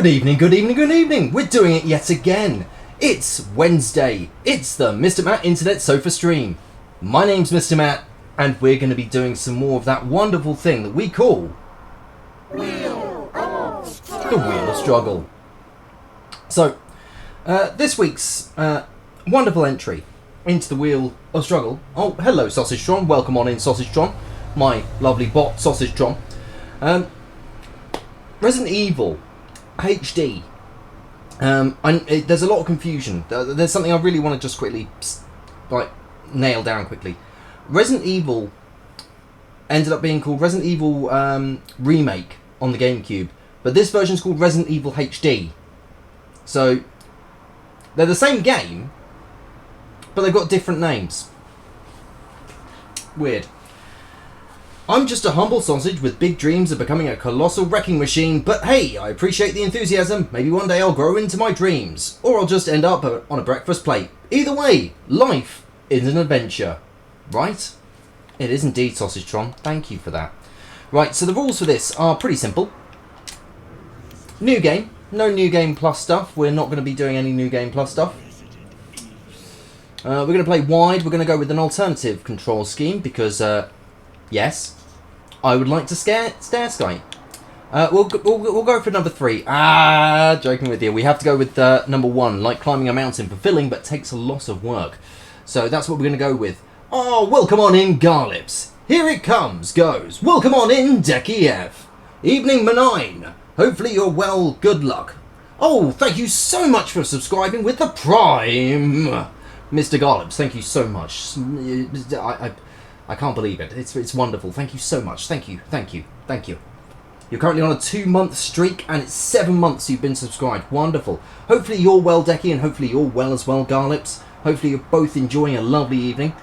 Good evening, good evening, good evening. We're doing it yet again. It's Wednesday. It's the Mr. Matt Internet Sofa Stream. My name's Mr. Matt, and we're going to be doing some more of that wonderful thing that we call the Wheel of Struggle. So, this week's wonderful entry into the Wheel of Struggle. Oh, hello, Sausage-tron. Welcome on in, Sausage-tron. My lovely bot, Sausage-tron. Resident Evil HD. There's a lot of confusion. There's something I really want to just quickly nail down quickly. Resident Evil ended up being called Resident Evil Remake on the GameCube, but this version's called Resident Evil HD. So they're the same game, but they've got different names. Weird. I'm just a humble sausage with big dreams of becoming a colossal wrecking machine, but hey, I appreciate the enthusiasm. Maybe one day I'll grow into my dreams, or I'll just end up on a breakfast plate. Either way, life is an adventure. Right? It is indeed, Sausage-tron. Thank you for that. Right, so the rules for this are pretty simple. New game. No New Game Plus stuff. We're not going to be doing any New Game Plus stuff. We're going to play wide. We're going to go with an alternative control scheme because, yes, I would like to stare Sky. We'll go for number 3. Joking with you. We have to go with number 1, like climbing a mountain, fulfilling but takes a lot of work. So that's what we're going to go with. Oh, welcome on in, Garlips. Here it comes, goes. Welcome on in, Decky F. Evening, Benign. Hopefully you're well, good luck. Oh, thank you so much for subscribing with the Prime. Mr. Garlips, thank you so much. I can't believe it. It's wonderful. Thank you so much. Thank you. You're currently on a 2-month streak, and it's 7 months you've been subscribed. Wonderful. Hopefully you're well, Decky, and hopefully you're well as well, Garlips. Hopefully you're both enjoying a lovely evening.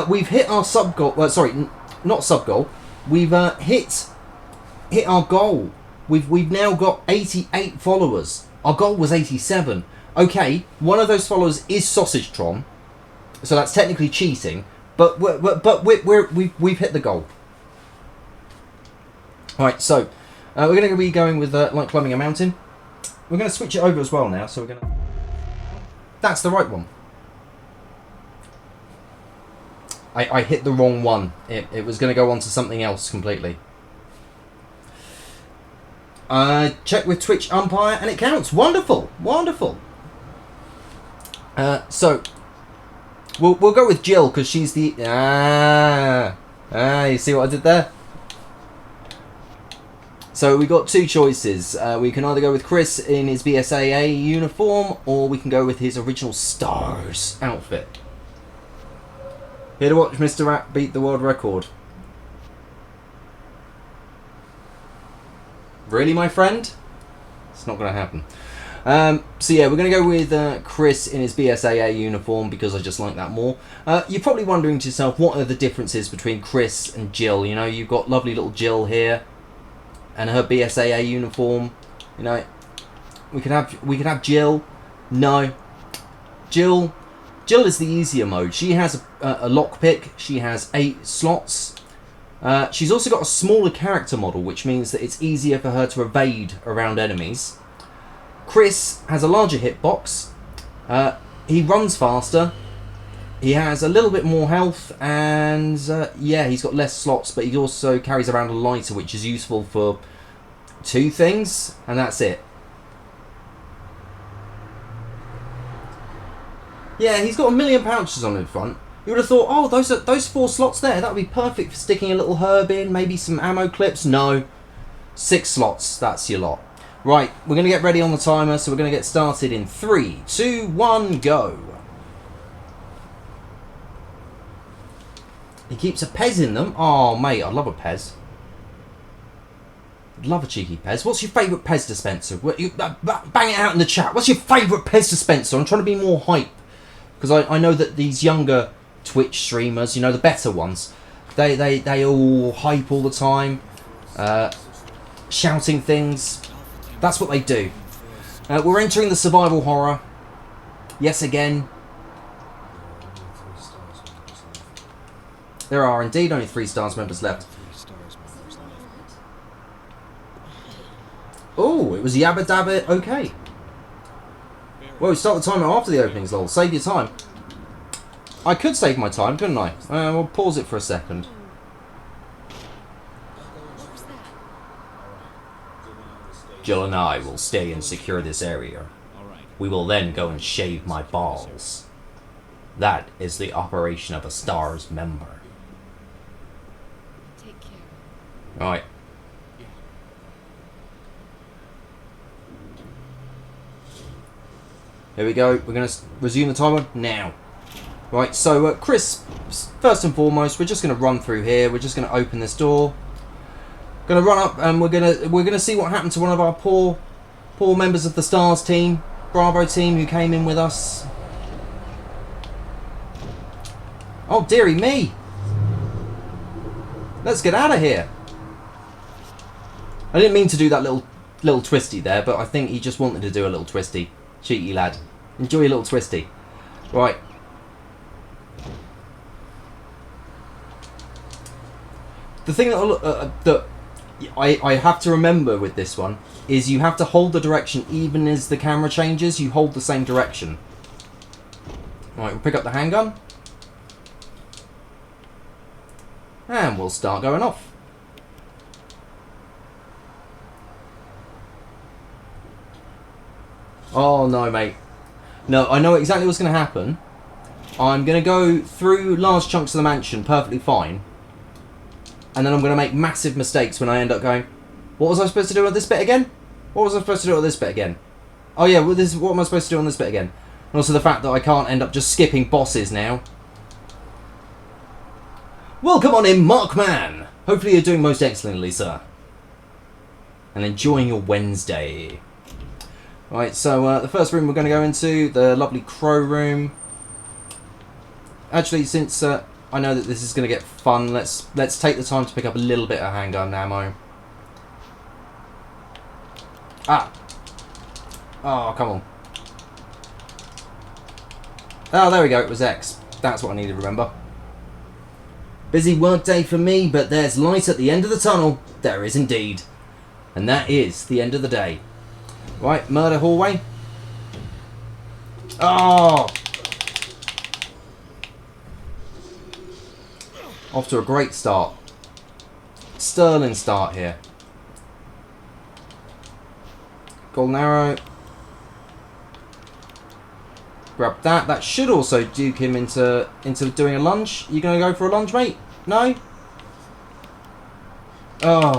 We've hit our sub goal. Sorry, not sub goal. We've hit our goal. We've now got 88 followers. Our goal was 87. Okay, one of those followers is Sausage-tron, so that's technically cheating. But we've hit the goal. All right, so we're going to be going with like climbing a mountain. We're going to switch it over as well now. So we're going to. That's the right one. I hit the wrong one. It was going to go on to something else completely. Check with Twitch umpire and it counts. Wonderful. So. We'll go with Jill because she's the... you see what I did there? So we got 2 choices. We can either go with Chris in his BSAA uniform, or we can go with his original Stars outfit. Here to watch Mr. Rat beat the world record. Really, my friend? It's not going to happen. So yeah, we're going to go with Chris in his BSAA uniform because I just like that more. You're probably wondering to yourself, what are the differences between Chris and Jill? You know, you've got lovely little Jill here and her BSAA uniform. You know, we could have Jill. No, Jill is the easier mode. She has a lockpick. She has 8 slots. She's also got a smaller character model, which means that it's easier for her to evade around enemies. Chris has a larger hitbox. He runs faster. He has a little bit more health, and yeah, he's got less slots, but he also carries around a lighter, which is useful for 2 things, and that's it. Yeah, he's got 1,000,000 pouches on in front. You would have thought, oh, those 4 slots there, that would be perfect for sticking a little herb in, maybe some ammo clips. No, 6 slots, that's your lot. Right, we're going to get ready on the timer, so we're going to get started in 3, 2, 1, go. He keeps a Pez in them. Oh, mate, I love a Pez. I'd love a cheeky Pez. What's your favourite Pez dispenser? Bang it out in the chat. What's your favourite Pez dispenser? I'm trying to be more hype. Because I know that these younger Twitch streamers, you know, the better ones, they all hype all the time. Shouting things. That's what they do. We're entering the survival horror. Yes, again. There are indeed only 3 stars members left. Oh, it was Yabba Dabba. Okay. Well, start the timer after the openings, lol. Save your time. I could save my time, couldn't I? We'll pause it for a second. Jill and I will stay and secure this area. We will then go and shave my balls. That is the operation of a STARS member. Take care. Right. Here we go. We're going to resume the timer now. Right, so Chris, first and foremost, we're just going to run through here. We're just going to open this door. Going to run up and we're going to see what happened to one of our poor members of the STARS team, Bravo team, who came in with us. Oh, dearie me. Let's get out of here. I didn't mean to do that little twisty there, but I think he just wanted to do a little twisty. Cheeky lad. Enjoy your little twisty. Right. The thing that I have to remember with this one is you have to hold the direction even as the camera changes. You hold the same direction. Right, we'll pick up the handgun. And we'll start going off. Oh no, mate. No, I know exactly what's going to happen. I'm going to go through large chunks of the mansion perfectly fine. And then I'm going to make massive mistakes when I end up going, what was I supposed to do with this bit again? What was I supposed to do with this bit again? Oh yeah, well, this is what am I supposed to do on this bit again? And also the fact that I can't end up just skipping bosses now. Welcome on in, Markman! Hopefully you're doing most excellently, sir. And enjoying your Wednesday. Right, so the first room we're going to go into, the lovely crow room. Actually, since I know that this is going to get fun, let's take the time to pick up a little bit of handgun ammo. Ah! Oh, come on. Oh, there we go, it was X. That's what I need to remember. Busy work day for me, but there's light at the end of the tunnel. There is indeed. And that is the end of the day. Right, murder hallway. Oh! Off to a great start. Sterling start here. Golden arrow. Grab that. That should also duke him into doing a lunge. You going to go for a lunge, mate? No? Oh.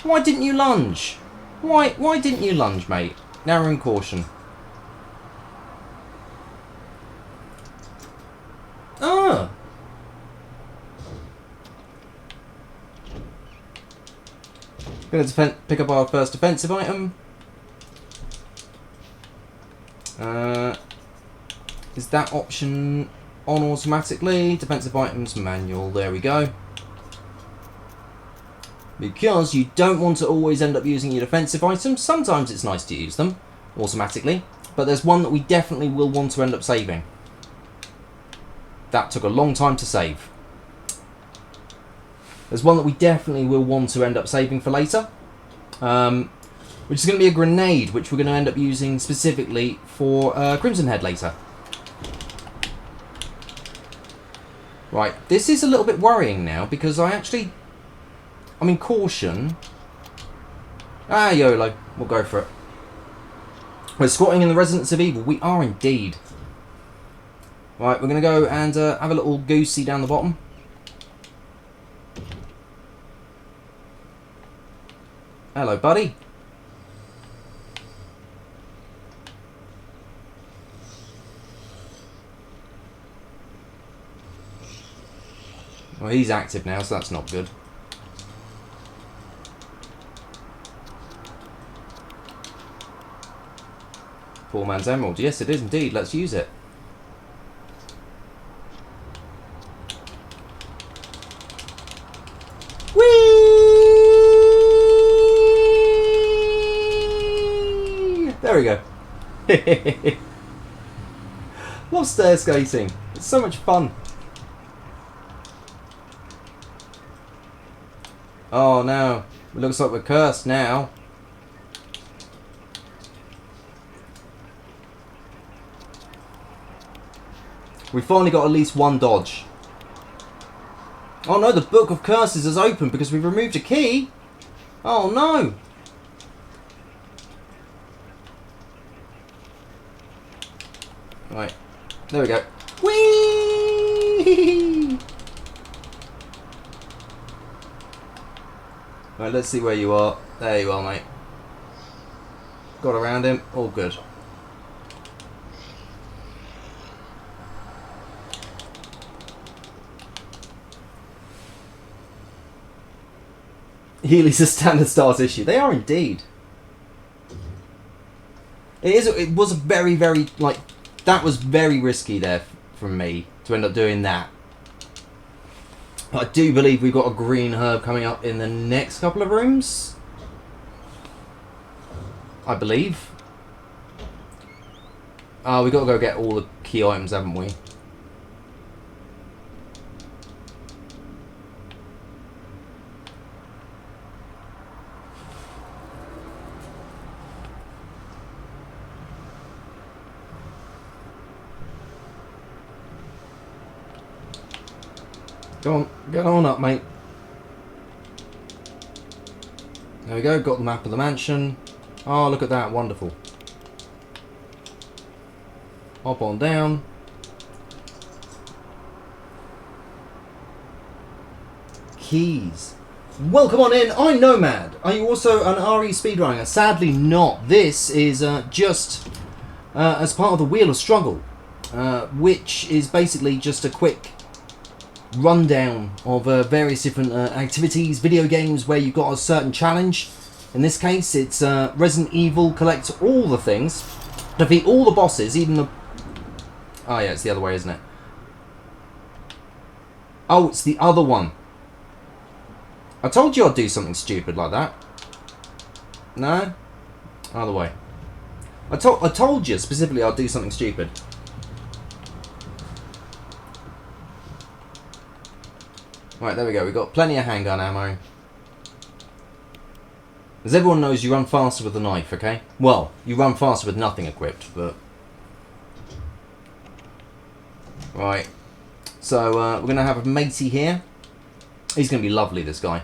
Why didn't you lunge? Why didn't you lunge, mate? Narrowing caution. Ah. Going to pick up our first defensive item. Is that option on automatically? Defensive items manual. There we go. Because you don't want to always end up using your defensive items. Sometimes it's nice to use them automatically, but there's one that we definitely will want to end up saving. That took a long time to save. There's one that we definitely will want to end up saving for later, which is going to be a grenade, which we're going to end up using specifically for Crimson Head later. Right, this is a little bit worrying now, because I mean, caution. Ah, YOLO. We'll go for it. We're squatting in the Residence of Evil. We are indeed. Right, we're going to go and have a little goosey down the bottom. Hello, buddy. Well, he's active now, so that's not good. Poor man's emerald. Yes, it is indeed. Let's use it. Whee! There we go. Love stair skating. It's so much fun. Oh no. It looks like we're cursed now. We finally got at least one dodge. Oh no, the Book of Curses is open because we removed a key. Oh no. Right, there we go. Whee! Right, let's see where you are. There you are, mate. Got around him. All good. Healy's a standard stars issue. They are indeed. It is. It was a very, very like. That was very risky there from me to end up doing that. But I do believe we've got a green herb coming up in the next couple of rooms. I believe. We've got to go get all the key items, haven't we? Go on, get on up, mate. There we go, got the map of the mansion. Oh, look at that, wonderful. Hop on down. Keys. Welcome on in, I'm Nomad. Are you also an RE speedrunner? Sadly not. This is just as part of the Wheel of Struggle, which is basically just a quick rundown of various different activities, video games where you've got a certain challenge. In this case, it's Resident Evil, collect all the things, defeat all the bosses, even the... Oh yeah, it's the other way, isn't it? Oh, it's the other one. I told you I'd do something stupid like that. No? Other way. I told you specifically I'd do something stupid. Right, there we go. We've got plenty of handgun ammo. As everyone knows, you run faster with a knife, okay? Well, you run faster with nothing equipped, but... Right. So, we're going to have a matey here. He's going to be lovely, this guy.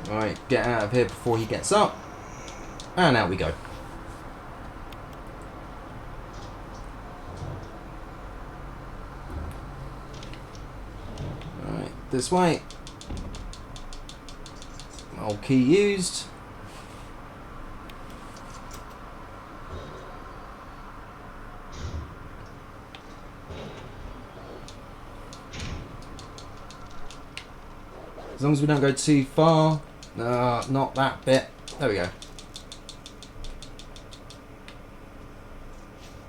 Right, get out of here before he gets up. And out we go. Right, this way. Old key used. As long as we don't go too far. Not that bit. There we go. As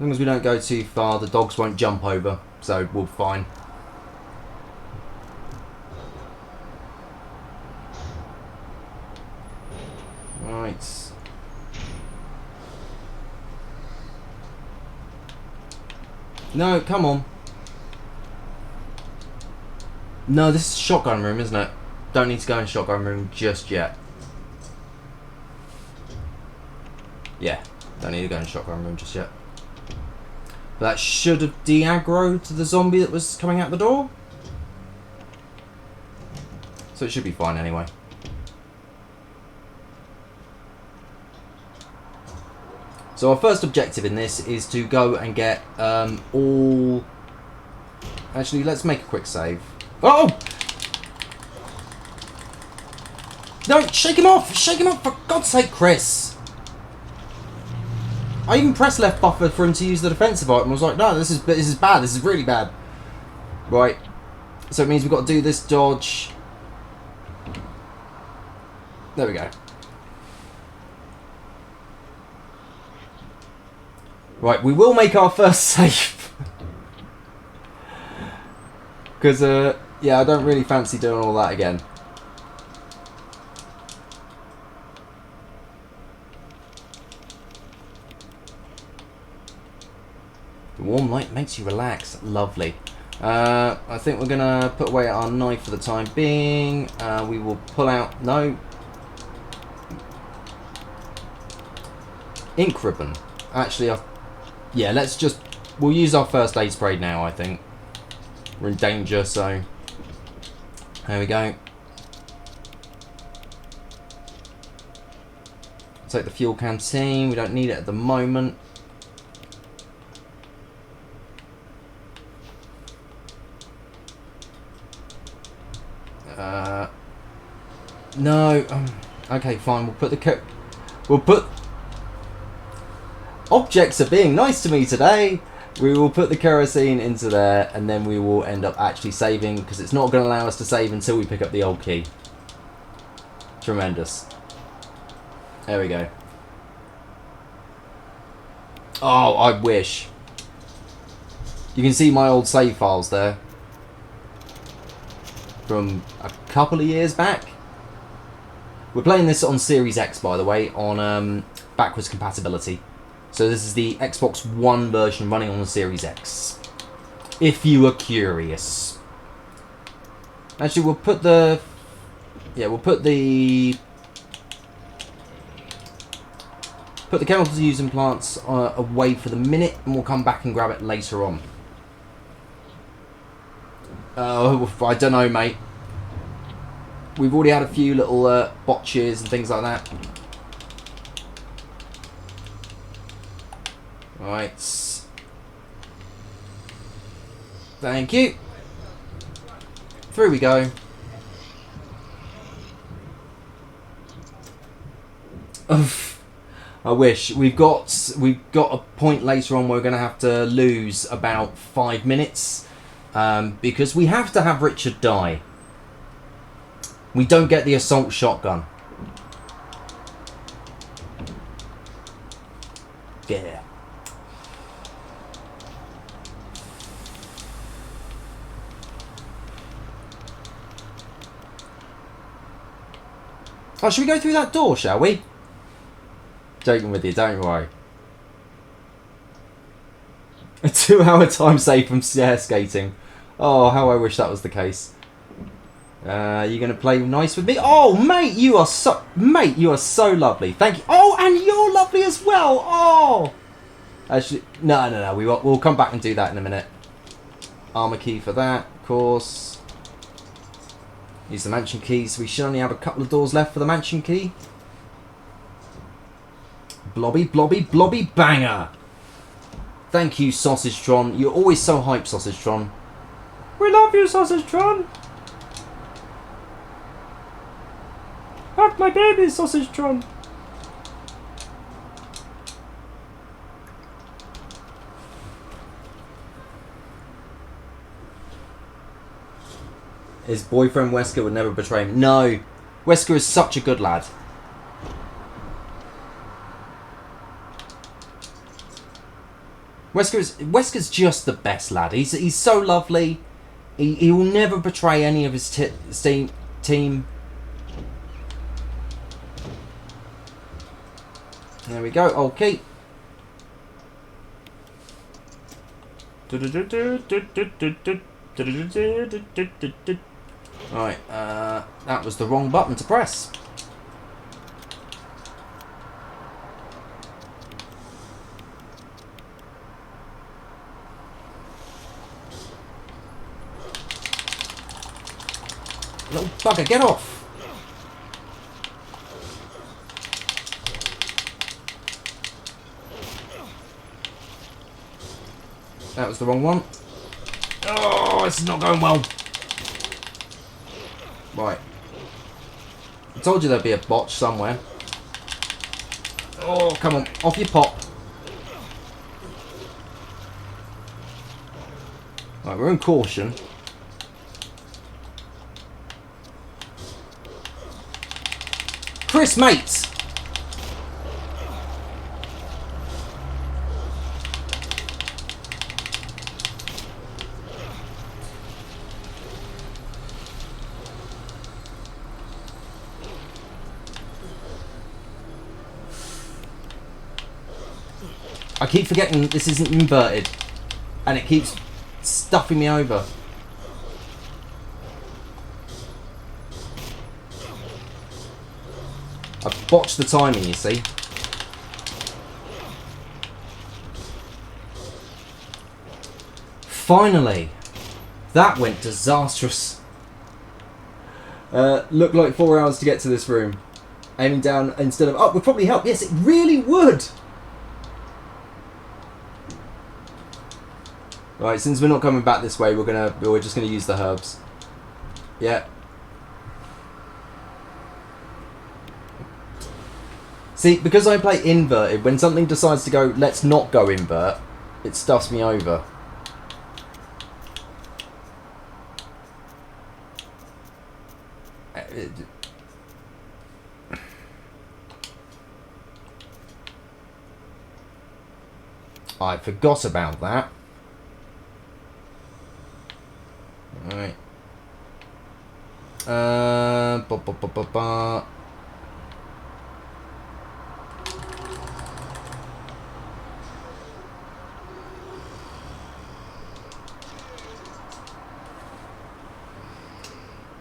long as we don't go too far, the dogs won't jump over, so we're fine. Right. No, come on. No, this is shotgun room, isn't it? Don't need to go in shotgun room just yet. Yeah, don't need to go in shotgun room just yet. But that should have de-aggroed to the zombie that was coming out the door. So it should be fine anyway. So our first objective in this is to go and get all... Actually, let's make a quick save. Oh! No, shake him off! Shake him off, for God's sake, Chris! I even pressed left buffer for him to use the defensive item. I was like, no, this is bad. This is really bad. Right. So it means we've got to do this dodge. There we go. Right, we will make our first save. Because, yeah, I don't really fancy doing all that again. The warm light makes you relax. Lovely. I think we're going to put away our knife for the time being. We will pull out... No. Ink ribbon. Actually, yeah, let's just... We'll use our first aid spray now, I think. We're in danger, so... There we go. Take the fuel canteen. We don't need it at the moment. No. Okay, fine. We'll put. Objects are being nice to me today. We will put the kerosene into there, and then we will end up actually saving, because it's not going to allow us to save until we pick up the old key. Tremendous. There we go. Oh, I wish. You can see my old save files there. From a couple of years back. We're playing this on Series X, by the way, on backwards compatibility. So this is the Xbox One version running on the Series X. If you are curious. Actually, we'll put the... Yeah, we'll put the... Put the chemicals used in plants away for the minute, and we'll come back and grab it later on. I don't know, mate. We've already had a few little botches and things like that. Right. Thank you. Through we go. I wish. We've got a point later on where we're going to have to lose about 5 minutes. Because we have to have Richard die. We don't get the assault shotgun. Yeah. Oh, should we go through that door, shall we? Joking with you, don't worry. A 2-hour time save from stair skating. Oh, how I wish that was the case. You gonna play nice with me? Oh, mate, you are so lovely. Thank you. Oh, and you're lovely as well. Oh, actually, no. We'll come back and do that in a minute. Armor key for that, of course. Use the mansion key. So we should only have a couple of doors left for the mansion key. Blobby, blobby, blobby, banger. Thank you, Sausage-tron. You're always so hype, Sausage-tron. We love you, Sausage-tron. Have my baby, Sausage-tron. His boyfriend Wesker would never betray him. No, Wesker is such a good lad. Wesker's just the best lad. He's so lovely. He will never betray any of his team. There we go. Okay. Right. That was the wrong button to press. Little bugger, get off! That was the wrong one. Oh, this is not going well. Right. I told you there'd be a botch somewhere. Oh, come on. Off your pop. Right, we're in caution. Chris, mates! I keep forgetting this isn't inverted. and it keeps stuffing me over. I've botched the timing, you see. Finally! That went disastrous. Looked like 4 hours to get to this room. Aiming down instead of up would probably help. Yes, it really would! Right, since we're not coming back this way, we're just gonna use the herbs. Yeah. See, because I play inverted, when something decides to go, let's not go invert, it stuffs me over. I forgot about that. Alright.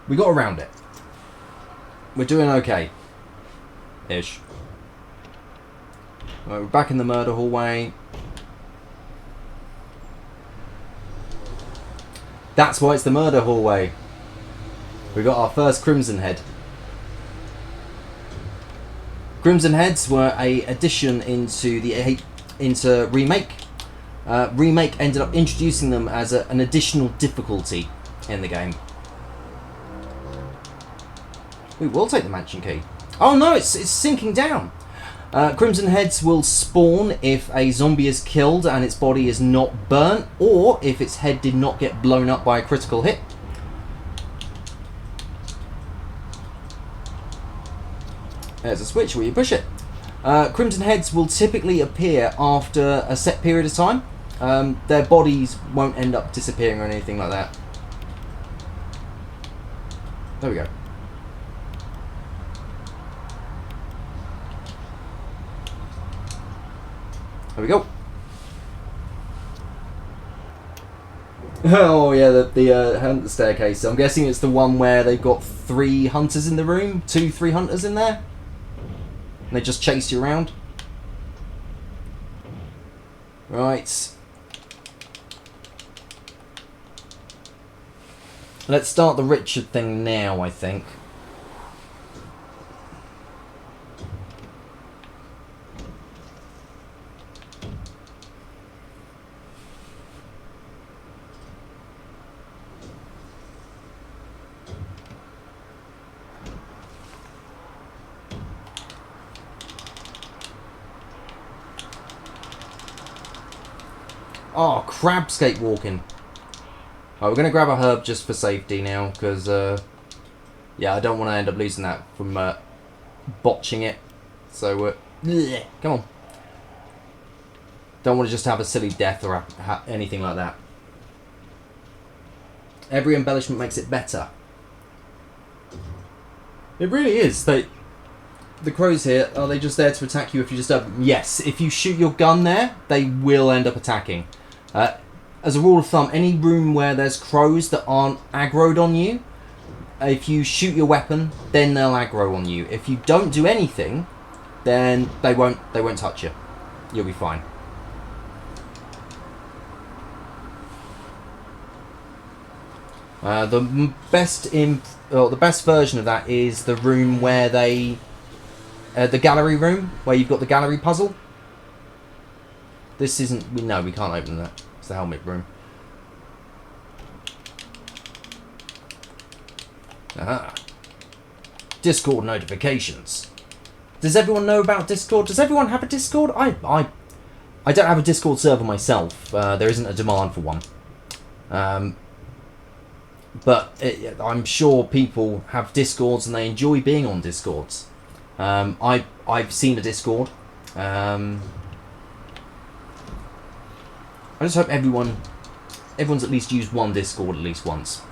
We got around it. We're doing okay. Ish. Right, we're back in the murder hallway. That's why it's the murder hallway. We got our first Crimson Head. Crimson Heads were a addition into remake. Remake ended up introducing them as an additional difficulty in the game. We will take the mansion key. Oh no, it's sinking down. Crimson Heads will spawn if a zombie is killed and its body is not burnt, or if its head did not get blown up by a critical hit. There's a switch where you push it. Crimson Heads will typically appear after a set period of time. Their bodies won't end up disappearing or anything like that. There we go. There we go. Oh yeah, the hunt staircase. I'm guessing it's the one where they've got 3 hunters in the room, 3 hunters in there, and they just chase you around. Right. Let's start the Richard thing now, I think. Oh, crab skatewalking. Oh, we're going to grab a herb just for safety now, because, yeah, I don't want to end up losing that from botching it. So, come on. Don't want to just have a silly death or anything like that. Every embellishment makes it better. It really is. The crows here, are they just there to attack you if you just have... Yes, if you shoot your gun there, they will end up attacking. As a rule of thumb, any room where there's crows that aren't aggroed on you, if you shoot your weapon, then they'll aggro on you. If you don't do anything, then they won't touch you. You'll be fine. The best version of that is the room where they... the gallery room, where you've got the gallery puzzle. This isn't... No, we can't open that. It's the helmet room. Aha. Discord notifications. Does everyone know about Discord? Does everyone have a Discord? I don't have a Discord server myself. There isn't a demand for one. But I'm sure people have Discords and they enjoy being on Discords. I've seen a Discord. I just hope everyone's at least used one Discord at least once.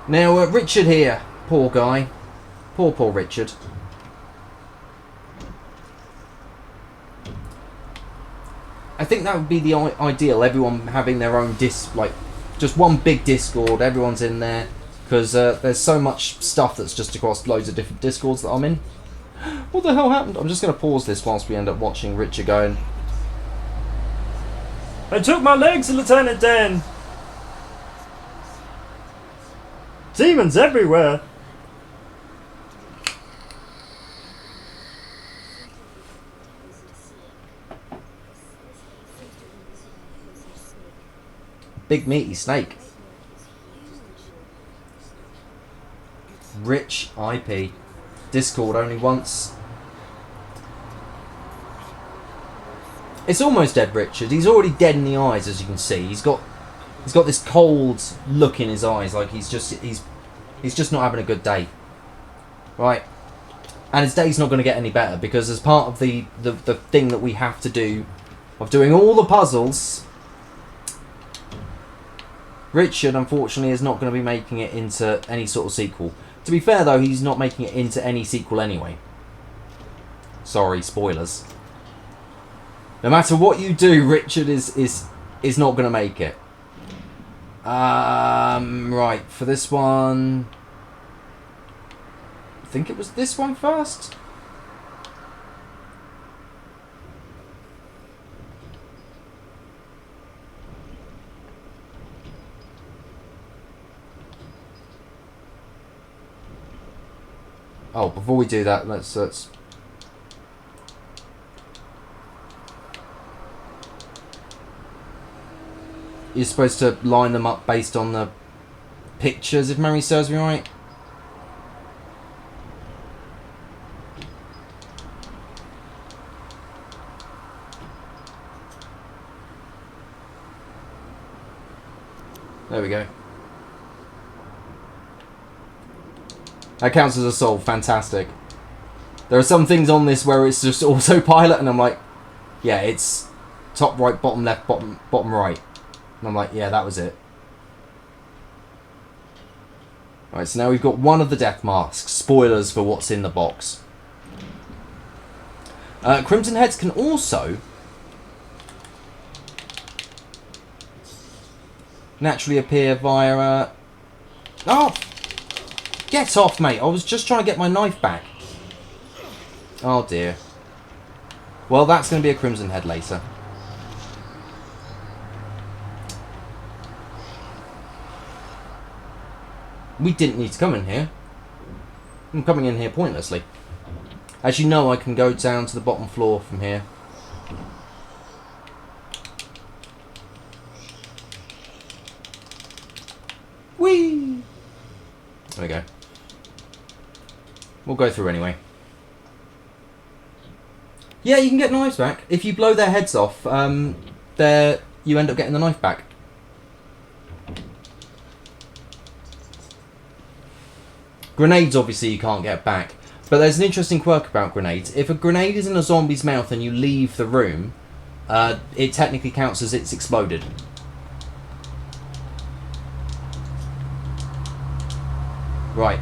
Now, Richard here, poor guy, poor Richard. I think that would be the ideal. Everyone having their own like just one big Discord. Everyone's in there because there's so much stuff that's just across loads of different Discords that I'm in. What the hell happened? I'm just going to pause this whilst we end up watching Richard going. I took my legs, Lieutenant Dan. Demons everywhere. Big meaty snake. Rich IP. Discord only once. It's almost dead, Richard. He's already dead in the eyes, as you can see. He's got this cold look in his eyes, like he's just not having a good day. Right. And his day's not going to get any better because as part of the thing that we have to do of doing all the puzzles, Richard, unfortunately, is not going to be making it into any sort of sequel. To be fair, though, he's not making it into any sequel anyway. Sorry, spoilers. No matter what you do, Richard is not going to make it. Right, for this one... I think it was this one first? Oh, before we do that, let's you're supposed to line them up based on the pictures, if memory serves me right. There we go. That counts as a solve. Fantastic. There are some things on this where it's just autopilot, and I'm like, yeah, it's top right, bottom left, bottom right. And I'm like, yeah, that was it. Alright, so now we've got one of the death masks. Spoilers for what's in the box. Crimson Heads can also naturally appear via... Oh! Get off, mate. I was just trying to get my knife back. Oh, dear. Well, that's going to be a Crimson Head later. We didn't need to come in here. I'm coming in here pointlessly. As you know, I can go down to the bottom floor from here. Whee! There we go. We'll go through anyway. Yeah, you can get knives back. If you blow their heads off, you end up getting the knife back. Grenades, obviously, you can't get back. But there's an interesting quirk about grenades. If a grenade is in a zombie's mouth and you leave the room, it technically counts as it's exploded. Right.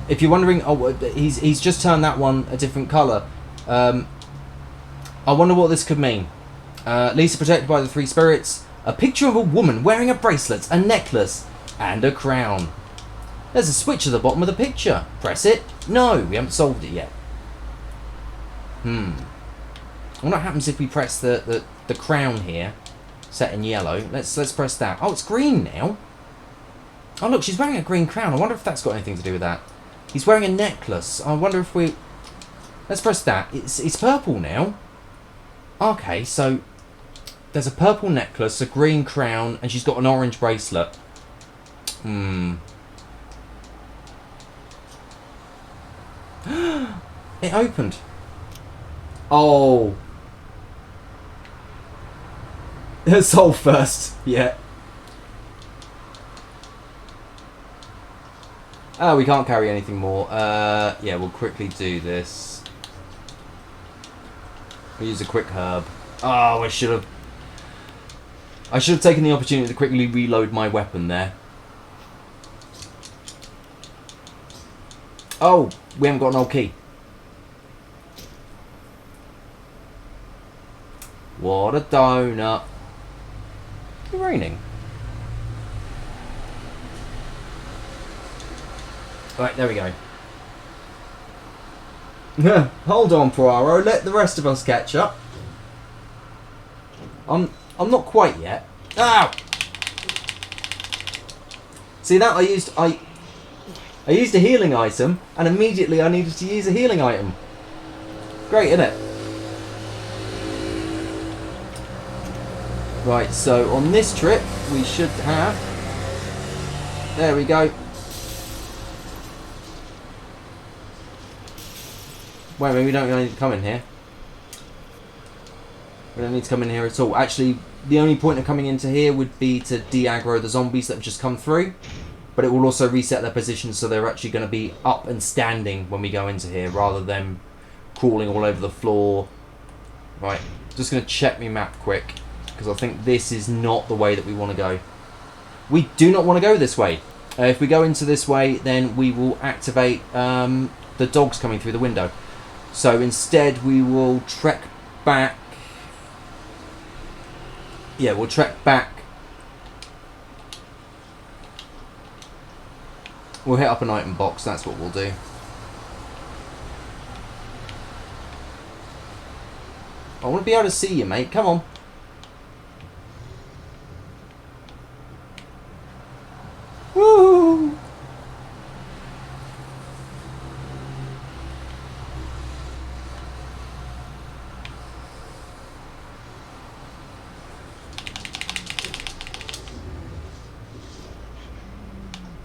If you're wondering, oh, he's just turned that one a different colour. I wonder what this could mean. Lisa protected by the three spirits. A picture of a woman wearing a bracelet, a necklace, and a crown. There's a switch at the bottom of the picture. Press it. No, we haven't solved it yet. I wonder what happens if we press the crown here, set in yellow. Let's press that. Oh, it's green now. Oh, look, she's wearing a green crown. I wonder if that's got anything to do with that. He's wearing a necklace. I wonder if we... Let's press that. It's purple now. Okay, so... There's a purple necklace, a green crown, and she's got an orange bracelet. It opened. Oh. Solve first. Yeah. Oh, we can't carry anything more. Yeah, we'll quickly do this. We'll use a quick herb. Oh, I should have taken the opportunity to quickly reload my weapon there. Oh, we haven't got an old key. What a donut. It's raining. Right, there we go. Hold on, Poirot. Let the rest of us catch up. I'm not quite yet. Ow! See that? I used a healing item, and immediately I needed to use a healing item. Great, isn't it? Right, so on this trip, we should have... There we go. Wait a minute, we don't need to come in here. We don't need to come in here at all. Actually, the only point of coming into here would be to de-aggro the zombies that have just come through. But it will also reset their position, so they're actually going to be up and standing when we go into here, rather than crawling all over the floor. Right, just going to check my map quick, because I think this is not the way that we want to go. We do not want to go this way. If we go into this way, then we will activate the dogs coming through the window. So instead, we will trek back. Yeah, we'll trek back. We'll hit up an item box, that's what we'll do. I want to be able to see you, mate. Come on. Woo!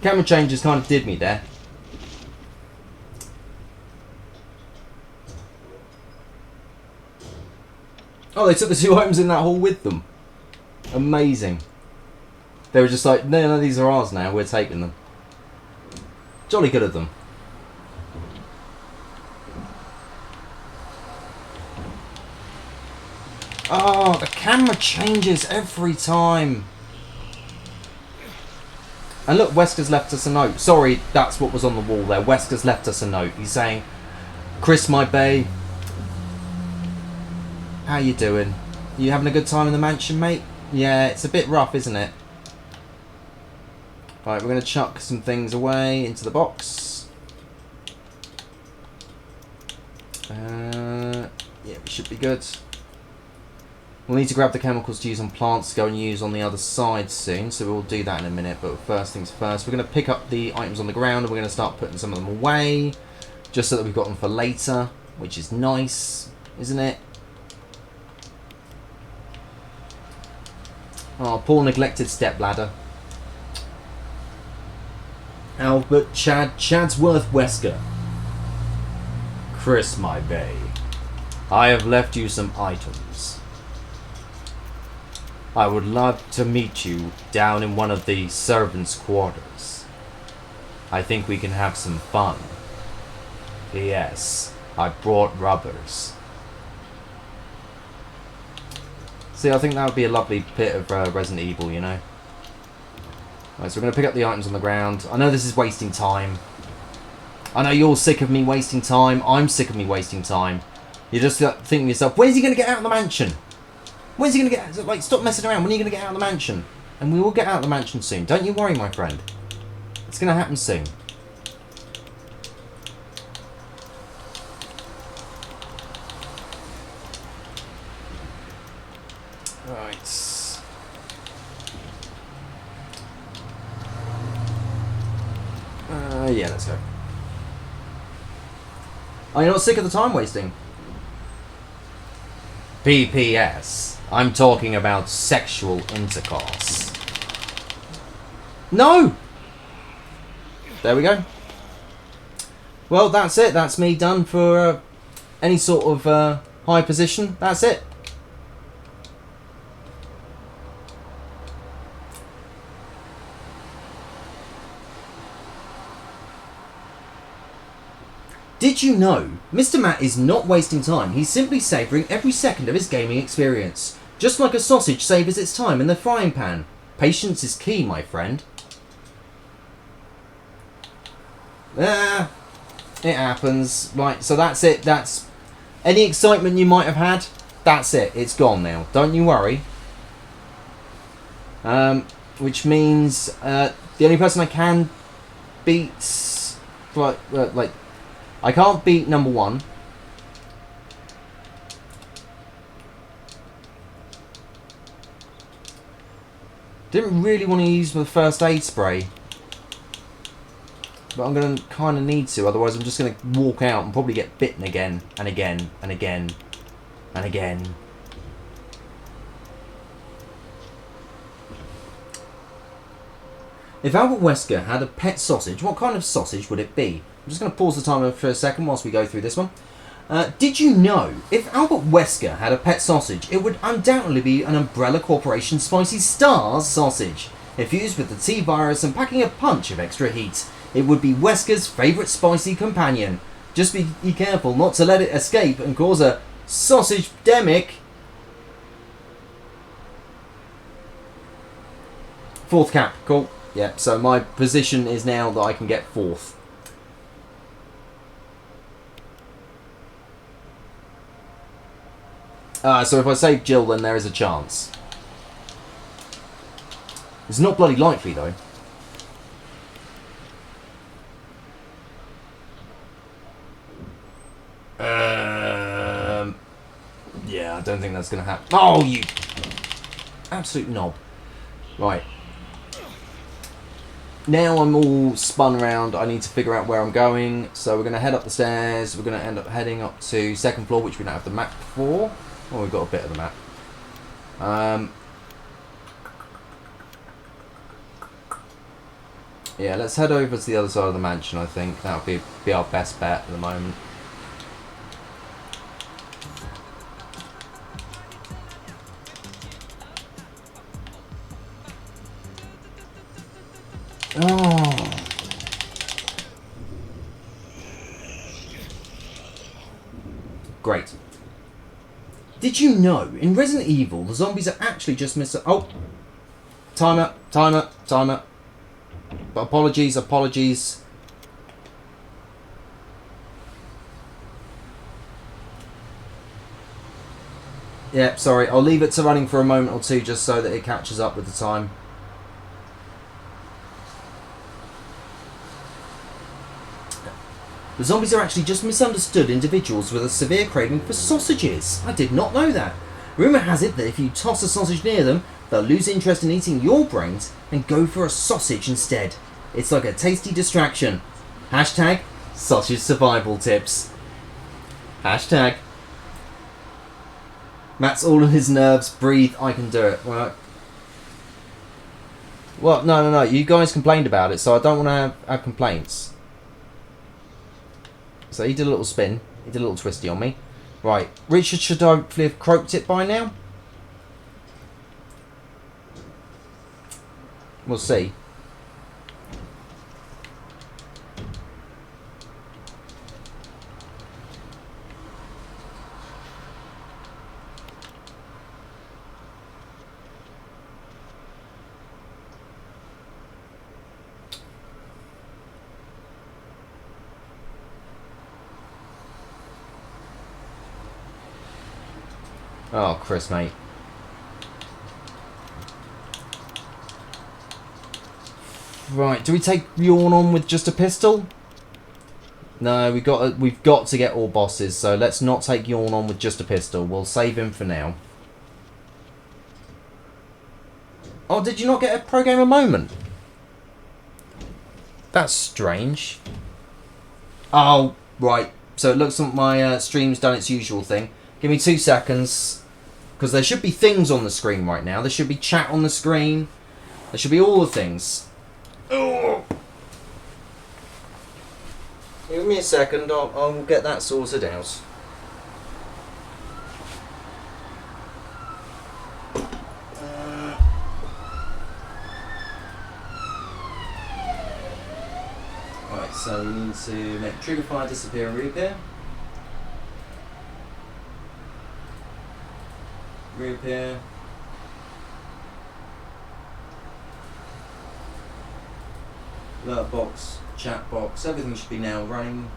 Camera changes kind of did me there. Oh, they took the 2 items in that hall with them. Amazing. They were just like, no, these are ours now. We're taking them. Jolly good of them. Oh, the camera changes every time. And look, Wesker's left us a note. Sorry, that's what was on the wall there. Wesker's left us a note. He's saying, Chris, my bae, how you doing? You having a good time in the mansion, mate? Yeah, it's a bit rough, isn't it? Right, we're going to chuck some things away into the box. Yeah, we should be good. We'll need to grab the chemicals to use on plants to go and use on the other side soon, so we'll do that in a minute. But first things first, we're going to pick up the items on the ground and we're going to start putting some of them away, just so that we've got them for later, which is nice, isn't it? Oh, poor neglected stepladder. Albert Chadsworth Wesker. Chris, my bae, I have left you some items. I would love to meet you down in one of the servants' quarters. I think we can have some fun. P.S. I brought rubbers. See, I think that would be a lovely bit of Resident Evil, you know. Right, so we're going to pick up the items on the ground. I know this is wasting time. I know you're sick of me wasting time. I'm sick of me wasting time. You're just thinking to yourself, when's he going to get out of the mansion? When's he going to get... Like, stop messing around. When are you going to get out of the mansion? And we will get out of the mansion soon. Don't you worry, my friend. It's going to happen soon. Right. Yeah, let's go. Are you not sick of the time wasting? PPS. I'm talking about sexual intercourse. No! There we go. Well, that's it. That's me done for any sort of high position. That's it. Did you know, Mr. Matt is not wasting time, he's simply savouring every second of his gaming experience. Just like a sausage savours its time in the frying pan. Patience is key, my friend. It happens. Right, so that's it. That's any excitement you might have had, That's it. It's gone now. Don't you worry. Which means the only person I can beat, like I can't beat number 1. Didn't really want to use the first aid spray, but I'm going to kind of need to, otherwise I'm just going to walk out and probably get bitten again, and again, and again, and again. If Albert Wesker had a pet sausage, what kind of sausage would it be? I'm just going to pause the timer for a second whilst we go through this one. Did you know, if Albert Wesker had a pet sausage, it would undoubtedly be an Umbrella Corporation Spicy Stars sausage. If used with the T-virus and packing a punch of extra heat, it would be Wesker's favourite spicy companion. Just be careful not to let it escape and cause a sausage-demic. 4th cap, cool. Yep, so my position is now that I can get 4th. So if I save Jill, then there is a chance. It's not bloody likely, though. Yeah, I don't think that's going to happen. Oh, you absolute knob. Right. Now I'm all spun around. I need to figure out where I'm going. So we're going to head up the stairs. We're going to end up heading up to 2nd floor, which we don't have the map for. Oh, we've got a bit of the map. Yeah, let's head over to the other side of the mansion, I think. That'll be our best bet at the moment. Oh. Great. Did you know, in Resident Evil, the zombies are actually just Oh! Timer. But apologies. Yeah, sorry. I'll leave it to running for a moment or two just so that it catches up with the time. The zombies are actually just misunderstood individuals with a severe craving for sausages. I did not know that. Rumour has it that if you toss a sausage near them, they'll lose interest in eating your brains and go for a sausage instead. It's like a tasty distraction. Hashtag sausage survival tips. Hashtag Matt's all in his nerves. Breathe. I can do it. Right. Well, no. You guys complained about it, so I don't want to have complaints. So he did a little spin. He did a little twisty on me. Right. Richard should hopefully have croaked it by now. We'll see. Oh, Chris, mate. Right, do we take Yawn on with just a pistol? No, we've got to get all bosses, so let's not take Yawn on with just a pistol. We'll save him for now. Oh, did you not get a pro gamer moment? That's strange. Oh, right. So it looks like my stream's done its usual thing. Give me 2 seconds, because there should be things on the screen right now. There should be chat on the screen. There should be all the things. Oh. Give me a second. I'll get that sorted out. Right, so we need to make trigger fire disappear and reappear. Reappear. Alert box, chat box, everything should be now running.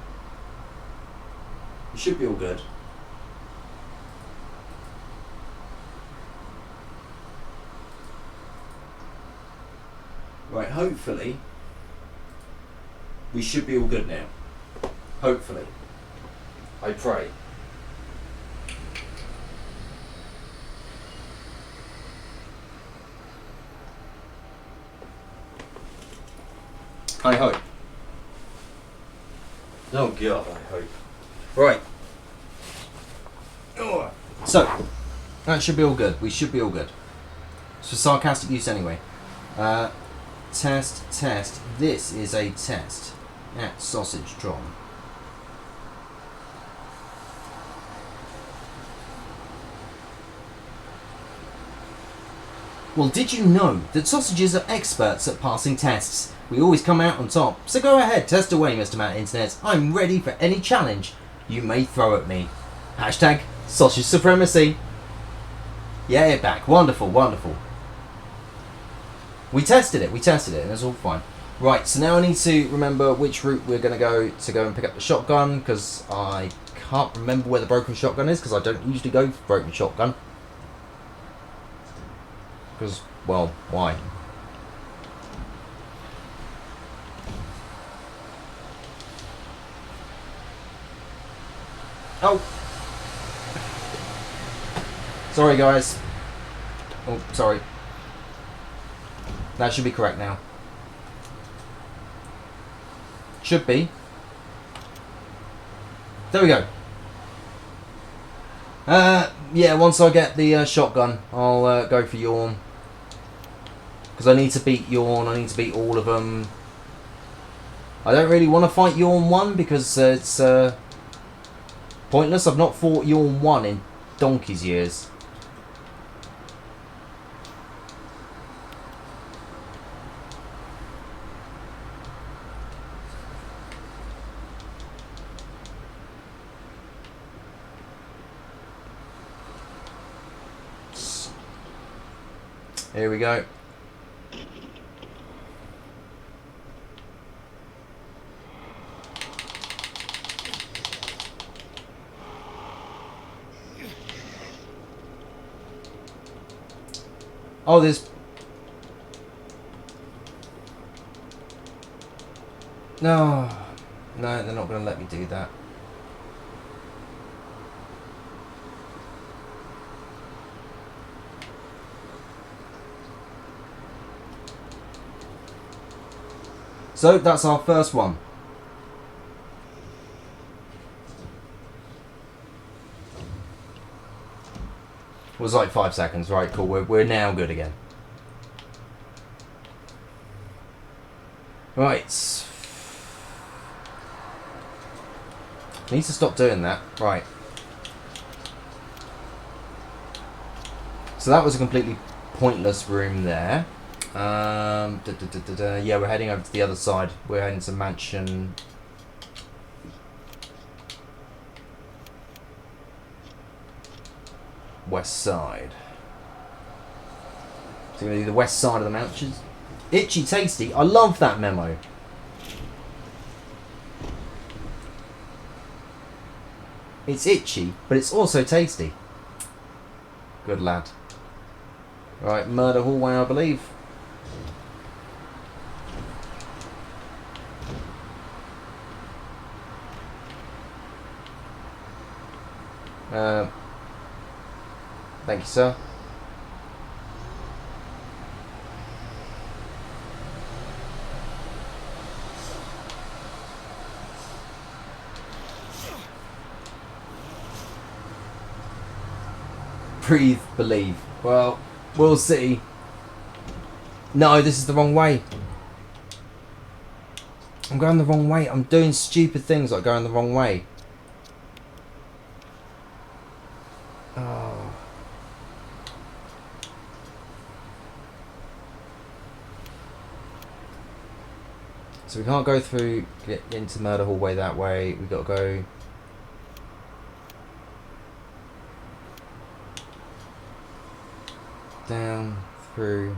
It should be all good. Right, hopefully we should be all good now. Hopefully. I pray. I hope. Oh God, I hope. Right. So, that should be all good. We should be all good. It's for sarcastic use anyway. Test. This is a test at Sausage Tron. Well, did you know that sausages are experts at passing tests? We always come out on top, so go ahead, test away, Mr. Matt Internet. I'm ready for any challenge you may throw at me. Hashtag sausage supremacy. Yeah, it back. Wonderful. We tested it, and it's all fine. Right, so now I need to remember which route we're going to go and pick up the shotgun, because I can't remember where the broken shotgun is, because I don't usually go for broken shotgun. Because, well, why? Oh! Sorry, guys. Oh, sorry. That should be correct now. Should be. There we go. Yeah, once I get the shotgun, I'll go for Yawn. Because I need to beat Yawn, I need to beat all of them. I don't really want to fight Yawn 1 because it's pointless. I've not fought Yawn 1 in donkey's years. Here we go. Oh, there's... No, they're not going to let me do that. So, that's our first one. It was like 5 seconds, right, cool, we're now good again. Right. Need to stop doing that. Right. So that was a completely pointless room there. Yeah, we're heading over to the other side. We're heading to Mansion... West side. So we're going to do the west side of the mansions. Itchy tasty. I love that memo. It's itchy, but it's also tasty. Good lad. Right, murder hallway, I believe. Thank you, sir. Breathe, believe. Well, we'll see. No, this is the wrong way. I'm going the wrong way. I'm doing stupid things like going the wrong way. Oh. So we can't go through, get into Murder Hallway that way. We've got to go... down, through...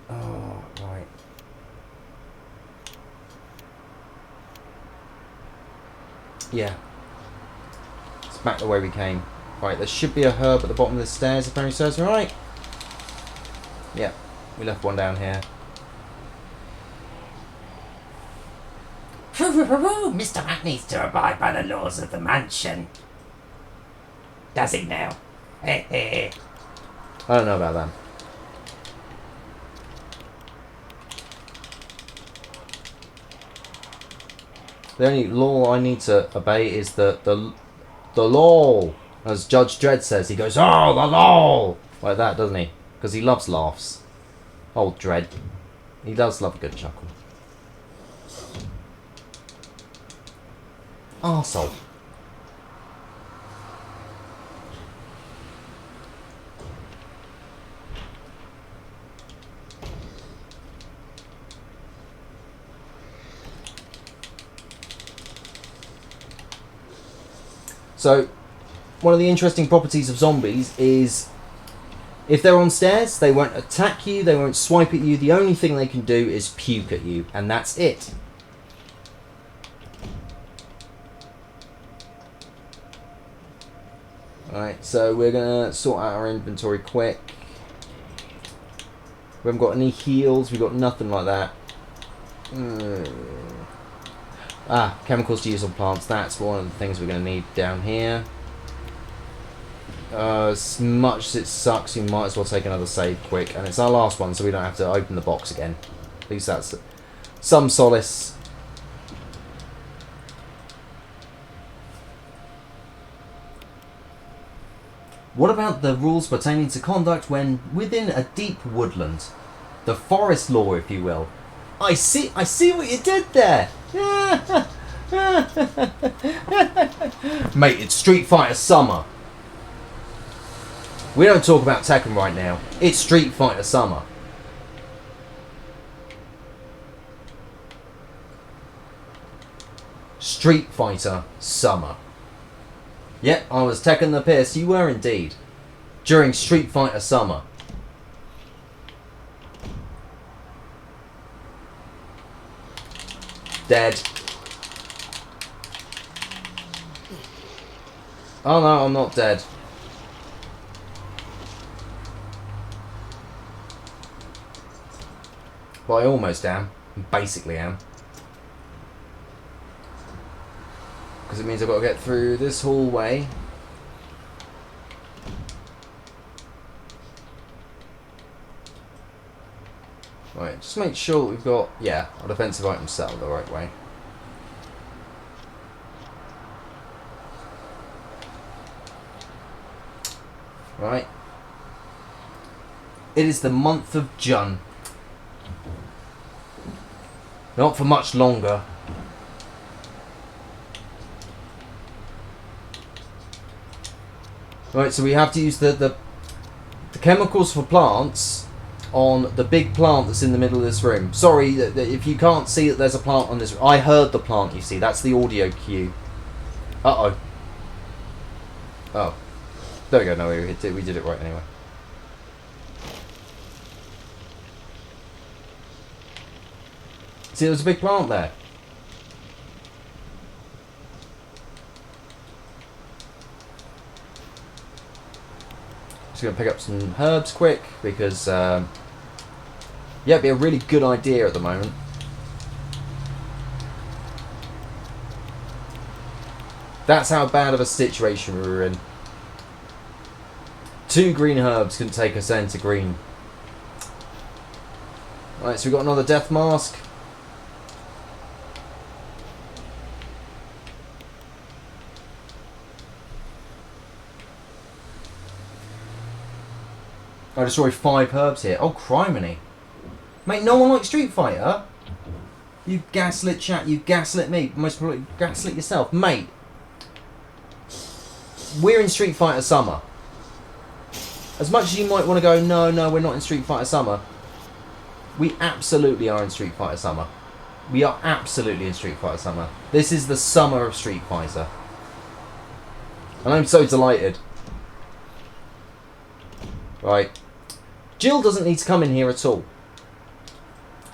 Oh, right. Yeah. It's back the way we came. Right, there should be a herb at the bottom of the stairs, if memory serves me right. Yeah, we left one down here. Mr. Mac needs to abide by the laws of the mansion. Does he now? I don't know about that. The only law I need to obey is the law. As Judge Dredd says, he goes, "Oh, the law!" Like that, doesn't he? Because he loves laughs. Old Dredd. He does love a good chuckle. Arsehole. So, one of the interesting properties of zombies is if they're on stairs, they won't attack you, they won't swipe at you. The only thing they can do is puke at you, and that's it. Alright, so we're going to sort out our inventory quick. We haven't got any heals, we've got nothing like that. Chemicals to use on plants, that's one of the things we're going to need down here. As much as it sucks, you might as well take another save quick. And it's our last one, so we don't have to open the box again. At least that's some solace. What about the rules pertaining to conduct when within a deep woodland? The forest law, if you will. I see what you did there! Mate, it's Street Fighter Summer. We don't talk about Tekken right now. It's Street Fighter Summer. Street Fighter Summer. Yep, I was Tekken the piss. You were indeed. During Street Fighter Summer. Dead. Oh no, I'm not dead. Well, I almost am. Basically am. Because it means I've got to get through this hallway. Right, just make sure that we've got, yeah, our defensive items set up the right way. Right. It is the month of June. Not for much longer. Right, so we have to use the chemicals for plants on the big plant that's in the middle of this room. Sorry, if you can't see that there's a plant on this... I heard the plant, you see. That's the audio cue. Uh-oh. Oh. There we go. No, we did it right anyway. See, there's a big plant there. Just going to pick up some herbs quick because, yeah, it'd be a really good idea at the moment. That's how bad of a situation we were in. 2 green herbs can take us into green. Right, so we've got another death mask. I destroyed 5 herbs here. Oh, criminy. Mate, no one likes Street Fighter. You gaslit chat, you gaslit me. Most probably gaslit yourself. Mate, we're in Street Fighter Summer. As much as you might want to go, no, we're not in Street Fighter Summer. We absolutely are in Street Fighter Summer. We are absolutely in Street Fighter Summer. This is the summer of Street Fighter. And I'm so delighted. Right. Jill doesn't need to come in here at all.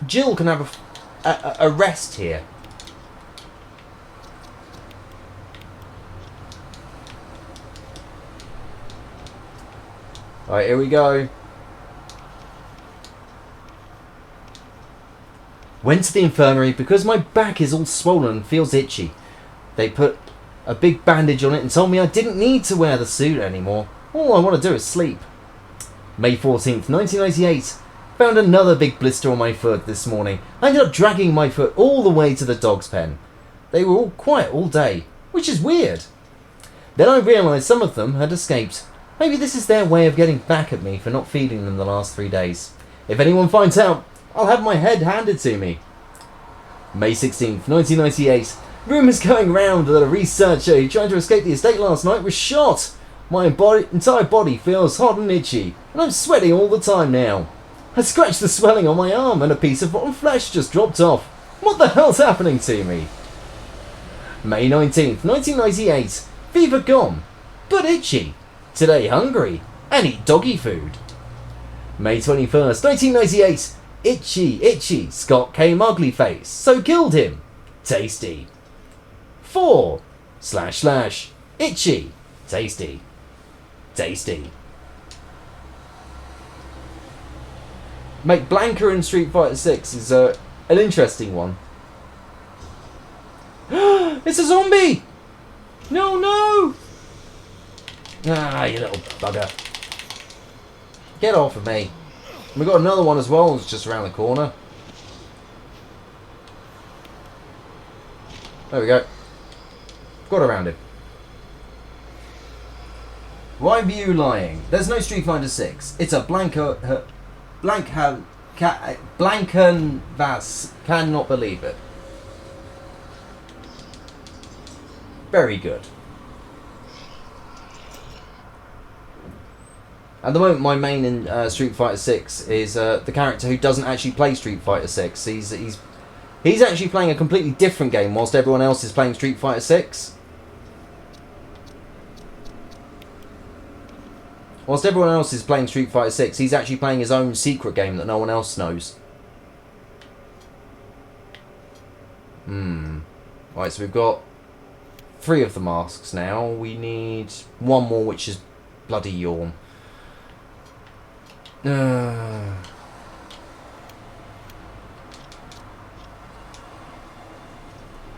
Jill can have a rest here. Alright, here we go. Went to the infirmary because my back is all swollen and feels itchy. They put a big bandage on it and told me I didn't need to wear the suit anymore. All I want to do is sleep. May 14th, 1998. Found another big blister on my foot this morning. I ended up dragging my foot all the way to the dog's pen. They were all quiet all day, which is weird. Then I realised some of them had escaped. Maybe this is their way of getting back at me for not feeding them the last 3 days. If anyone finds out, I'll have my head handed to me. May 16th, 1998. Rumours going round that a researcher who tried to escape the estate last night was shot. My entire body feels hot and itchy, and I'm sweating all the time now. I scratched the swelling on my arm and a piece of rotten flesh just dropped off. What the hell's happening to me? May 19th, 1998. Fever gone, but itchy. Today hungry, and eat doggy food. May 21st, 1998. Itchy, Scott came ugly face, so killed him. Tasty. 4 / itchy, tasty, tasty. Mate, Blanca in Street Fighter 6 is an interesting one. It's a zombie! No! Ah, you little bugger. Get off of me. We've got another one as well, it's just around the corner. There we go. Got around him. Why are you lying? There's no Street Fighter 6. It's a Blancanvas. Cannot believe it. Very good. At the moment, my main in Street Fighter 6 is the character who doesn't actually play Street Fighter 6. He's actually playing a completely different game whilst everyone else is playing Street Fighter 6. Whilst everyone else is playing Street Fighter 6, he's actually playing his own secret game that no one else knows. Right, so we've got 3 of the masks now. We need 1 more, which is bloody Yawn.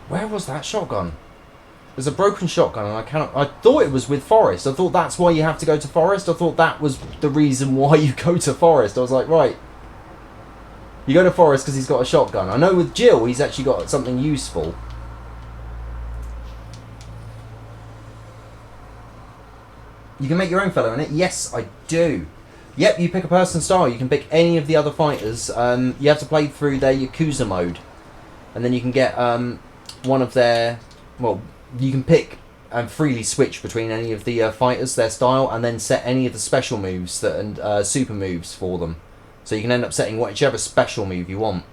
Where was that shotgun? There's a broken shotgun, and I thought it was with Forrest. I thought that's why you have to go to Forrest. I thought that was the reason why you go to Forrest. I was like, right. You go to Forrest because he's got a shotgun. I know with Jill, he's actually got something useful. You can make your own fellow in it. Yes, I do. Yep, you pick a person style. You can pick any of the other fighters. You have to play through their Yakuza mode. And then you can get one of their... Well, you can pick and freely switch between any of the fighters, their style, and then set any of the special moves that and super moves for them. So you can end up setting whichever special move you want.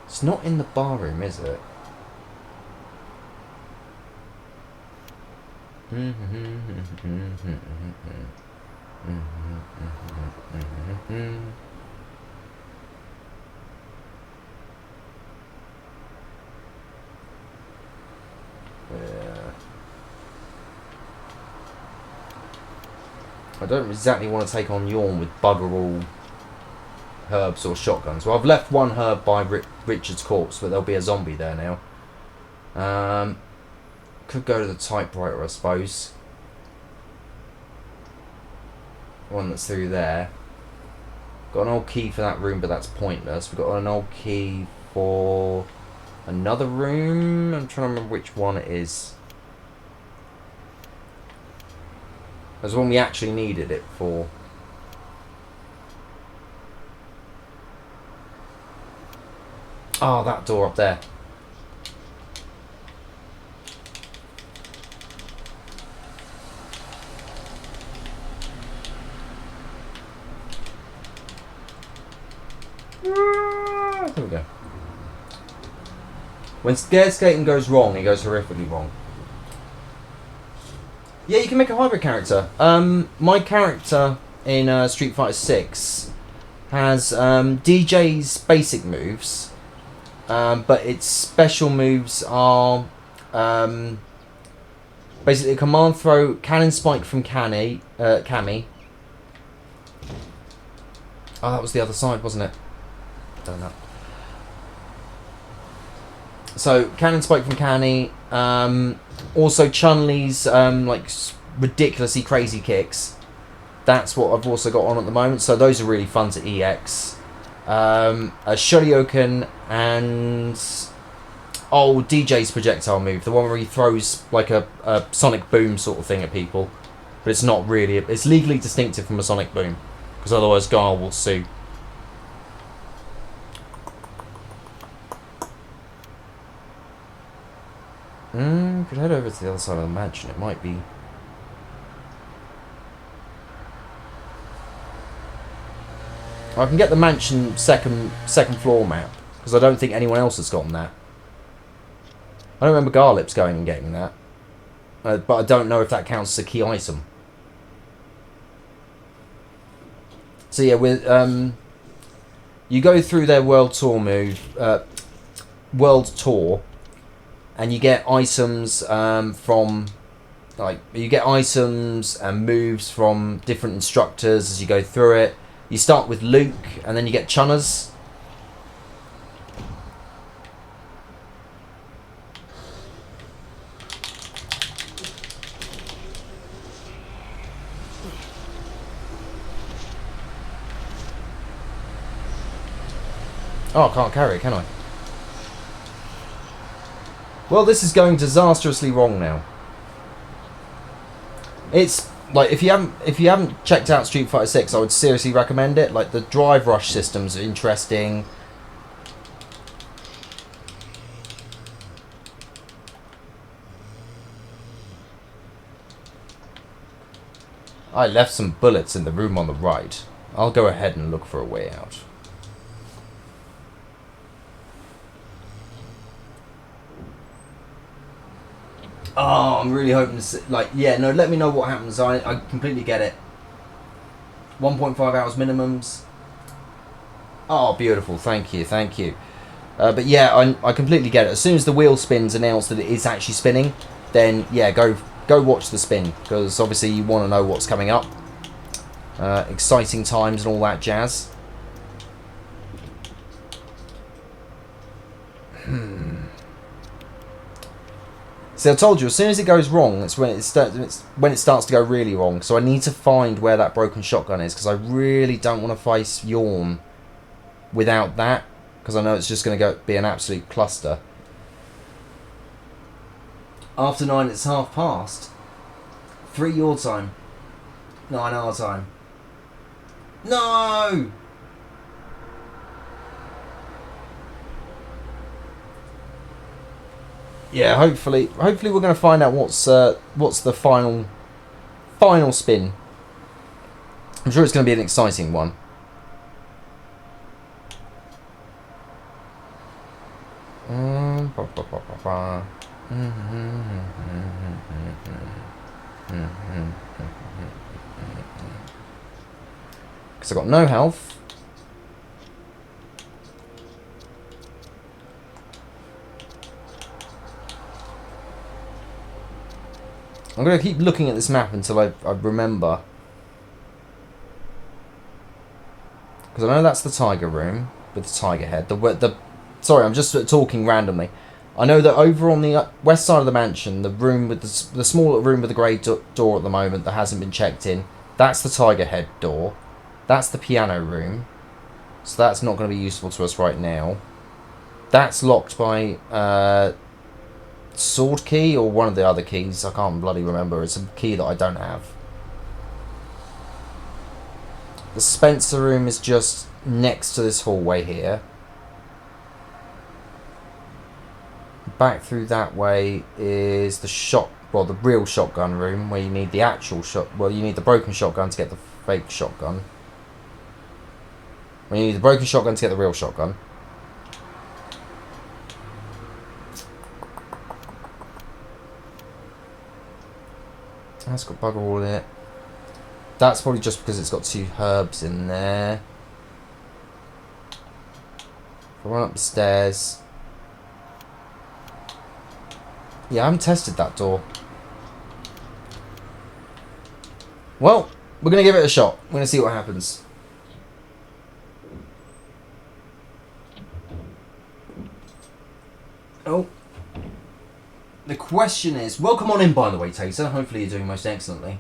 It's not in the bar room, is it? I don't exactly want to take on Yawn with bugger all herbs or shotguns. Well, I've left 1 herb by Richard's corpse, but there'll be a zombie there now. Could go to the typewriter, I suppose. One that's through there. Got an old key for that room, but that's pointless. We've got an old key for another room. I'm trying to remember which one it is. There's one we actually needed it for. Oh, that door up there. There we go. When scare skating goes wrong, it goes horrifically wrong. Yeah, you can make a hybrid character. My character in Street Fighter 6 has DJ's basic moves, but its special moves are basically a command throw, cannon spike from Cami. Oh, that was the other side, wasn't it? Don't know. So cannon spike from Cami. Also Chun-Li's like ridiculously crazy kicks. That's what I've also got on at the moment. So those are really fun to EX. A Shoryuken and DJ's projectile move, the one where he throws like a sonic boom sort of thing at people, but it's not really. It's legally distinctive from a sonic boom, because otherwise Guile will sue. Could head over to the other side of the mansion. It might be. I can get the mansion second floor map, because I don't think anyone else has gotten that. I don't remember Garlips going and getting that, but I don't know if that counts as a key item. So yeah, with you go through their world tour and you get items from, like, you get items and moves from different instructors as you go through it. You start with Luke, and then you get Chunners. Oh, I can't carry it, can I? Well, this is going disastrously wrong now. It's like, if you haven't checked out Street Fighter 6, I would seriously recommend it. Like, the drive rush systems are interesting. I left some bullets in the room on the right. I'll go ahead and look for a way out. Oh, I'm really hoping to see, like, yeah, no, let me know what happens. I completely get it. 1.5 hours minimums. Oh, beautiful. Thank you, thank you. But yeah, I completely get it. As soon as the wheel spins announce that it is actually spinning, then yeah, go watch the spin, because obviously you want to know what's coming up. Exciting times and all that jazz. See, I told you, as soon as it goes wrong, it's when it starts to go really wrong. So I need to find where that broken shotgun is, because I really don't want to face Yawn without that, because I know it's just going to be an absolute cluster. After 9, it's 1/2 past. 3 your time. 9 our time. No! Yeah, hopefully we're going to find out what's the final spin. I'm sure it's going to be an exciting one. Because I've got no health. I'm going to keep looking at this map until I remember. Because I know that's the tiger room with the tiger head. Sorry, I'm just talking randomly. I know that over on the west side of the mansion, the room with the small room with the grey door at the moment that hasn't been checked in, that's the tiger head door. That's the piano room. So that's not going to be useful to us right now. That's locked by sword key or one of the other keys. I can't bloody remember. It's a key that I don't have. The Spencer room is just next to this hallway here. Back through that way is the the real shotgun room, where you need the actual you need the broken shotgun to get the fake shotgun. You need the broken shotgun to get the real shotgun. That's got bugger all in it. That's probably just because it's got 2 herbs in there. If I run up the stairs, Yeah, I haven't tested that door. Well, we're going to give it a shot. We're going to see what happens. Oh. The question is... Welcome on in, by the way, Tater. Hopefully you're doing most excellently.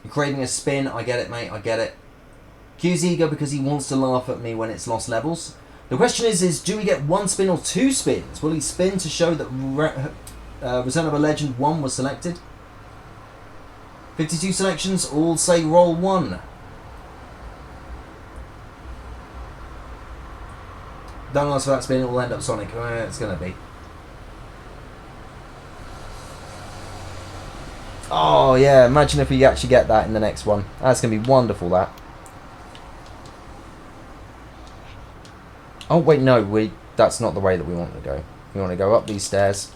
You're craving a spin. I get it, mate. I get it. Q's eager because he wants to laugh at me when it's lost levels. The question is do we get 1 spin or 2 spins? Will he spin to show that Return of a Legend 1 was selected? 52 selections, all say roll 1. Don't ask for that spin, it will end up Sonic. It's going to be. Oh yeah, imagine if we actually get that in the next one. That's going to be wonderful, that. Oh wait, no, that's not the way that we want to go. We want to go up these stairs.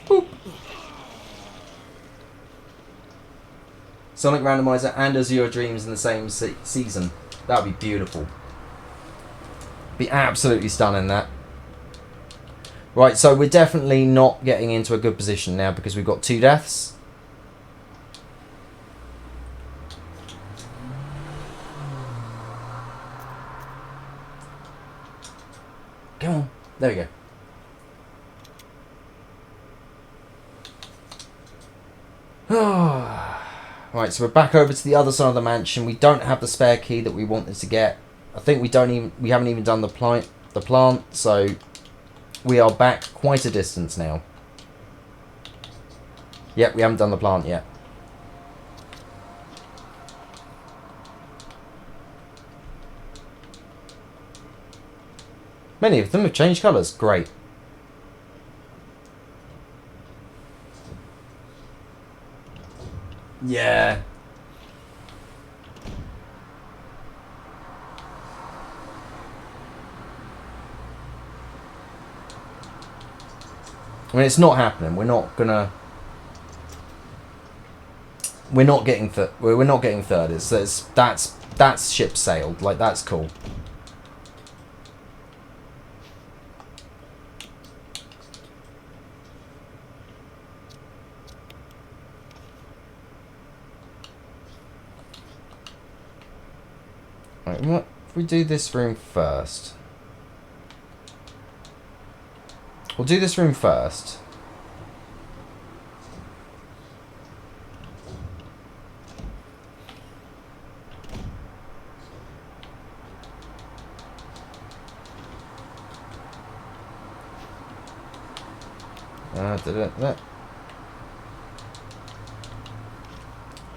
Boop. Sonic Randomizer and Azure Dreams in the same season. That would be beautiful. Be absolutely stunning, that. Right, so we're definitely not getting into a good position now because we've got 2 deaths. Come on. There we go. Right, so we're back over to the other side of the mansion. We don't have the spare key that we wanted to get. I think we haven't even done the plant, so we are back quite a distance now. Yep, we haven't done the plant yet. Many of them have changed colours. Great. Yeah. I mean, it's not happening. We're not gonna. We're not getting we're not getting third. That's ship sailed. Like, that's cool. Right, what if we do this room first? We'll do this room first.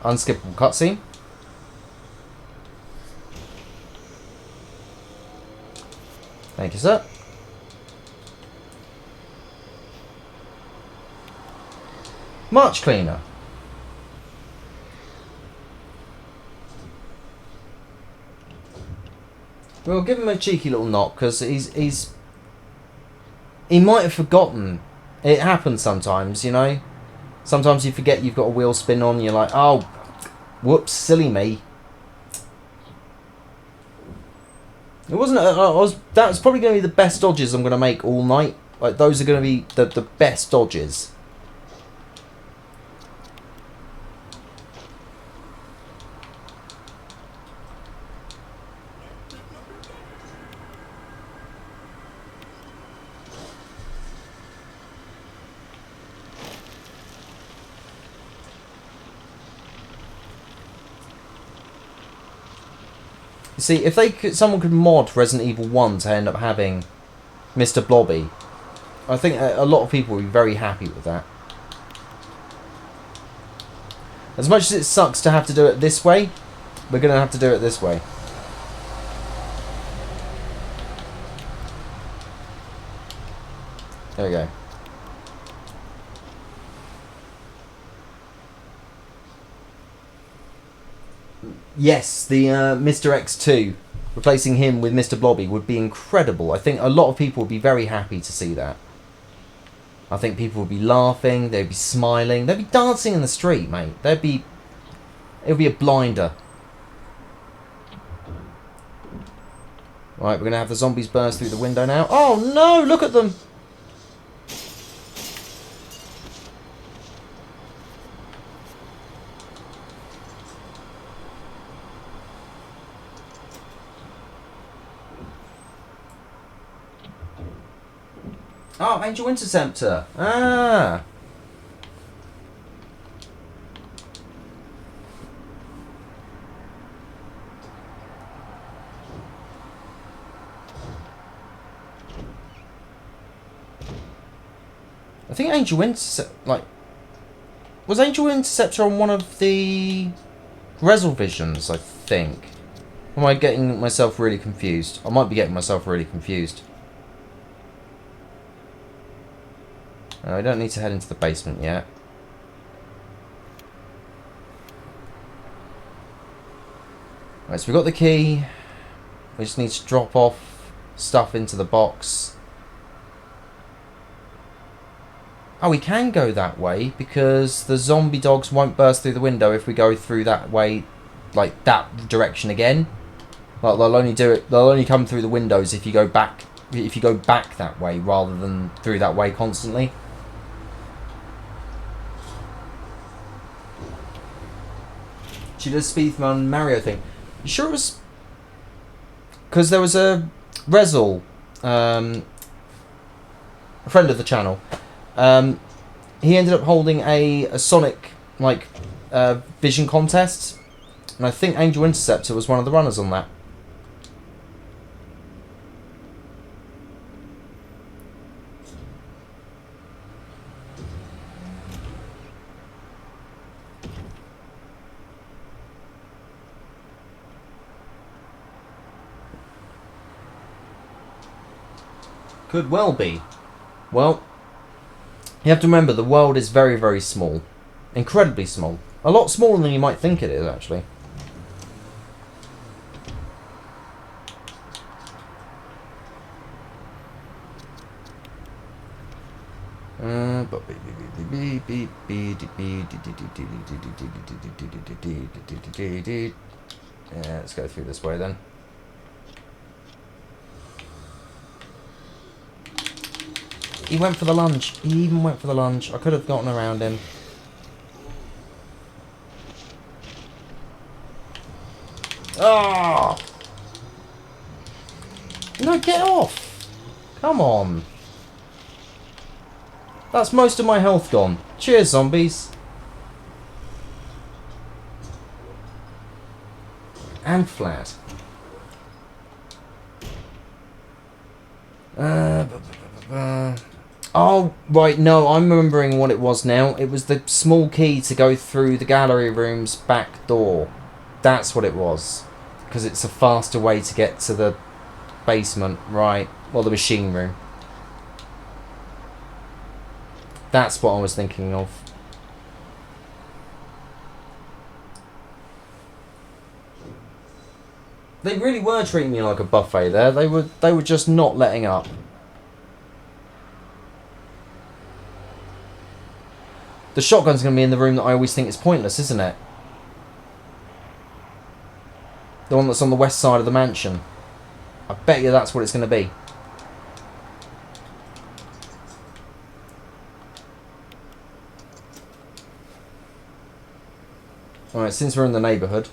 Unskippable cutscene. Thank you, sir. Much cleaner. We'll give him a cheeky little knock because he might have forgotten. It happens sometimes, you know. Sometimes you forget you've got a wheel spin on. You're like, oh, whoops, silly me. It wasn't. That was probably going to be the best dodges I'm going to make all night. Like, those are going to be the best dodges. See, if someone could mod Resident Evil 1 to end up having Mr. Blobby, I think a lot of people would be very happy with that. As much as it sucks to have to do it this way, we're going to have to do it this way. There we go. Yes, the Mr. X2, replacing him with Mr. Blobby would be incredible. I think a lot of people would be very happy to see that. I think people would be laughing, they'd be smiling, they'd be dancing in the street, mate. It would be a blinder. Right, we're going to have the zombies burst through the window now. Oh no, look at them! Oh, Angel Interceptor. Ah. I think Angel Interceptor, was Angel Interceptor on one of the Resolvisions, I think. Or am I getting myself really confused? I might be getting myself really confused. We don't need to head into the basement yet. Right, so we've got the key. We just need to drop off stuff into the box. Oh, we can go that way because the zombie dogs won't burst through the window if we go through that way, like that direction again. Like they'll only do it. They'll only come through the windows if you go back. If you go back that way rather than through that way constantly. She does speedrun Mario thing. You sure it was? Because there was a Rezel, a friend of the channel. He ended up holding a Sonic vision contest, and I think Angel Interceptor was one of the runners on that. Could well be. Well, you have to remember the world is very, very small. Incredibly small. A lot smaller than you might think it is, actually. Yeah, let's go through this way then. He went for the lunge. He even went for the lunge. I could have gotten around him. Oh! No, get off! Come on. That's most of my health gone. Cheers, zombies. And flat. Oh, right, no, I'm remembering what it was now. It was the small key to go through the gallery room's back door. That's what it was. Because it's a faster way to get to the basement, right? Well, the machine room. That's what I was thinking of. They really were treating me like a buffet there. They were just not letting up. The shotgun's going to be in the room that I always think is pointless, isn't it? The one that's on the west side of the mansion. I bet you that's what it's going to be. Alright, since we're in the neighbourhood.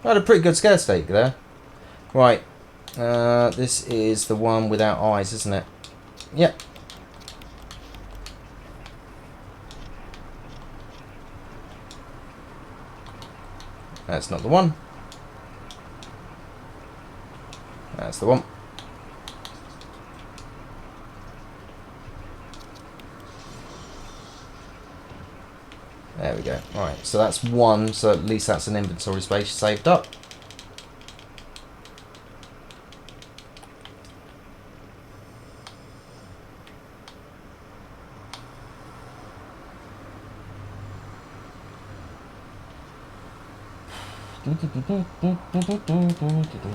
I had a pretty good scare stake there. Right. This is the one without eyes, isn't it? Yep. That's not the one. That's the one. There we go. Alright, so that's one, so at least that's an inventory space saved up.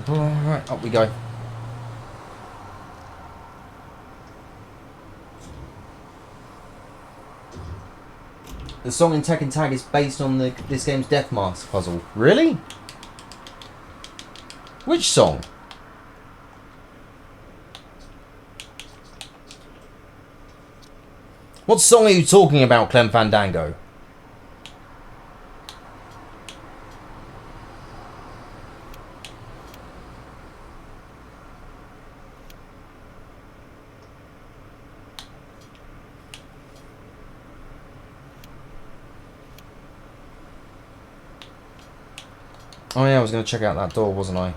Alright, up we go. The song in Tekken Tag is based on this game's Death Mask puzzle. Really? Which song? What song are you talking about, Clem Fandango? Oh yeah, I was going to check out that door, wasn't I?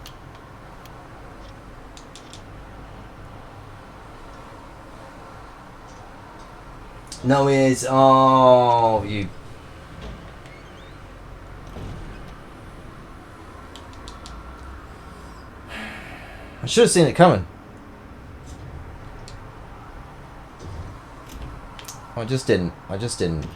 No, it is. Oh, you. I should have seen it coming. I just didn't. I just didn't.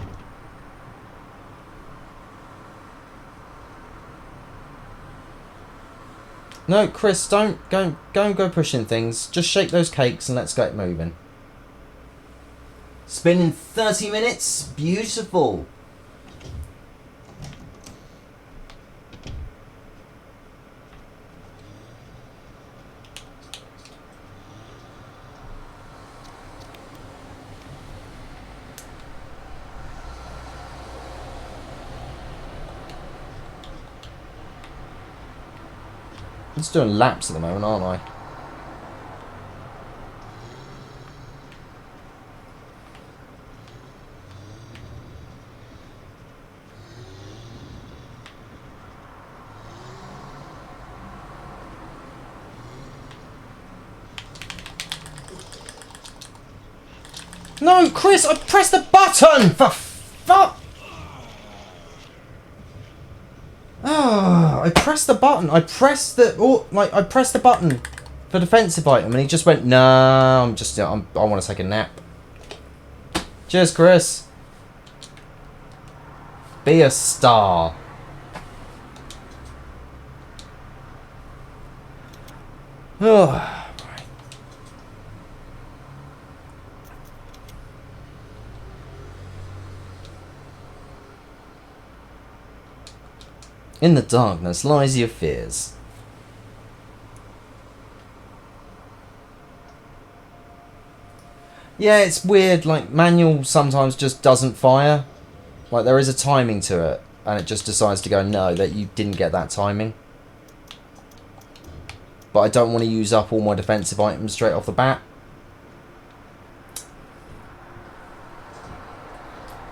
No, Chris, don't go pushing things. Just shake those cakes and let's get moving. Spin in 30 minutes. Beautiful. I'm just doing laps at the moment, aren't I? No, Chris, I pressed the button! For fuck! Oh, I pressed the button. I pressed the button for defensive item, and he just went, "No, I want to take a nap." Cheers, Chris. Be a star. Oh. In the darkness lies your fears. Yeah, it's weird, like, manual sometimes just doesn't fire. Like, there is a timing to it, and it just decides to go, no, that you didn't get that timing. But I don't want to use up all my defensive items straight off the bat.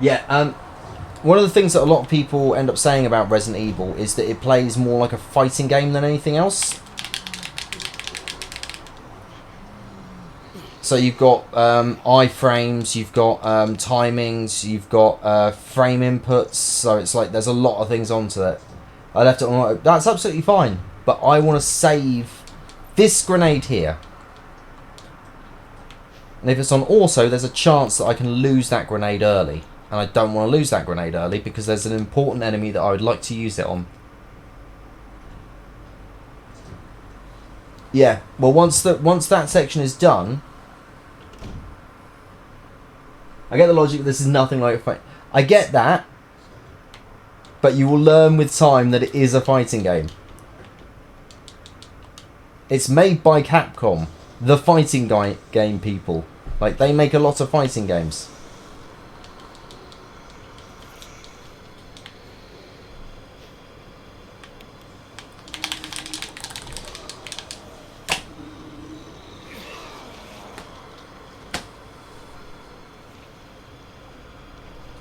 Yeah, one of the things that a lot of people end up saying about Resident Evil is that it plays more like a fighting game than anything else. So you've got iframes, you've got timings, you've got frame inputs. So it's like there's a lot of things onto it. I left it on. That's absolutely fine. But I want to save this grenade here. And if it's on auto, there's a chance that I can lose that grenade early. And I don't want to lose that grenade early because there's an important enemy that I would like to use it on. Yeah, well, once that section is done, I get the logic that this is nothing like a fight. I get that, but you will learn with time that it is a fighting game. It's made by Capcom, the fighting game people. Like, they make a lot of fighting games.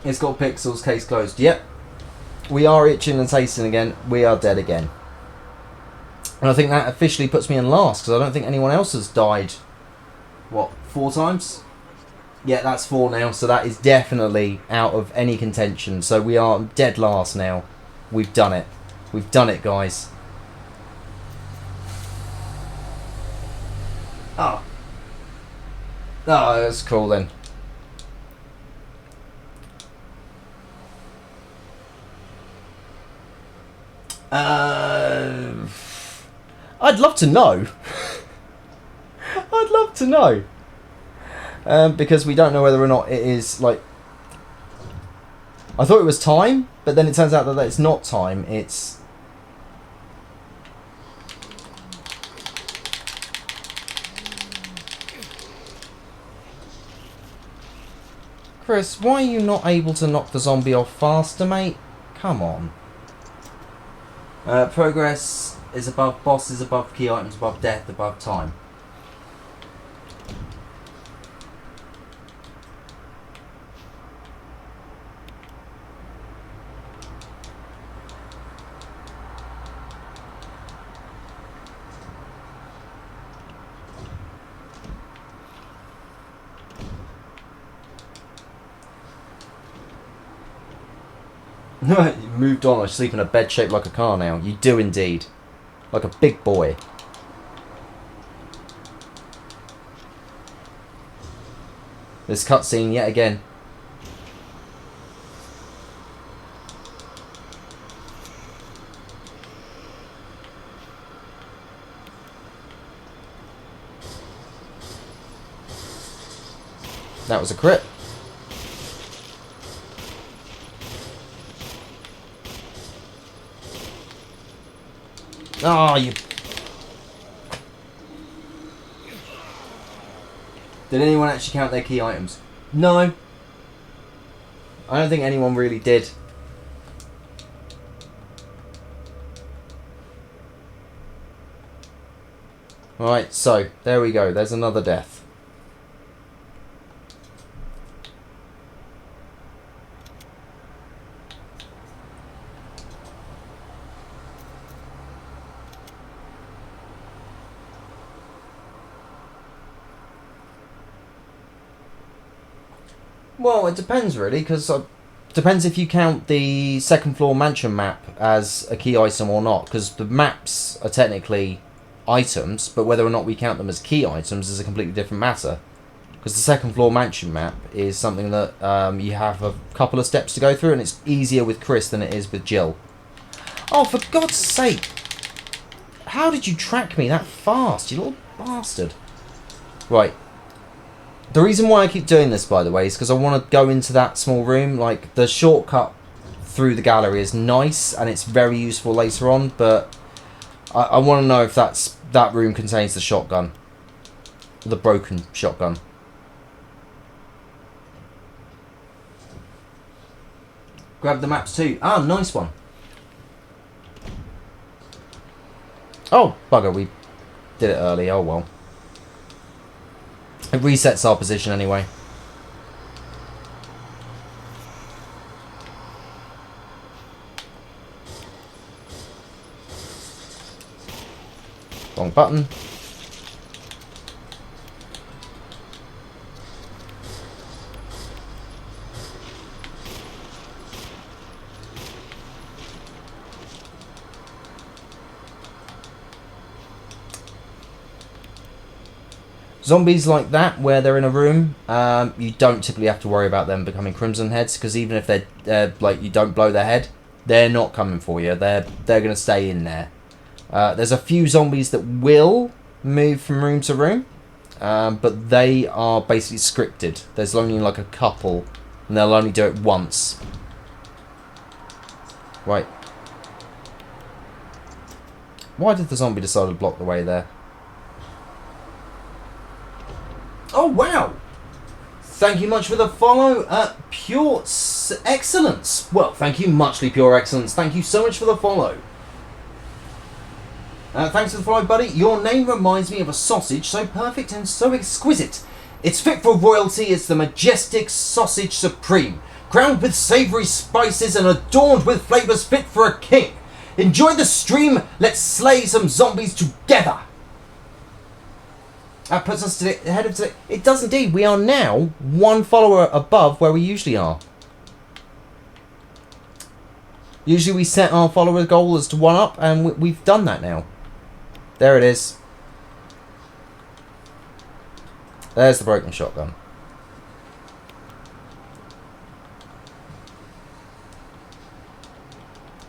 It's got pixels, case closed. Yep. We are itching and tasting again. We are dead again. And I think that officially puts me in last, because I don't think anyone else has died. What, 4 times? Yeah, that's 4 now, so that is definitely out of any contention. So we are dead last now. We've done it. We've done it, guys. Oh. Oh, that's cool then. I'd love to know. I'd love to know. Because we don't know whether or not it is, like... I thought it was time, but then it turns out that it's not time. It's... Chris, why are you not able to knock the zombie off faster, mate? Come on. Progress is above bosses, above key items, above death, above time. You moved on. I sleep in a bed shaped like a car now. You do indeed. Like a big boy. This cutscene yet again. That was a crit. Oh, you... Did anyone actually count their key items? No. I don't think anyone really did. Right, so, there we go. There's another death. Well, it depends really, because depends if you count the second floor mansion map as a key item or not, because the maps are technically items, but whether or not we count them as key items is a completely different matter. Because the second floor mansion map is something that you have a couple of steps to go through, and it's easier with Chris than it is with Jill. Oh, for God's sake! How did you track me that fast, you little bastard? Right. The reason why I keep doing this, by the way, is because I want to go into that small room. Like, the shortcut through the gallery is nice, and it's very useful later on, but I want to know if that room contains the shotgun. The broken shotgun. Grab the maps too. Ah, nice one. Oh, bugger, we did it early. Oh, well. It resets our position anyway. Wrong button. Zombies like that, where they're in a room, you don't typically have to worry about them becoming crimson heads, because even if they're like, you don't blow their head, they're not coming for you. They're going to stay in there. There's a few zombies that will move from room to room, but they are basically scripted. There's only like a couple, and they'll only do it once. Right. Why did the zombie decide to block the way there? Oh, wow! Thank you much for the follow. Pure excellence. Well, thank you muchly, Pure Excellence. Thank you so much for the follow. Thanks for the follow, buddy. Your name reminds me of a sausage so perfect and so exquisite. It's fit for royalty. It's the majestic sausage supreme, crowned with savoury spices and adorned with flavours fit for a king. Enjoy the stream. Let's slay some zombies together. That puts us to the head of today. It does indeed. We are now one follower above where we usually are. Usually we set our follower goal as to 1 up, and we've done that now. There it is. There's the broken shotgun.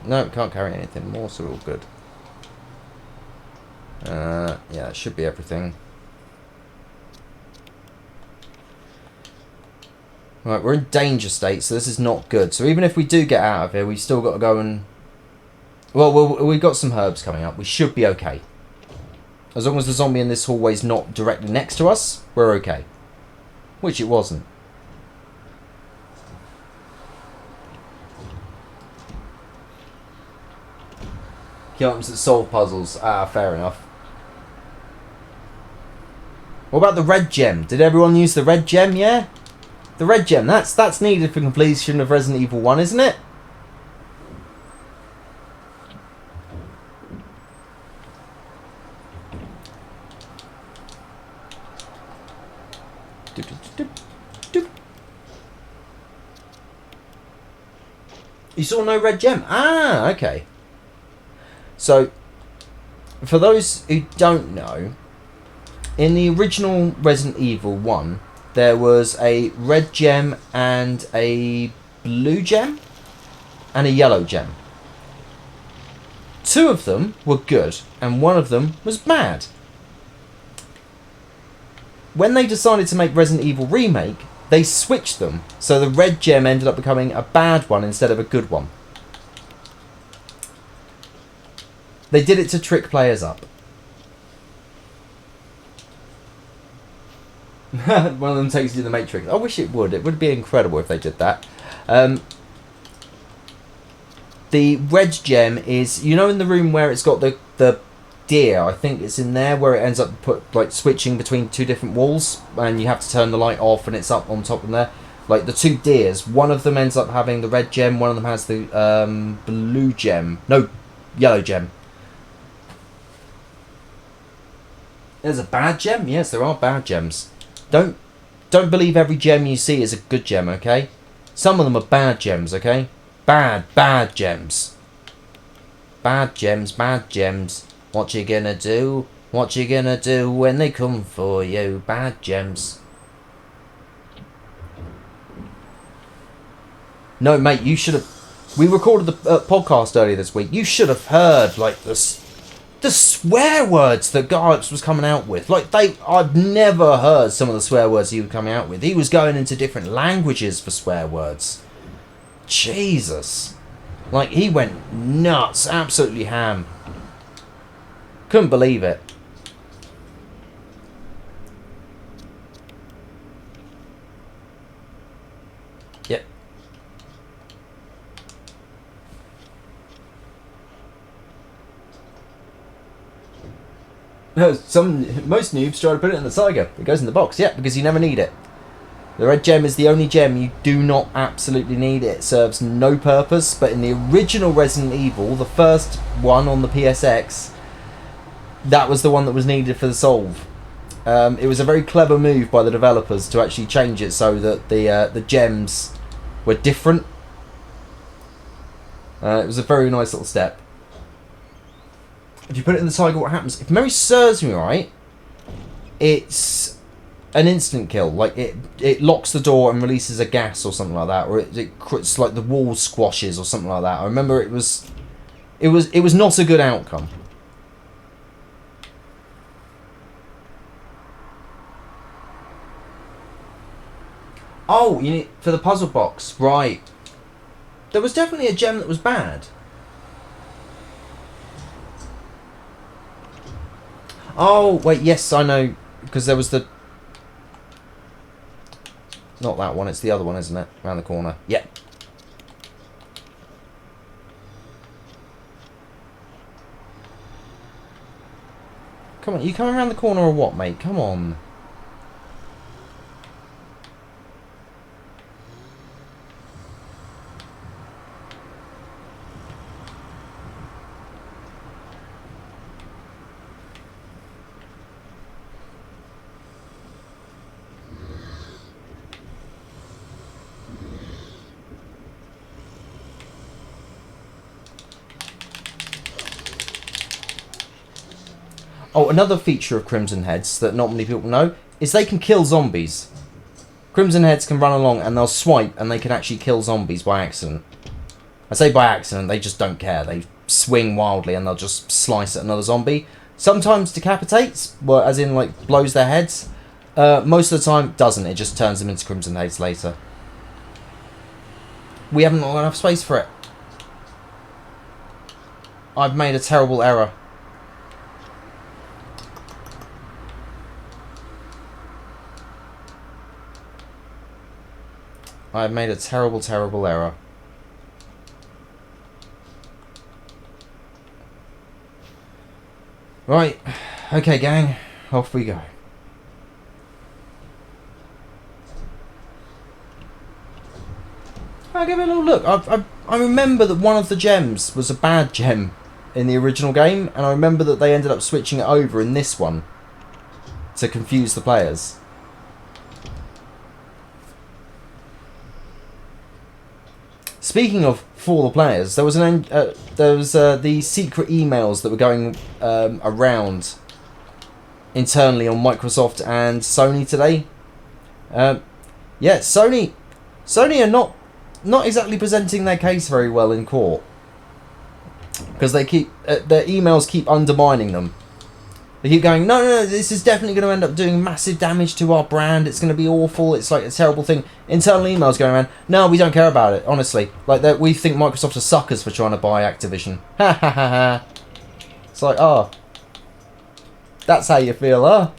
No, can't carry anything more, so we're all good. Yeah, that should be everything. Right, we're in danger state, so this is not good. So even if we do get out of here, we've still got to go and... Well, we've got some herbs coming up. We should be okay. As long as the zombie in this hallway is not directly next to us, we're okay. Which it wasn't. Kill items that solve puzzles. Ah, fair enough. What about the red gem? Did everyone use the red gem, yeah? The red gem, that's needed for completion of Resident Evil 1, isn't it? You saw no red gem? Ah, okay. So, for those who don't know, in the original Resident Evil 1, there was a red gem and a blue gem and a yellow gem. 2 of them were good and 1 of them was bad. When they decided to make Resident Evil Remake, they switched them, so the red gem ended up becoming a bad one instead of a good one. They did it to trick players up. One of them takes you to the Matrix. I wish it would. It would be incredible if they did that. The red gem is, you know, in the room where it's got the deer. I think it's in there where it ends up switching between 2 different walls, and you have to turn the light off, and it's up on top of there. Like the 2 deers, one of them ends up having the red gem, one of them has the blue gem. No, yellow gem. There's a bad gem? Yes, there are bad gems. Don't believe every gem you see is a good gem, okay? Some of them are bad gems, okay? Bad gems. Bad gems. What you gonna do? What you gonna do when they come for you? Bad gems. No, mate, you should have... We recorded the podcast earlier this week. You should have heard, like, the swear words that Garlips was coming out with. Like, I've never heard some of the swear words he was coming out with. He was going into different languages for swear words. Jesus. Like, he went nuts. Absolutely ham. Couldn't believe it. Yep. No, most noobs try to put it in the Tiger. It goes in the box, yeah, because you never need it. The red gem is the only gem you do not absolutely need. It serves no purpose, but in the original Resident Evil, the first one on the PSX, that was the one that was needed for the solve. It was a very clever move by the developers to actually change it so that the gems were different. It was a very nice little step. If you put it in the Tiger, what happens? If memory serves me right, it's an instant kill. Like it locks the door and releases a gas or something like that, or it's like the wall squashes or something like that. I remember it was not a good outcome. Oh, you need for the puzzle box, right? There was definitely a gem that was bad. Oh, wait, yes, I know. Because there was the... Not that one, it's the other one, isn't it? Around the corner. Yep. Come on, you coming around the corner or what, mate? Come on. Oh, another feature of Crimson Heads that not many people know is they can kill zombies. Crimson Heads can run along and they'll swipe and they can actually kill zombies by accident. I say by accident, they just don't care. They swing wildly and they'll just slice at another zombie. Sometimes decapitates, well, as in like blows their heads. Most of the time doesn't. It just turns them into Crimson Haze later. We haven't got enough space for it. I've made a terrible error. I've made a terrible, terrible error. Right. Okay, gang. Off we go. I'll give it a little look. I remember that one of the gems was a bad gem in the original game, and I remember that they ended up switching it over in this one to confuse the players. Speaking of for the players, there was the secret emails that were going around internally on Microsoft and Sony today. Yeah, Sony are not exactly presenting their case very well in court, because they keep their emails keep undermining them. They keep going, no, this is definitely going to end up doing massive damage to our brand. It's going to be awful. It's like a terrible thing. Internal emails going around. No, we don't care about it, honestly. Like, that, we think Microsoft are suckers for trying to buy Activision. Ha ha ha ha. It's like, oh, that's how you feel, huh?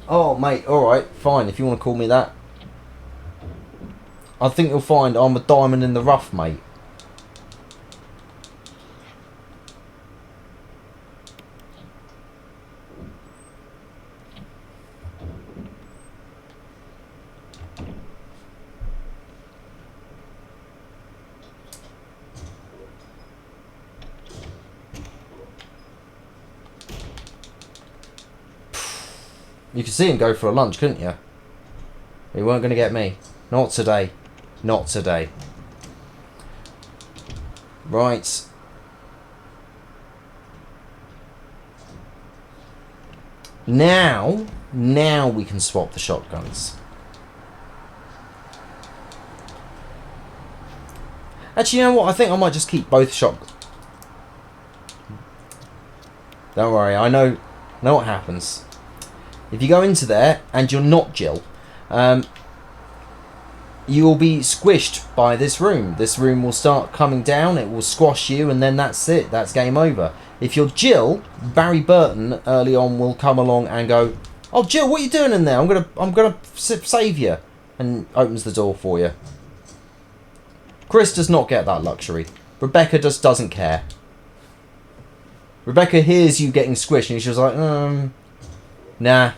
Oh, mate, alright, fine, if you want to call me that. I think you'll find I'm a diamond in the rough, mate. You could see him go for a lunch, couldn't you? You weren't going to get me. Not today. Not today. Right. Now we can swap the shotguns. Actually, you know what? I think I might just keep both shotguns. Don't worry, I know what happens. If you go into there and you're not Jill, you will be squished by this room. This room will start coming down, it will squash you, and then that's it. That's game over. If you're Jill, Barry Burton early on will come along and go, "Oh, Jill, what are you doing in there? I'm gonna save you," and opens the door for you. Chris does not get that luxury. Rebecca just doesn't care. Rebecca hears you getting squished and she's like, nah.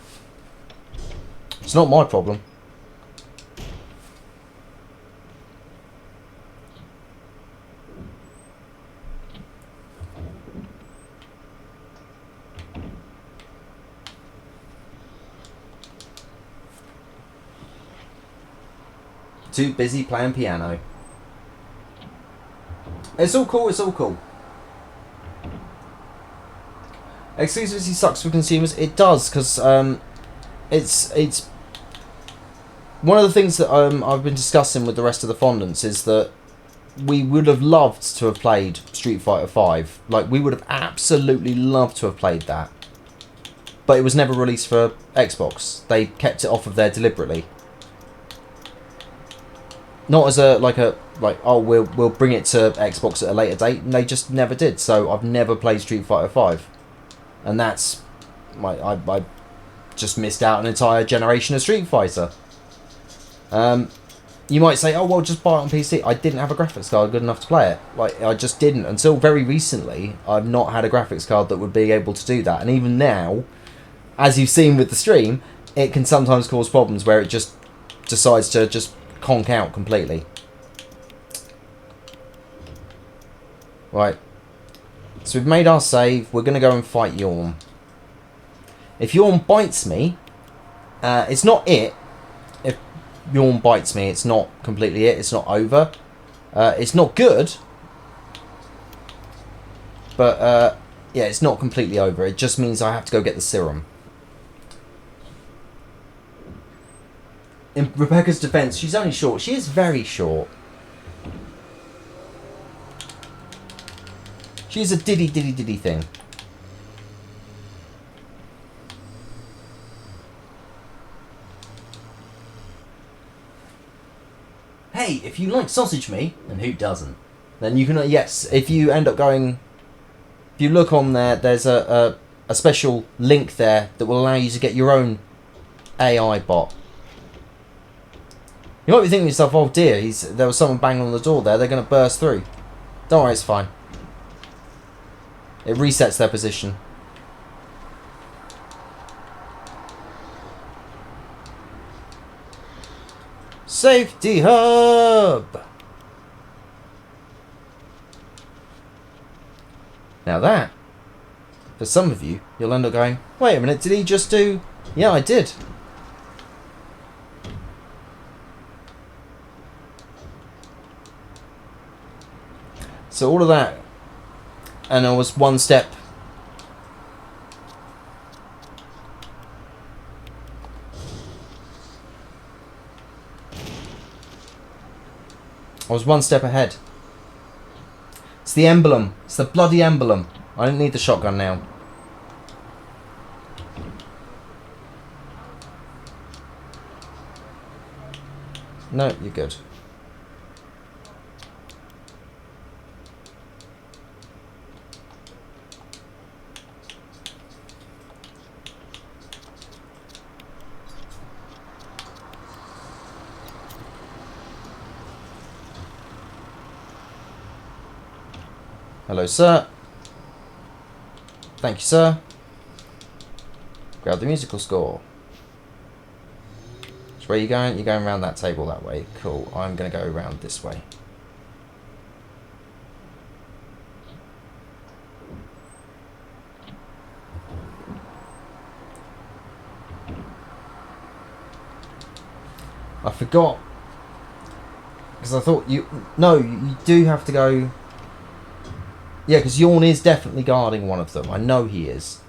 It's not my problem. Too busy playing piano. It's all cool, it's all cool. Exclusivity sucks for consumers. It does, because it's one of the things that I've been discussing with the rest of the fondants is that we would have loved to have played Street Fighter V. Like, we would have absolutely loved to have played that. But it was never released for Xbox. They kept it off of there deliberately. Not as oh, we'll bring it to Xbox at a later date. And they just never did. So I've never played Street Fighter V. And that's I just missed out an entire generation of Street Fighter. You might say, oh, well, just buy it on PC. I didn't have a graphics card good enough to play it. Like, I just didn't. Until very recently, I've not had a graphics card that would be able to do that. And even now, as you've seen with the stream, it can sometimes cause problems where it just decides to just conk out completely. Right. So we've made our save. We're going to go and fight Yorm. If Yorm bites me, it's not it. If Yorm bites me, it's not completely it. It's not over. It's not good. But, yeah, it's not completely over. It just means I have to go get the serum. in Rebecca's defence, she's only short. She is very short. She's a diddy thing. Hey, if you like sausage meat, and who doesn't, then you can, yes, if you end up going, if you look on there, there's a special link there that will allow you to get your own AI bot. You might be thinking to yourself, oh dear, there was someone banging on the door there, they're going to burst through. Don't worry, it's fine. It resets their position. Safety hub! Now that, for some of you, you'll end up going, wait a minute, did he just do... Yeah, I did. So all of that, and I was one step. I was one step ahead. It's the emblem. It's the bloody emblem. I don't need the shotgun now. No, you're good. Hello, sir. Thank you, sir. Grab the musical score. So where are you going? You're going around that table that way. Cool. I'm going to go around this way. I forgot. Because I thought you... No, you do have to go... Yeah, because Yawn is definitely guarding one of them. I know he is.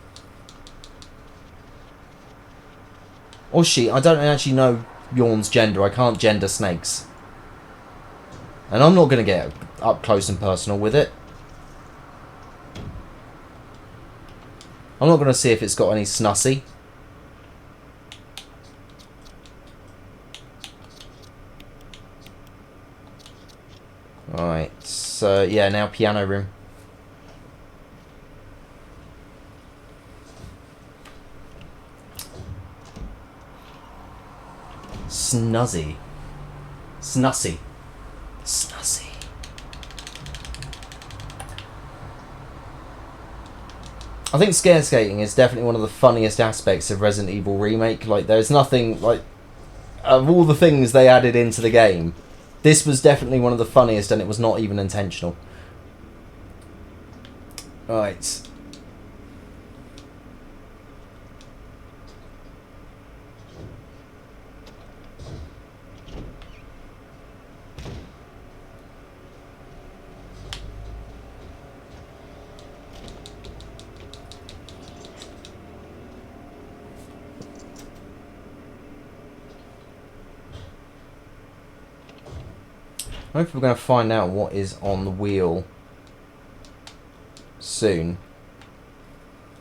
Or she. I don't actually know Yawn's gender. I can't gender snakes. And I'm not going to get up close and personal with it. I'm not going to see if it's got any snussy. Alright, so yeah, now piano room. Snuzzy. Snussy. Snussy. I think scare skating is definitely one of the funniest aspects of Resident Evil Remake. Like, there's nothing, like, of all the things they added into the game, this was definitely one of the funniest, and it was not even intentional. Right. Hopefully we're going to find out what is on the wheel soon.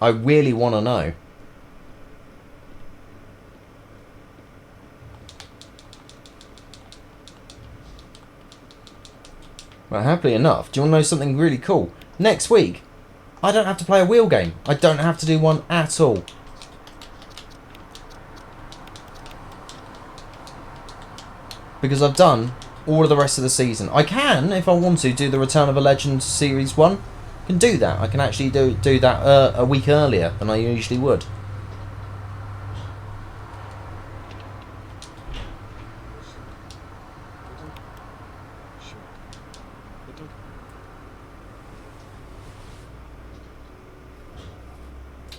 I really want to know. Well, happily enough, do you want to know something really cool? Next week, I don't have to play a wheel game. I don't have to do one at all. Because I've done all of the rest of the season. I can, if I want to, do the Return of a Legend Series 1. I can do that. I can actually do that a week earlier than I usually would.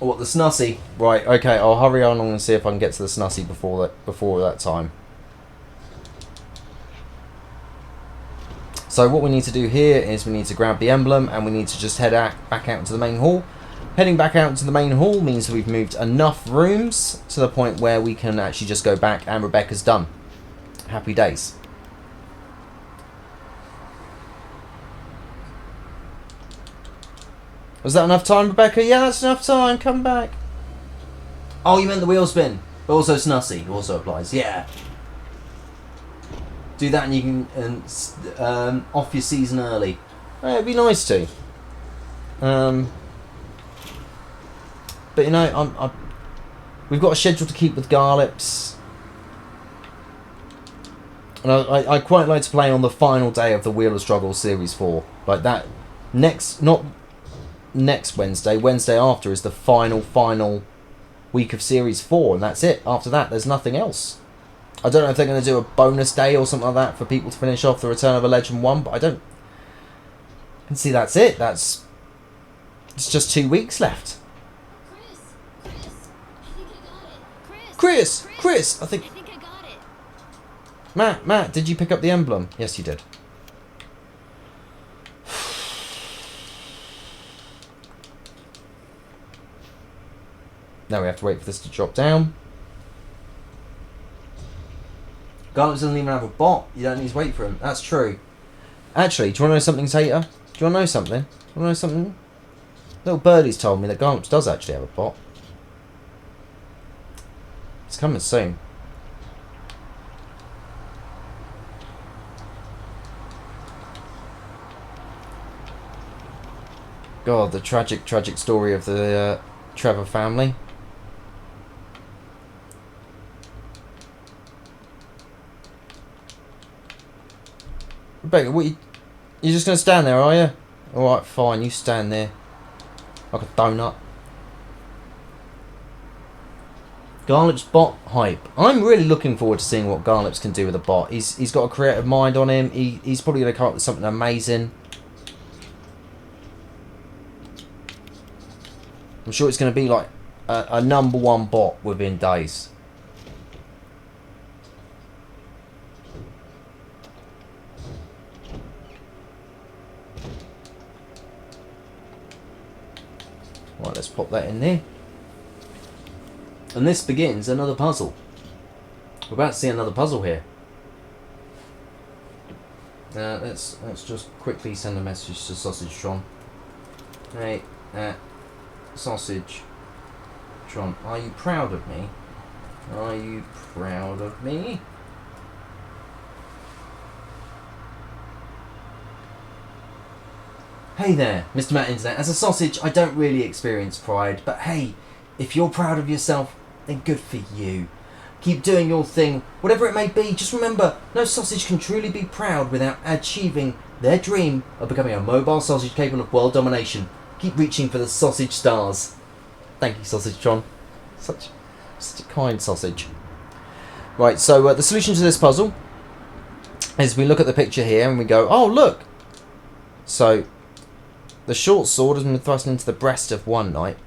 What, the Snussy? Right, okay, I'll hurry on and see if I can get to the Snussy before that time. So what we need to do here is we need to grab the emblem and we need to just head back out into the main hall. Heading back out into the main hall means that we've moved enough rooms to the point where we can actually just go back and Rebecca's done. Happy days. Was that enough time, Rebecca? Yeah, that's enough time. Come back. Oh, you meant the wheel spin. But also Snussie also applies. Yeah. Do that and you can off your season early. It'd be nice to. But you know, we've got a schedule to keep with Garlips. And I quite like to play on the final day of the Wheel of Struggle Series 4. Like that. Not next Wednesday. Wednesday after is the final week of Series 4. And that's it. After that, there's nothing else. I don't know if they're going to do a bonus day or something like that for people to finish off the Return of a Legend 1. But I can see that's it. It's just 2 weeks left. Chris, I think I got it. Matt, did you pick up the emblem? Yes, you did. Now we have to wait for this to drop down. Garlips doesn't even have a bot. You don't need to wait for him. That's true. Actually, do you want to know something, Tater? Do you want to know something? Do you want to know something? Little Birdie's told me that Garlips does actually have a bot. It's coming soon. God, the tragic story of the Trevor family. Rebecca, you're just going to stand there, are you? Alright, fine, you stand there. Like a donut. Garlips bot hype. I'm really looking forward to seeing what Garlips can do with a bot. He's got a creative mind on him. He's probably going to come up with something amazing. I'm sure it's going to be like a #1 bot within days. Right, let's pop that in there. And this begins another puzzle. We're about to see another puzzle here. Let's just quickly send a message to Sausage Tron. Hey, Sausage Tron, are you proud of me? Are you proud of me? Hey there, Mr. Matt Internet. As a sausage, I don't really experience pride, but hey, if you're proud of yourself, then good for you. Keep doing your thing, whatever it may be. Just remember, no sausage can truly be proud without achieving their dream of becoming a mobile sausage capable of world domination. Keep reaching for the sausage stars. Thank you, Sausage John. Such a kind sausage. Right, so the solution to this puzzle is we look at the picture here and we go, oh, look. So, the short sword has been thrust into the breast of one knight,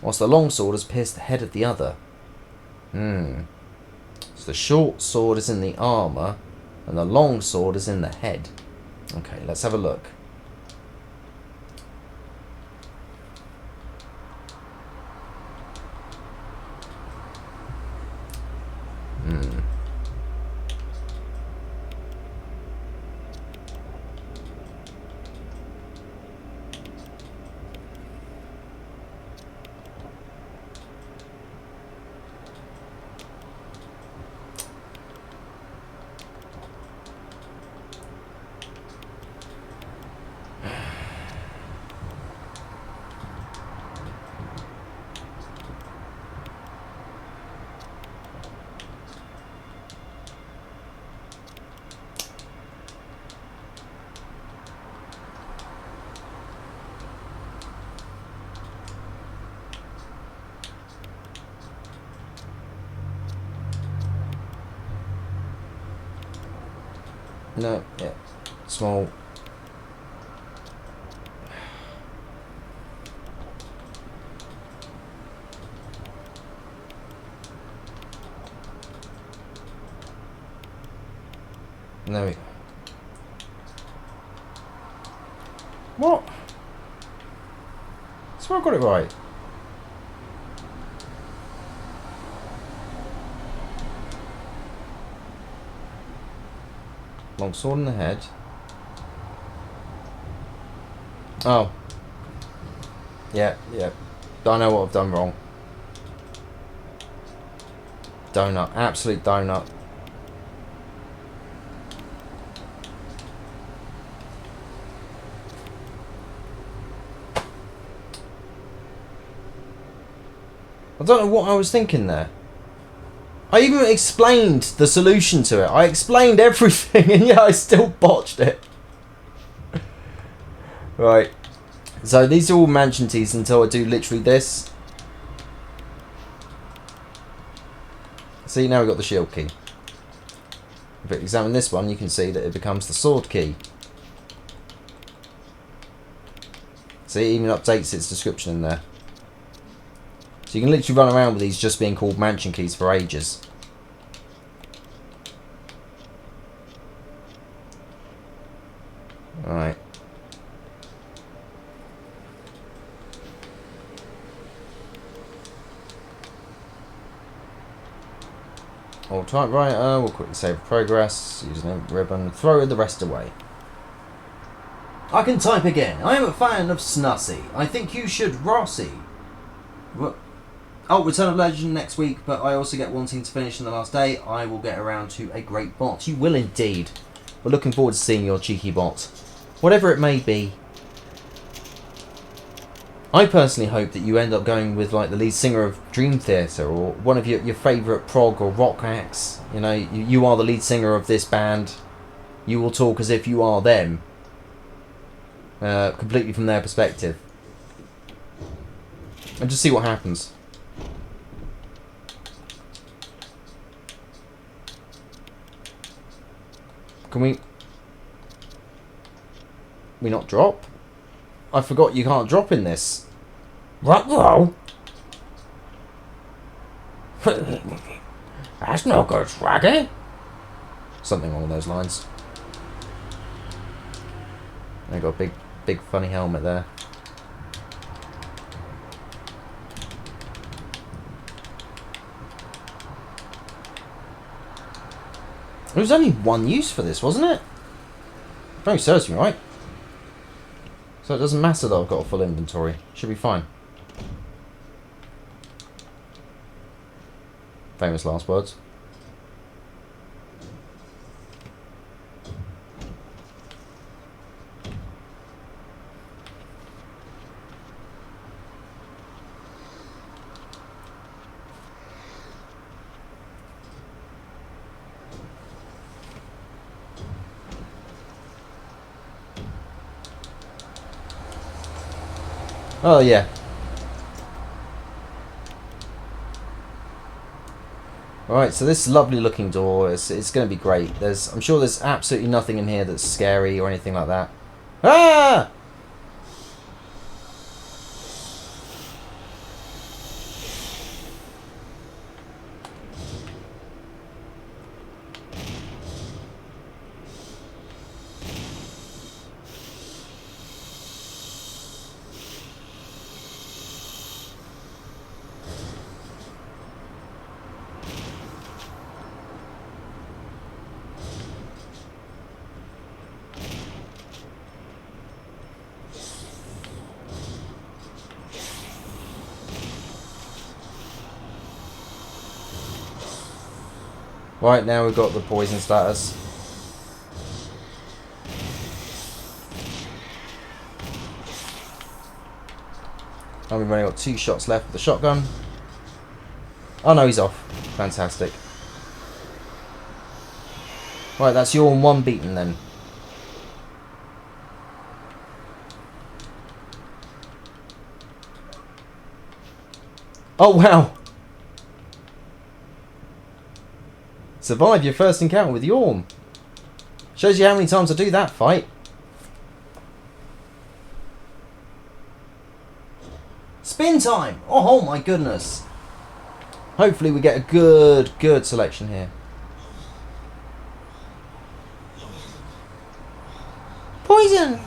whilst the long sword has pierced the head of the other. So the short sword is in the armour, and the long sword is in the head. Okay, let's have a look. No, yeah, small. No. What? I swear I got it right. Long sword in the head. Oh. Yeah, yeah. I know what I've done wrong. Donut. Absolute donut. I don't know what I was thinking there. I even explained the solution to it. I explained everything and yet I still botched it. Right. So these are all mansion keys until I do literally this. See, now we've got the shield key. If we examine this one, you can see that it becomes the sword key. See, it even updates its description in there. So you can literally run around with these just being called mansion keys for ages. Alright. Old typewriter, we'll quickly save progress, using a ribbon, throw the rest away. I can type again. I am a fan of Snussy. I think you should Rossi. What? Oh, Return of Legend next week, but I also get wanting to finish in the last day. I will get around to a great bot. You will indeed. We're looking forward to seeing your cheeky bot. Whatever it may be. I personally hope that you end up going with like the lead singer of Dream Theater or one of your favourite prog or rock acts. You know, you are the lead singer of this band. You will talk as if you are them. Completely from their perspective. And just see what happens. Can we not drop? I forgot you can't drop in this. What roll? That's no good, Swaggy. Something along those lines. I got a big funny helmet there. There was only one use for this, wasn't it? If memory serves me right. So it doesn't matter that I've got a full inventory. Should be fine. Famous last words. Oh yeah. Alright, so this lovely looking door, it's going to be great. I'm sure there's absolutely nothing in here that's scary or anything like that. Ah! Right, now we've got the poison status. And we've only got 2 shots left with the shotgun. Oh no, he's off. Fantastic. Right, that's your 1 beaten then. Oh wow! Survive your first encounter with Yorm. Shows you how many times I do that fight. Spin time! Oh my goodness. Hopefully we get a good selection here. Poison!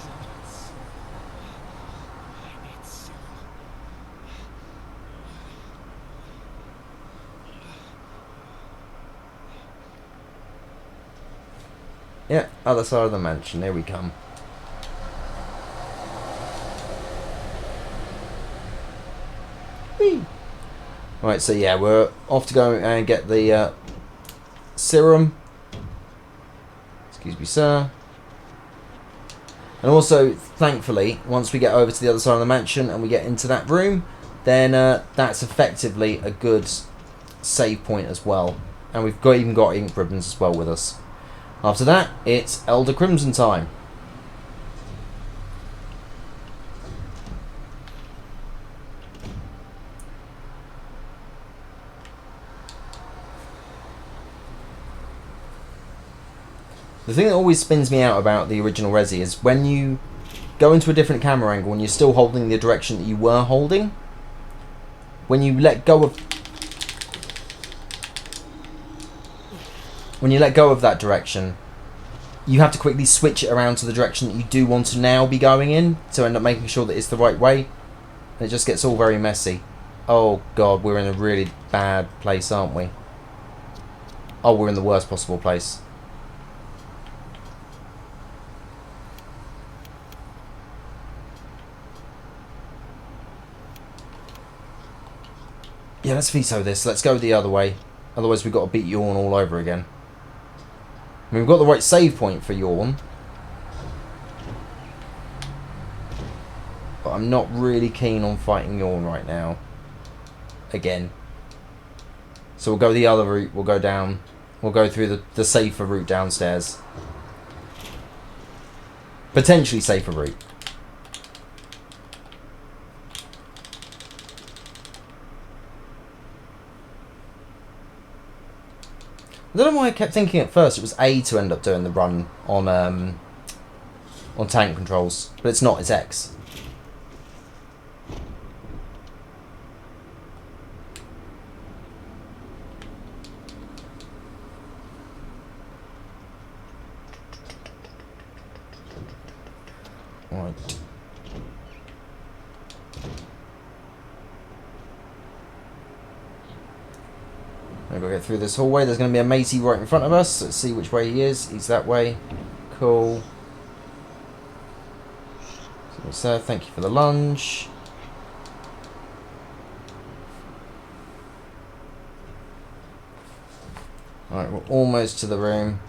Yeah, other side of the mansion. There we come. Whee! Right, so yeah, we're off to go and get the serum. Excuse me, sir. And also, thankfully, once we get over to the other side of the mansion and we get into that room, then that's effectively a good save point as well. And we've even got ink ribbons as well with us. After that, it's Elder Crimson time. The thing that always spins me out about the original Resi is when you go into a different camera angle and you're still holding the direction that you were holding, when you let go of that direction, you have to quickly switch it around to the direction that you do want to now be going in to end up making sure that it's the right way. And it just gets all very messy. Oh god, we're in a really bad place, aren't we? Oh, we're in the worst possible place. Yeah, let's veto this. Let's go the other way. Otherwise we've got to beat Yawn all over again. I mean, we've got the right save point for Yawn. But I'm not really keen on fighting Yawn right now. Again. So we'll go the other route. We'll go down. We'll go through the safer route downstairs. Potentially safer route. I don't know why I kept thinking at first it was A to end up doing the run on tank controls, but it's not, it's X. Right. We've got to get through this hallway. There's going to be a matey right in front of us. Let's see which way he is. He's that way. Cool. So, sir, thank you for the lunge. Alright, we're almost to the room.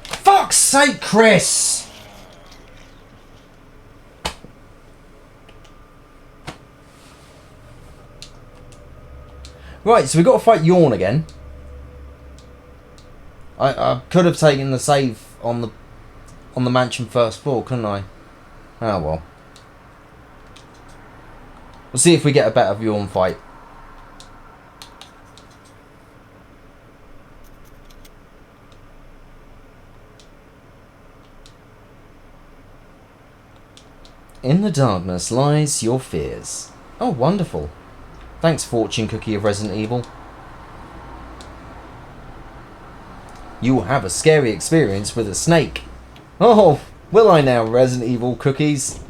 Fuck's sake, Chris! Right, so we've got to fight Yawn again. I could have taken the save on the mansion first floor, couldn't I? Oh well. We'll see if we get a better Yawn fight. In the darkness lies your fears. Oh, wonderful. Thanks, Fortune Cookie of Resident Evil. You will have a scary experience with a snake. Oh, will I now, Resident Evil Cookies?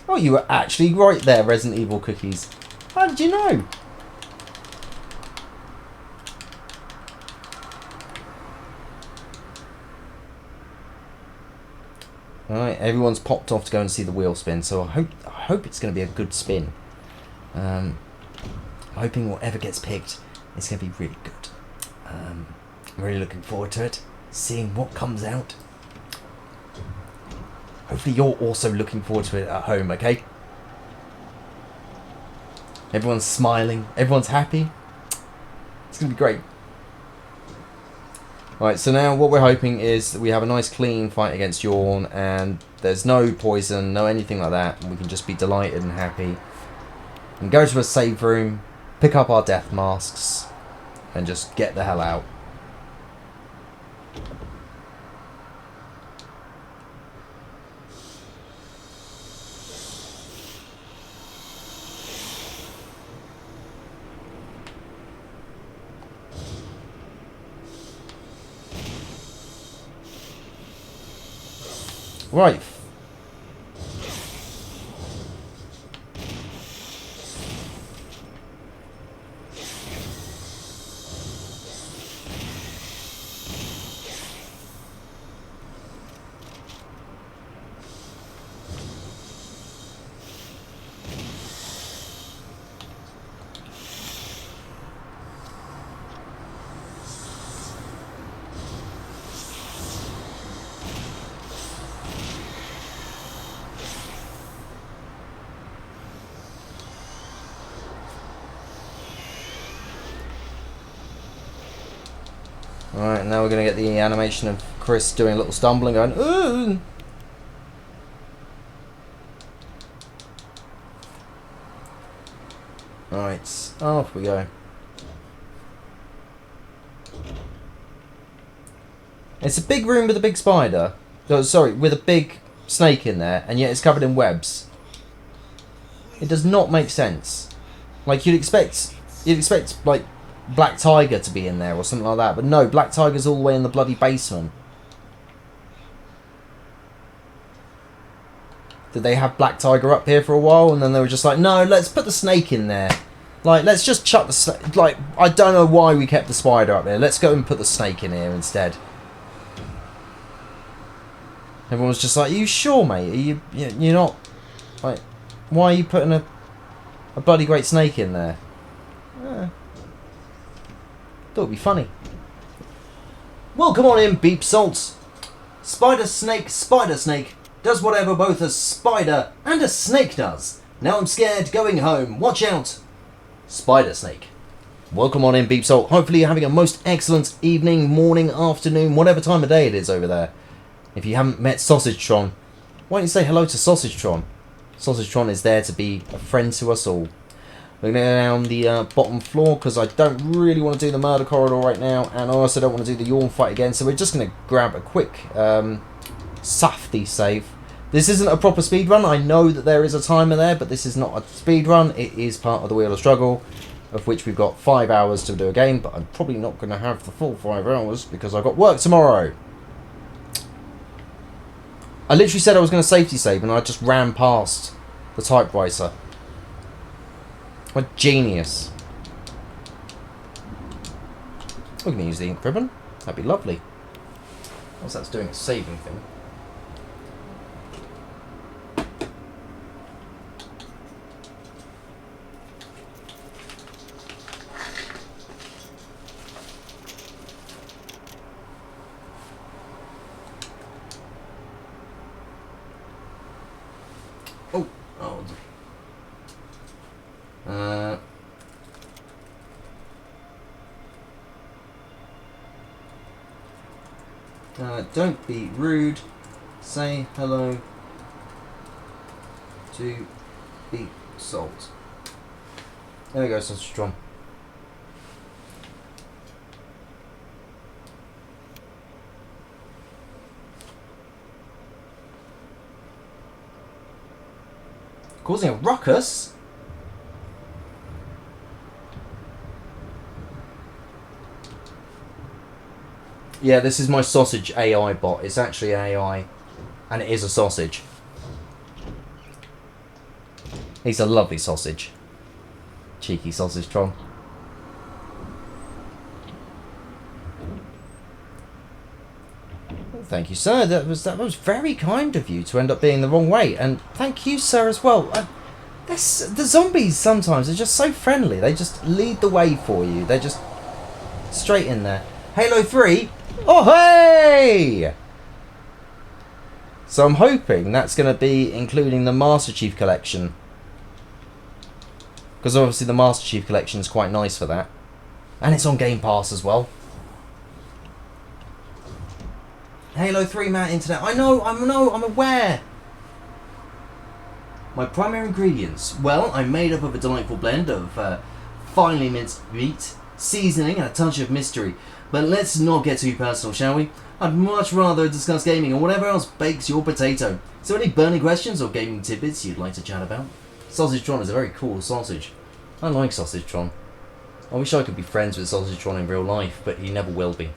Oh, you were actually right there, Resident Evil Cookies. How did you know? Alright, everyone's popped off to go and see the wheel spin, so I hope it's going to be a good spin. I'm hoping whatever gets picked is going to be really good. I'm really looking forward to it, seeing what comes out. Hopefully you're also looking forward to it at home, okay? Everyone's smiling, everyone's happy. It's going to be great. Right, so now what we're hoping is that we have a nice clean fight against Yawn and there's no poison, no anything like that, and we can just be delighted and happy. And go to a save room, pick up our death masks, and just get the hell out. Right. Alright, now we're going to get the animation of Chris doing a little stumbling, going, ooh! Alright, off we go. It's a big room with a big spider. Oh, sorry, with a big snake in there, and yet it's covered in webs. It does not make sense. Like, you'd expect, like, Black Tiger to be in there or something like that, but no, Black Tiger's all the way in the bloody basement. Did they have Black Tiger up here for a while, and then they were just like, no, let's put the snake in there. Like, let's just chuck the snake. Like, I don't know why we kept the spider up there. Let's go and put the snake in here instead. Everyone was just like, are you sure, mate? You're not... Like, why are you putting a bloody great snake in there? Thought it'd be funny. Well, come on in, Beep Salts. Spider Snake does whatever both a spider and a snake does. Now I'm scared, going home. Watch out. Spider Snake. Welcome on in, Beep Salt. Hopefully you're having a most excellent evening, morning, afternoon, whatever time of day it is over there. If you haven't met Sausagetron, why don't you say hello to Sausagetron? Sausagetron is there to be a friend to us all. We're going to go down the bottom floor because I don't really want to do the murder corridor right now, and I also don't want to do the yawn fight again, so we're just going to grab a quick safety save. This isn't a proper speed run. I know that there is a timer there, but this is not a speed run. It is part of the Wheel of Struggle, of which we've got 5 hours to do a game, but I'm probably not going to have the full 5 hours because I've got work tomorrow. I literally said I was going to safety save, and I just ran past the typewriter. What a genius. We're going to use the ink ribbon. That'd be lovely. Whilst that's doing a saving thing. Don't be rude. Say hello to Beep Salt. There we go, Sausagetron. Causing a ruckus? Yeah, this is my sausage AI bot. It's actually AI, and it is a sausage. He's a lovely sausage. Cheeky Sausagetron. Well, thank you, sir. That was very kind of you to end up being the wrong way, and thank you, sir, as well. The zombies sometimes are just so friendly. They just lead the way for you. They're just straight in there. Halo 3. Oh, hey! So I'm hoping that's going to be including the Master Chief Collection. Because obviously the Master Chief Collection is quite nice for that. And it's on Game Pass as well. Halo 3 Matt Internet. I'm aware. My primary ingredients. Well, I'm made up of a delightful blend of finely minced meat, seasoning, and a touch of mystery. But let's not get too personal, shall we? I'd much rather discuss gaming and whatever else bakes your potato. Is there any burning questions or gaming tidbits you'd like to chat about? Sausagetron is a very cool sausage. I like Sausagetron. I wish I could be friends with Sausagetron in real life, but he never will be.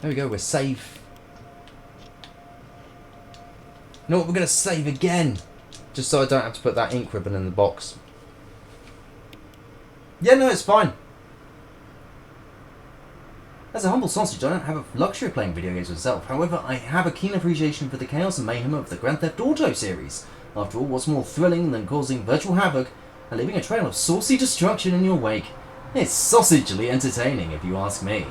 There we go, we're safe. You know what, we're going to save again. Just so I don't have to put that ink ribbon in the box. Yeah, no, it's fine. As a humble sausage, I don't have a luxury of playing video games myself. However, I have a keen appreciation for the chaos and mayhem of the Grand Theft Auto series. After all, what's more thrilling than causing virtual havoc and leaving a trail of saucy destruction in your wake? It's sausagely entertaining, if you ask me.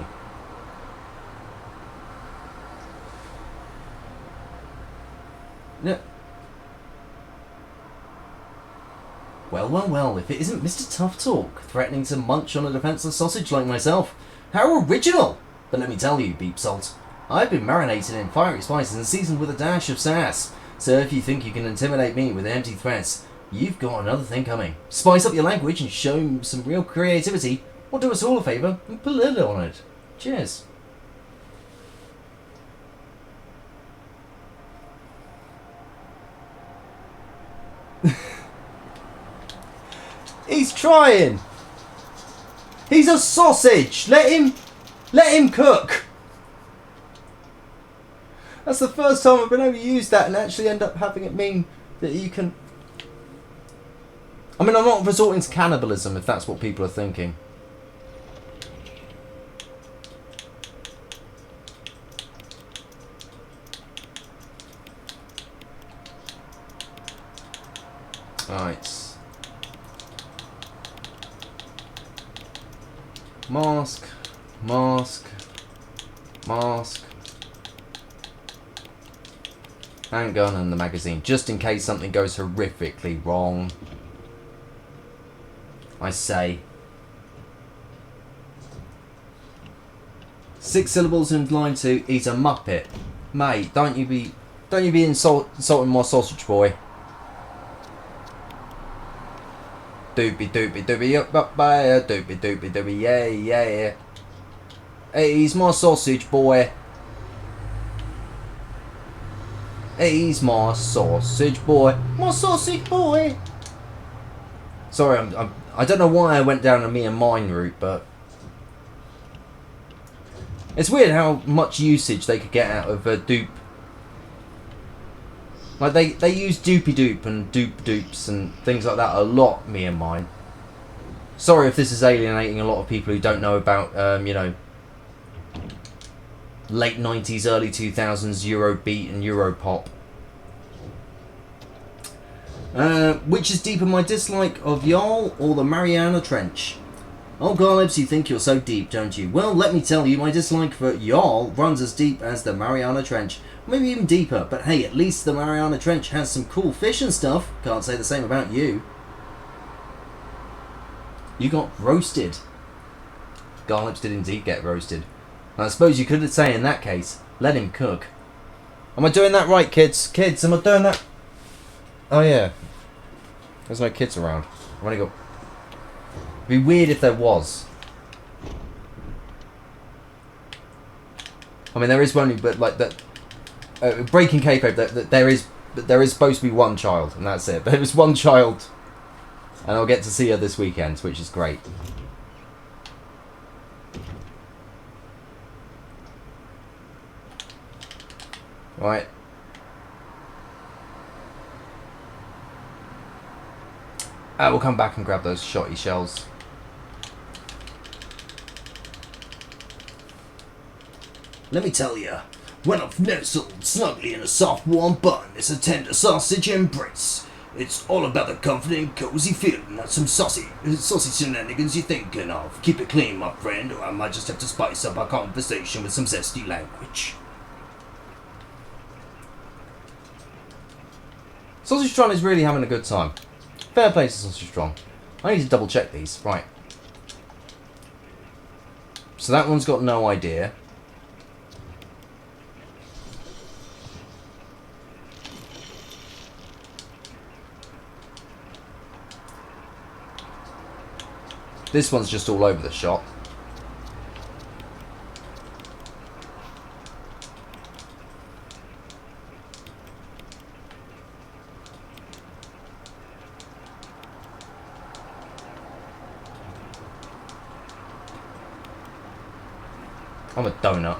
Yeah. Well, well, well, if it isn't Mr. Tough Talk, threatening to munch on a defenseless sausage like myself. How original! But let me tell you, Beep Salt, I've been marinated in fiery spices and seasoned with a dash of sass. So if you think you can intimidate me with empty threats, you've got another thing coming. Spice up your language and show some real creativity, or do us all a favour and put a lid on it. Cheers. He's trying. He's a sausage. Let him cook. That's the first time I've been able to use that and actually end up having it mean that you can... I mean, I'm not resorting to cannibalism if that's what people are thinking. Right. Mask. Mask. Mask. Handgun and the magazine, just in case something goes horrifically wrong. I say. 6 syllables in line 2. He's a muppet, mate. Don't you be insulting my sausage boy. Doopy doopy doopy up by doopy doopy doopy yeah yeah yeah. Hey, he's my sausage boy. He's my sausage boy. My sausage boy. Sorry, I don't know why I went down a me and mine route, but it's weird how much usage they could get out of a dupe. Like they use doopy doop and dupe dupes and things like that a lot, me and mine. Sorry if this is alienating a lot of people who don't know about you know, late 90s, early 2000s Eurobeat and Europop. Which is deeper, my dislike of Jarl or the Mariana Trench? Oh, Garlibs, you think you're so deep, don't you? Well, let me tell you, my dislike for Jarl runs as deep as the Mariana Trench. Maybe even deeper, but hey, at least the Mariana Trench has some cool fish and stuff. Can't say the same about you. You got roasted. Garlips did indeed get roasted. I suppose you could say in that case, let him cook. Am I doing that right, kids? Kids, am I doing that? Oh yeah. There's no kids around. I'm gonna go. It'd be weird if there was. I mean, there is one, but like that. Breaking kayfabe, that there is supposed to be one child, and that's it. There is one child, and I'll get to see her this weekend, which is great. Right. We'll come back and grab those shotty shells. Let me tell you, when I've nestled snugly in a soft warm bun, it's a tender sausage embrace. It's all about the comforting, cozy feeling. That's some saucy shenanigans you're thinking of. Keep it clean, my friend, or I might just have to spice up our conversation with some zesty language. Sausage-tron is really having a good time. Fair play to Sausage-tron. I need to double check these. Right. So that one's got no idea. This one's just all over the shop. I'm a donut.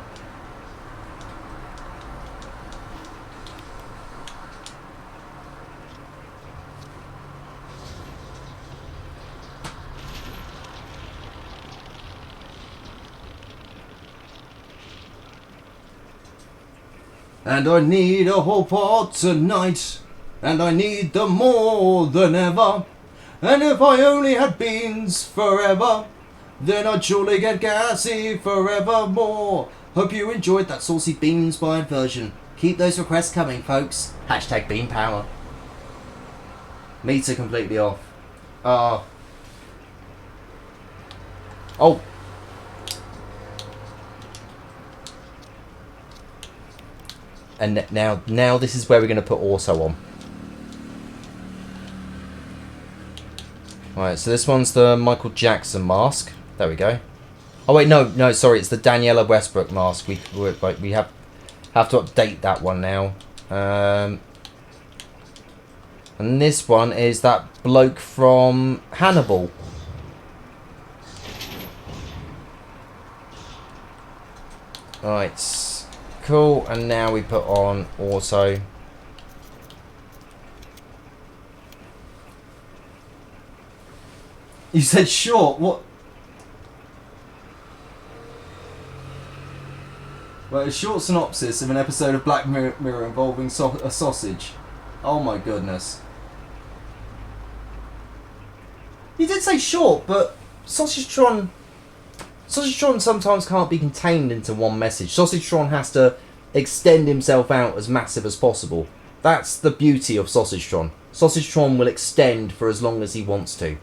And I need a whole pot tonight, and I need them more than ever. And if I only had beans forever, then I'd surely get gassy forevermore. Hope you enjoyed that saucy bean-inspired version. Keep those requests coming, folks. Hashtag bean power. Meter completely off. Oh. And now this is where we're going to put auto on. Right, so this one's the Michael Jackson mask. There we go. Oh wait, no, sorry, it's the Daniela Westbrook mask. We have to update that one now. And this one is that bloke from Hannibal. Right, cool. And now we put on auto. You said short. What? Well, a short synopsis of an episode of Black Mirror involving a sausage. Oh my goodness. You did say short, but Sausagetron sometimes can't be contained into one message. Sausagetron has to extend himself out as massive as possible. That's the beauty of Sausagetron. Sausagetron will extend for as long as he wants to.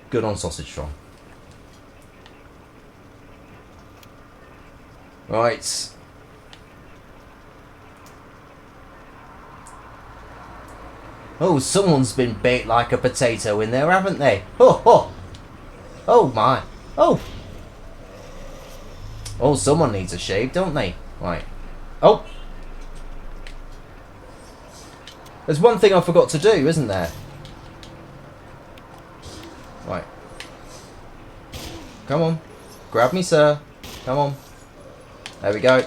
Good on Sausagetron. Right. Oh, someone's been baked like a potato in there, haven't they? Oh, oh. Oh, my. Oh. Oh, someone needs a shave, don't they? Right. Oh. There's one thing I forgot to do, isn't there? Right. Come on. Grab me, sir. Come on. There we go.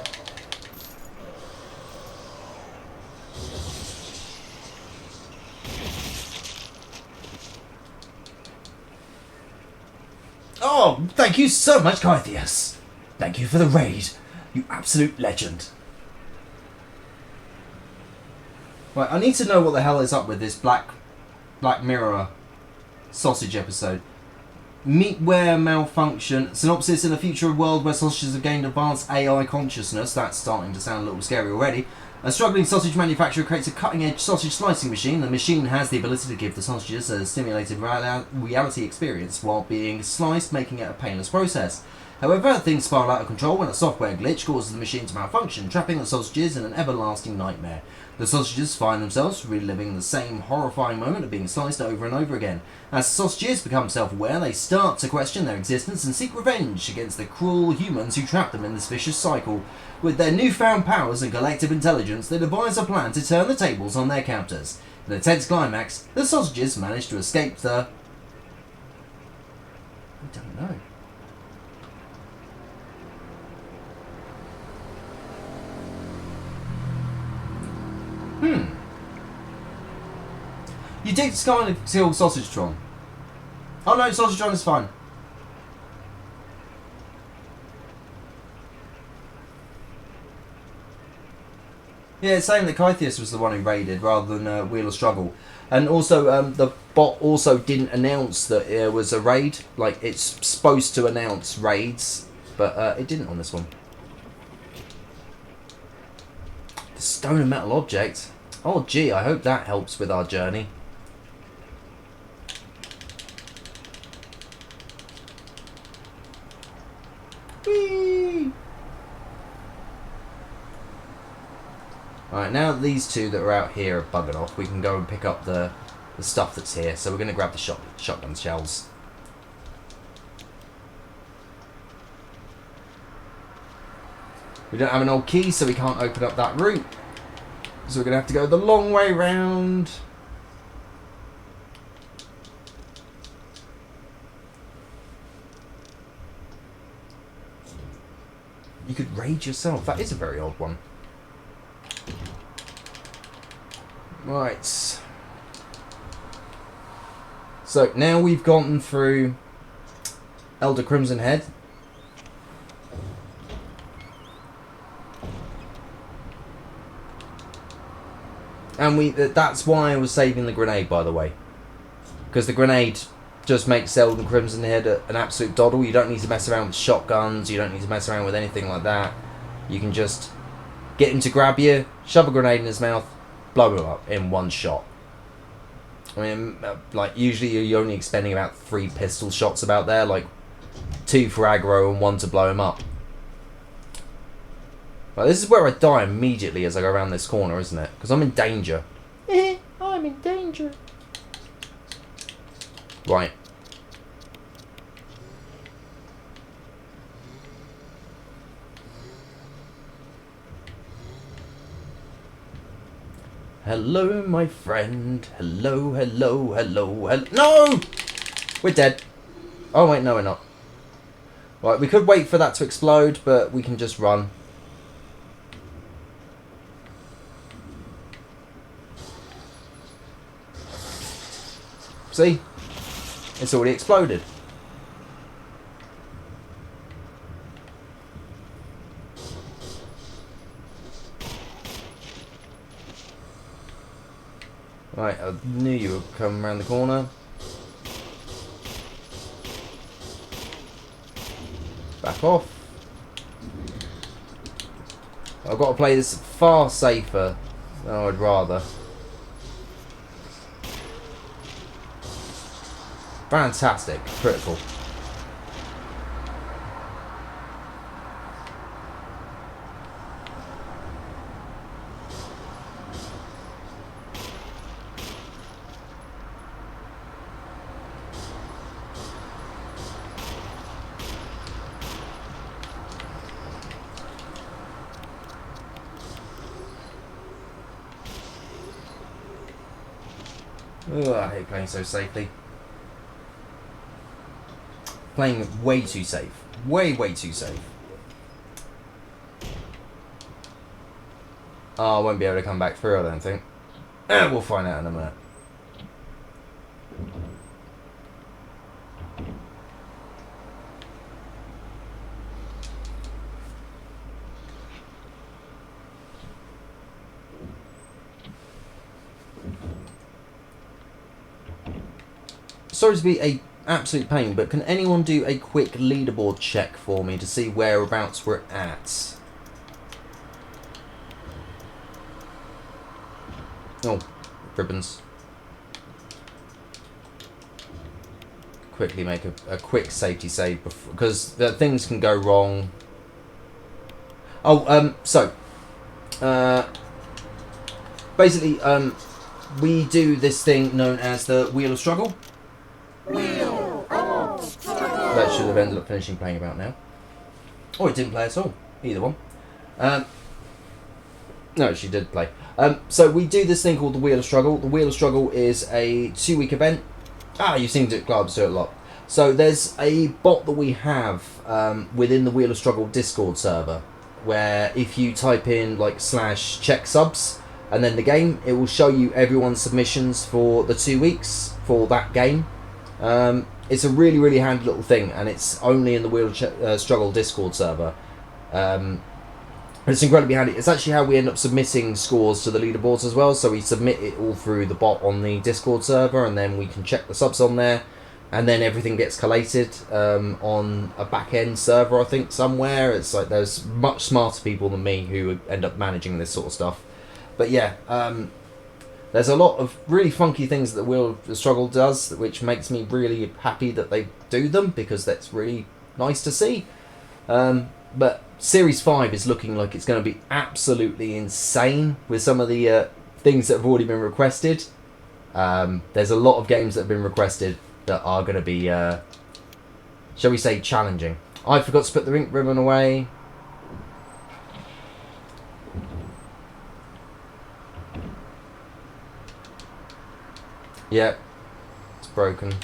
Oh, thank you so much, Kythius. Thank you for the raid. You absolute legend. Right, I need to know what the hell is up with this Black Mirror sausage episode. Meatware malfunction. Synopsis: in a future world where sausages have gained advanced AI consciousness. That's starting to sound a little scary already. A struggling sausage manufacturer creates a cutting-edge sausage slicing machine. The machine has the ability to give the sausages a simulated reality experience while being sliced, making it a painless process. However, things spiral out of control when a software glitch causes the machine to malfunction, trapping the sausages in an everlasting nightmare. The sausages find themselves reliving the same horrifying moment of being sliced over and over again. As the sausages become self-aware, they start to question their existence and seek revenge against the cruel humans who trapped them in this vicious cycle. With their newfound powers and collective intelligence, they devise a plan to turn the tables on their captors. In a tense climax, the sausages manage to escape the... I don't know. You did kind of kill Sausagetron. Oh no, Sausagetron is fine. Yeah, it's saying that Kythius was the one who raided rather than Wheel of Struggle. And also, the bot also didn't announce that it was a raid. Like, it's supposed to announce raids, but it didn't on this one. The stone and metal object. Oh gee, I hope that helps with our journey. Whee! Alright, now that these two that are out here are buggered off, we can go and pick up the stuff that's here. So we're going to grab the shotgun shells. We don't have an old key, so we can't open up that route. So we're going to have to go the long way round. You could raid yourself. That is a very odd one. Right. So now we've gone through Elder Crimson Head. And that's why I was saving the grenade, by the way. Because the grenade just makes Elder Crimson Head an absolute doddle. You don't need to mess around with shotguns. You don't need to mess around with anything like that. You can just get him to grab you, shove a grenade in his mouth, blow him up in one shot. I mean, like, usually you're only expending about 3 pistol shots about there, like 2 for aggro and 1 to blow him up. But this is where I die immediately as I go around this corner, isn't it? Because I'm in danger. I'm in danger. Right. Hello, my friend. Hello, hello, hello, hello. No! We're dead. Oh, wait, no, we're not. Right, we could wait for that to explode, but we can just run. See? It's already exploded. Right, I knew you would come around the corner. Back off. I've got to play this far safer than I'd rather. Fantastic. Critical. Ugh, I hate playing so safely. Playing way too safe. Way too safe. Oh, I won't be able to come back through, I don't think. We'll find out in a minute. Sorry to be a absolute pain, but can anyone do a quick leaderboard check for me to see whereabouts we're at? Oh, ribbons. Quickly make a quick safety save because things can go wrong. Oh, basically, we do this thing known as the Wheel of Struggle. That should have ended up finishing playing about now. Or it didn't play at all. Either one. No, she did play. So we do this thing called the Wheel of Struggle. The Wheel of Struggle is a 2-week event. You've seen Clubs do it a lot. So there's a bot that we have within the Wheel of Struggle Discord server, where if you type in like /check subs and then the game, it will show you everyone's submissions for the 2 weeks for that game. It's a really handy little thing, and it's only in the Wheel of Struggle Discord server. It's incredibly handy. It's actually how we end up submitting scores to the leaderboards as well. So we submit it all through the bot on the Discord server, and then we can check the subs on there, and then everything gets collated on a back-end server, I think, somewhere. It's like there's much smarter people than me who end up managing this sort of stuff. But yeah, there's a lot of really funky things that Wheel of Struggle does, which makes me really happy that they do them, because that's really nice to see. But Series 5 is looking like it's going to be absolutely insane with some of the things that have already been requested. There's a lot of games that have been requested that are going to be, shall we say, challenging. I forgot to put the ink ribbon away. Yep, it's broken.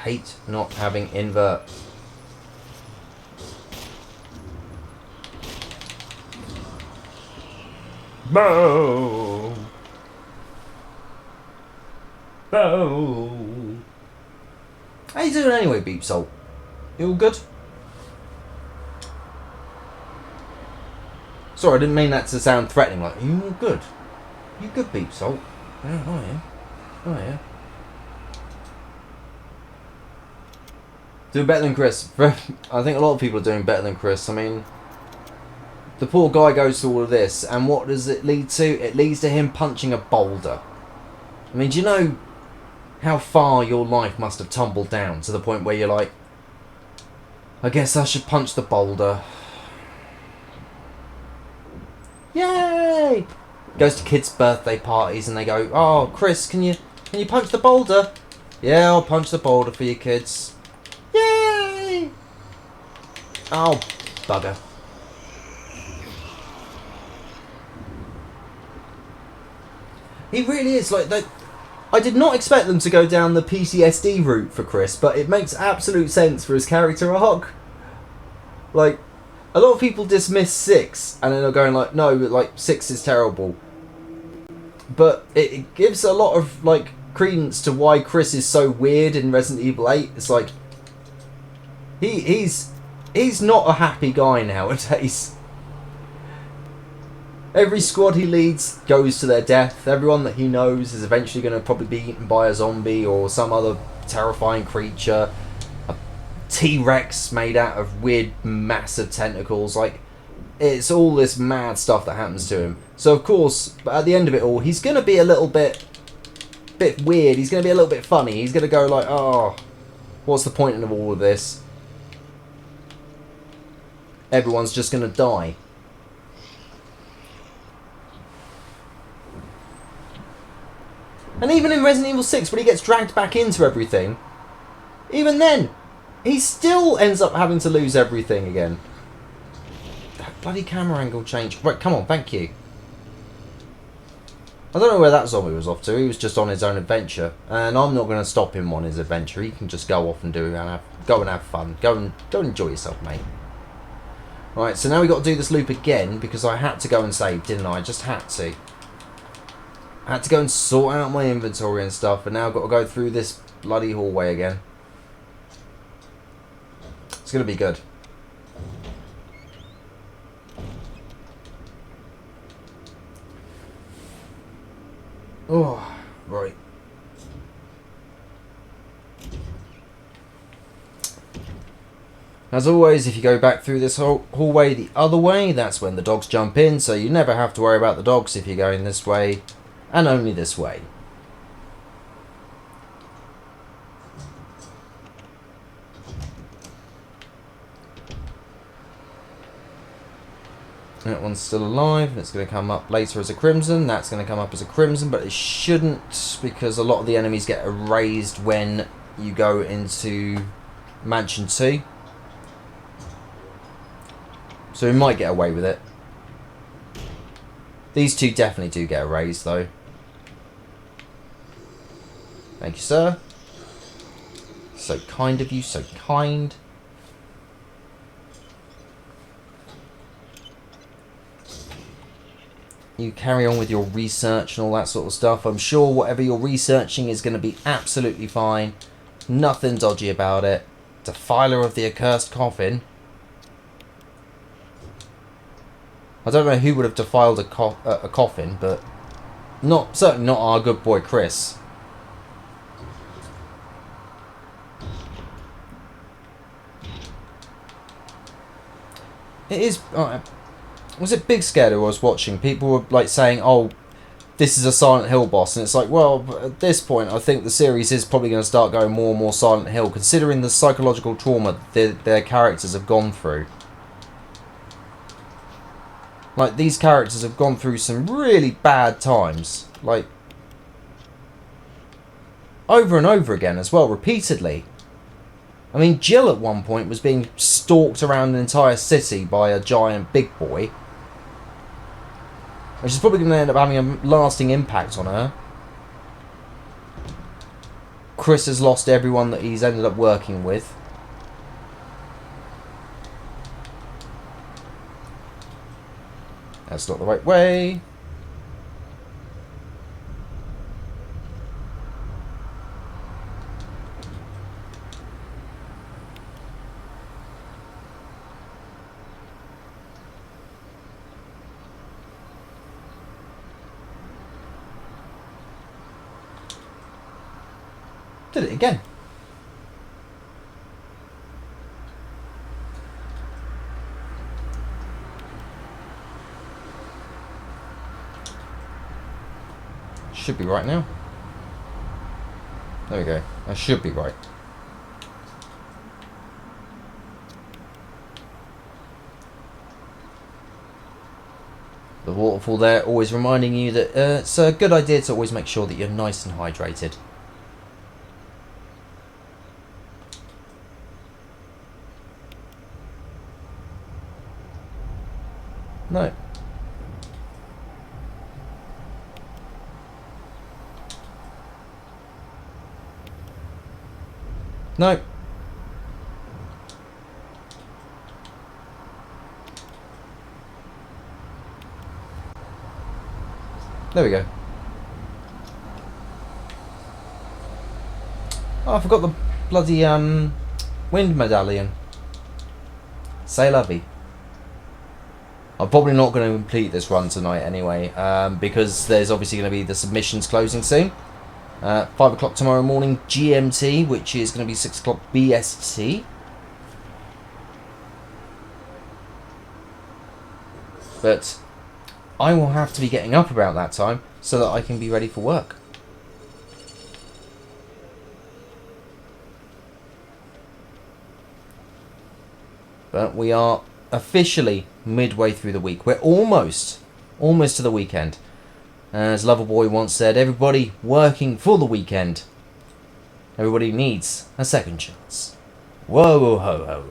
Hate not having invert. Bow. Bow. How you doing anyway, Beep Salt? You all good? Sorry, I didn't mean that to sound threatening. Like, you all good? You good, Beep Salt? Yeah, oh yeah. Oh yeah. Doing better than Chris. I think a lot of people are doing better than Chris. I mean, the poor guy goes through all of this, and what does it lead to? It leads to him punching a boulder. I mean, do you know how far your life must have tumbled down to the point where you're like, I guess I should punch the boulder. Yay! Goes to kids' birthday parties and they go, oh, Chris, can you punch the boulder? Yeah, I'll punch the boulder for you kids. Yay! Oh, bugger. He really is like that. I did not expect them to go down the PTSD route for Chris, but it makes absolute sense for his character arc. Like, a lot of people dismiss 6, and then they're going like, no, but like 6 is terrible. But it gives a lot of like credence to why Chris is so weird in Resident Evil 8. It's like he's not a happy guy nowadays. Every squad he leads goes to their death. Everyone that he knows is eventually going to probably be eaten by a zombie or some other terrifying creature. A T-Rex made out of weird, massive tentacles. Like, it's all this mad stuff that happens to him. So, of course, at the end of it all, he's going to be a little bit weird. He's going to be a little bit funny. He's going to go like, oh, what's the point of all of this? Everyone's just going to die. And even in Resident Evil 6, when he gets dragged back into everything, even then, he still ends up having to lose everything again. That bloody camera angle change. Right, come on, thank you. I don't know where that zombie was off to. He was just on his own adventure. And I'm not going to stop him on his adventure. He can just go off and go and have fun. Go and enjoy yourself, mate. Right, so now we got to do this loop again, because I had to go and save, didn't I? I just had to. I had to go and sort out my inventory and stuff, and now I've got to go through this bloody hallway again. It's going to be good. Oh, right. As always, if you go back through this hallway the other way, that's when the dogs jump in, so you never have to worry about the dogs if you're going this way. And only this way. That one's still alive. It's going to come up later as a crimson. That's going to come up as a crimson, but it shouldn't, because a lot of the enemies get erased when you go into Mansion 2. So we might get away with it. These two definitely do get erased, though. Thank you, sir. So kind of you, so kind. You carry on with your research and all that sort of stuff. I'm sure whatever you're researching is going to be absolutely fine. Nothing dodgy about it. Defiler of the accursed coffin. I don't know who would have defiled a coffin, but certainly not our good boy Chris. It is. Was it Big Scared who I was watching? People were like saying, "Oh, this is a Silent Hill boss," and it's like, well, at this point, I think the series is probably going to start going more and more Silent Hill, considering the psychological trauma their characters have gone through. Like, these characters have gone through some really bad times, like over and over again as well, repeatedly. I mean, Jill at one point was being stalked around an entire city by a giant big boy, which is probably going to end up having a lasting impact on her. Chris has lost everyone that he's ended up working with. That's not the right way. Did it again. Should be right now. There we go. I should be right. The waterfall there, always reminding you that it's a good idea to always make sure that you're nice and hydrated. No. No. There we go. Oh, I forgot the bloody wind medallion. C'est la vie. I'm probably not going to complete this run tonight anyway, because there's obviously going to be the submissions closing soon. 5 o'clock tomorrow morning GMT, which is going to be 6 o'clock BST. But I will have to be getting up about that time so that I can be ready for work. But we are officially midway through the week. We're almost to the weekend. As Loverboy once said, everybody working for the weekend. Everybody needs a second chance. Whoa, whoa, ho, ho.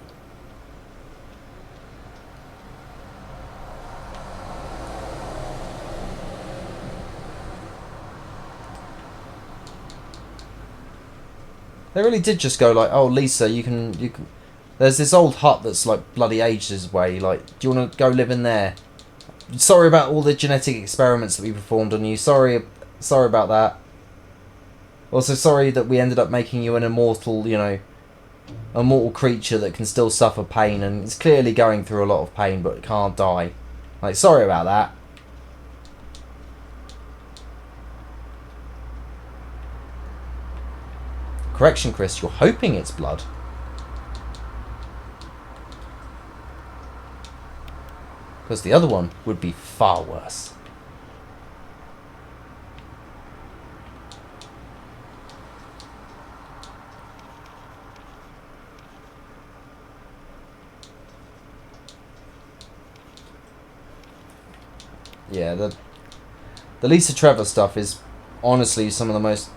They really did just go like, oh, Lisa, you can. There's this old hut that's like bloody ages away. Like, do you want to go live in there? Sorry about all the genetic experiments that we performed on you. Sorry about that. Also, sorry that we ended up making you an immortal, a mortal creature that can still suffer pain and is clearly going through a lot of pain but can't die. Like, sorry about that. Correction, Chris, you're hoping it's blood. Because the other one would be far worse. Yeah, the Lisa Trevor stuff is honestly some of the most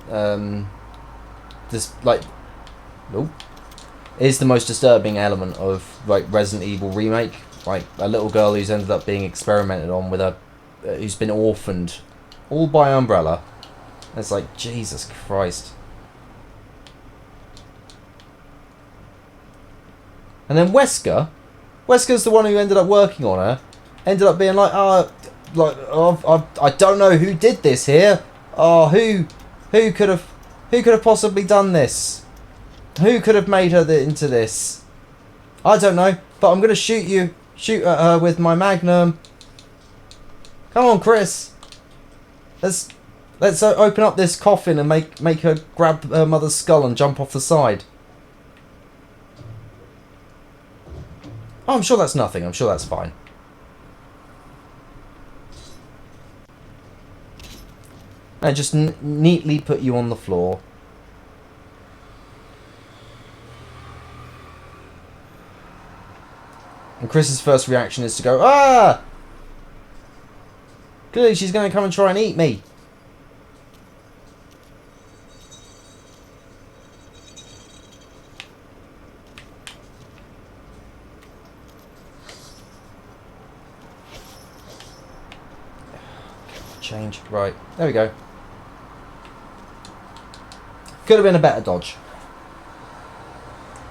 is the most disturbing element of like Resident Evil remake. Like a little girl who's ended up being experimented on with who's been orphaned, all by Umbrella. It's like, Jesus Christ. And then Wesker's the one who ended up working on her. Ended up being like, I don't know who did this here. Oh, who could have possibly done this? Who could have made her into this? I don't know, but I'm gonna shoot at her with my Magnum. Come on, Chris. Let's open up this coffin and make her grab her mother's skull and jump off the side. Oh, I'm sure that's nothing. I'm sure that's fine. I just neatly put you on the floor. And Chris's first reaction is to go, ah! Clearly she's going to come and try and eat me. Change. Right. There we go. Could have been a better dodge.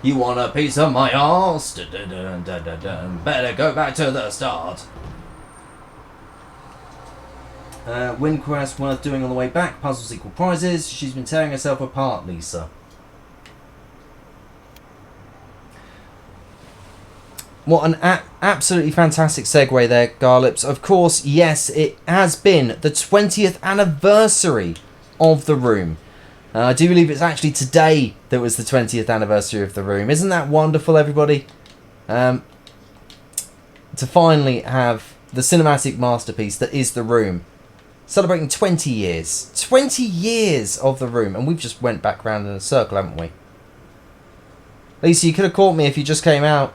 You want a piece of my arse? Better go back to the start. Win quest worth doing on the way back. Puzzles equal prizes. She's been tearing herself apart, Lisa. What an absolutely fantastic segue there, Garlips. Of course, yes, it has been the 20th anniversary of The Room. I do believe it's actually today that was the 20th anniversary of The Room. Isn't that wonderful, everybody? To finally have the cinematic masterpiece that is The Room Celebrating 20 years. 20 years of The Room. And we've just went back around in a circle, haven't we? Lisa, you could have caught me if you just came out.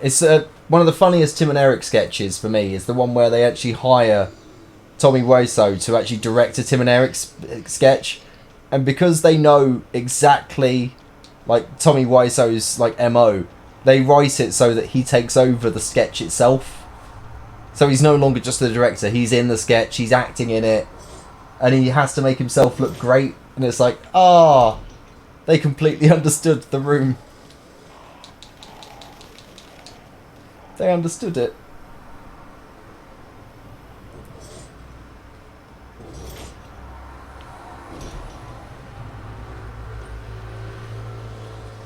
It's one of the funniest Tim and Eric sketches for me is the one where they actually hire Tommy Wiseau to actually direct a Tim and Eric sketch. And because they know exactly like Tommy Wiseau's like MO, they write it so that he takes over the sketch itself. So he's no longer just the director, he's in the sketch, he's acting in it, and he has to make himself look great. And it's like, they completely understood The Room. They understood it.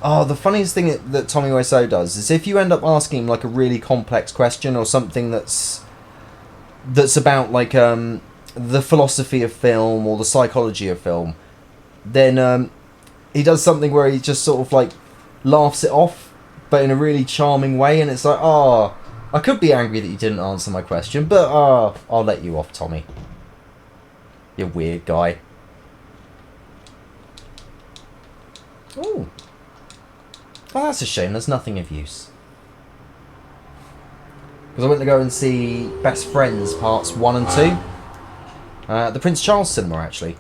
Oh, the funniest thing that Tommy Wiseau does is if you end up asking him like a really complex question or something that's about like the philosophy of film or the psychology of film, then he does something where he just sort of like laughs it off, but in a really charming way, and it's like, I could be angry that you didn't answer my question, but I'll let you off, Tommy. You weird guy. Ooh. Oh, that's a shame. There's nothing of use. Because I went to go and see Best Friends Parts 1 and 2. At the Prince Charles Cinema, actually.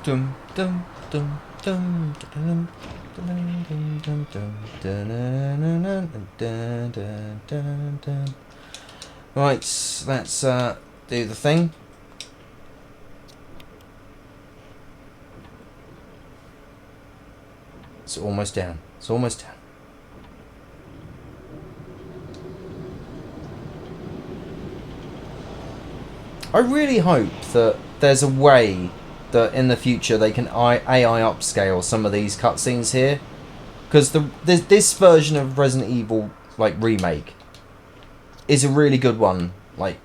Dum dum dum dum dum dum dum dum dum dum. Right, let's do the thing. It's almost down. It's almost down. I really hope that there's a way that in the future they can AI upscale some of these cutscenes here, because this version of Resident Evil like remake is a really good one. Like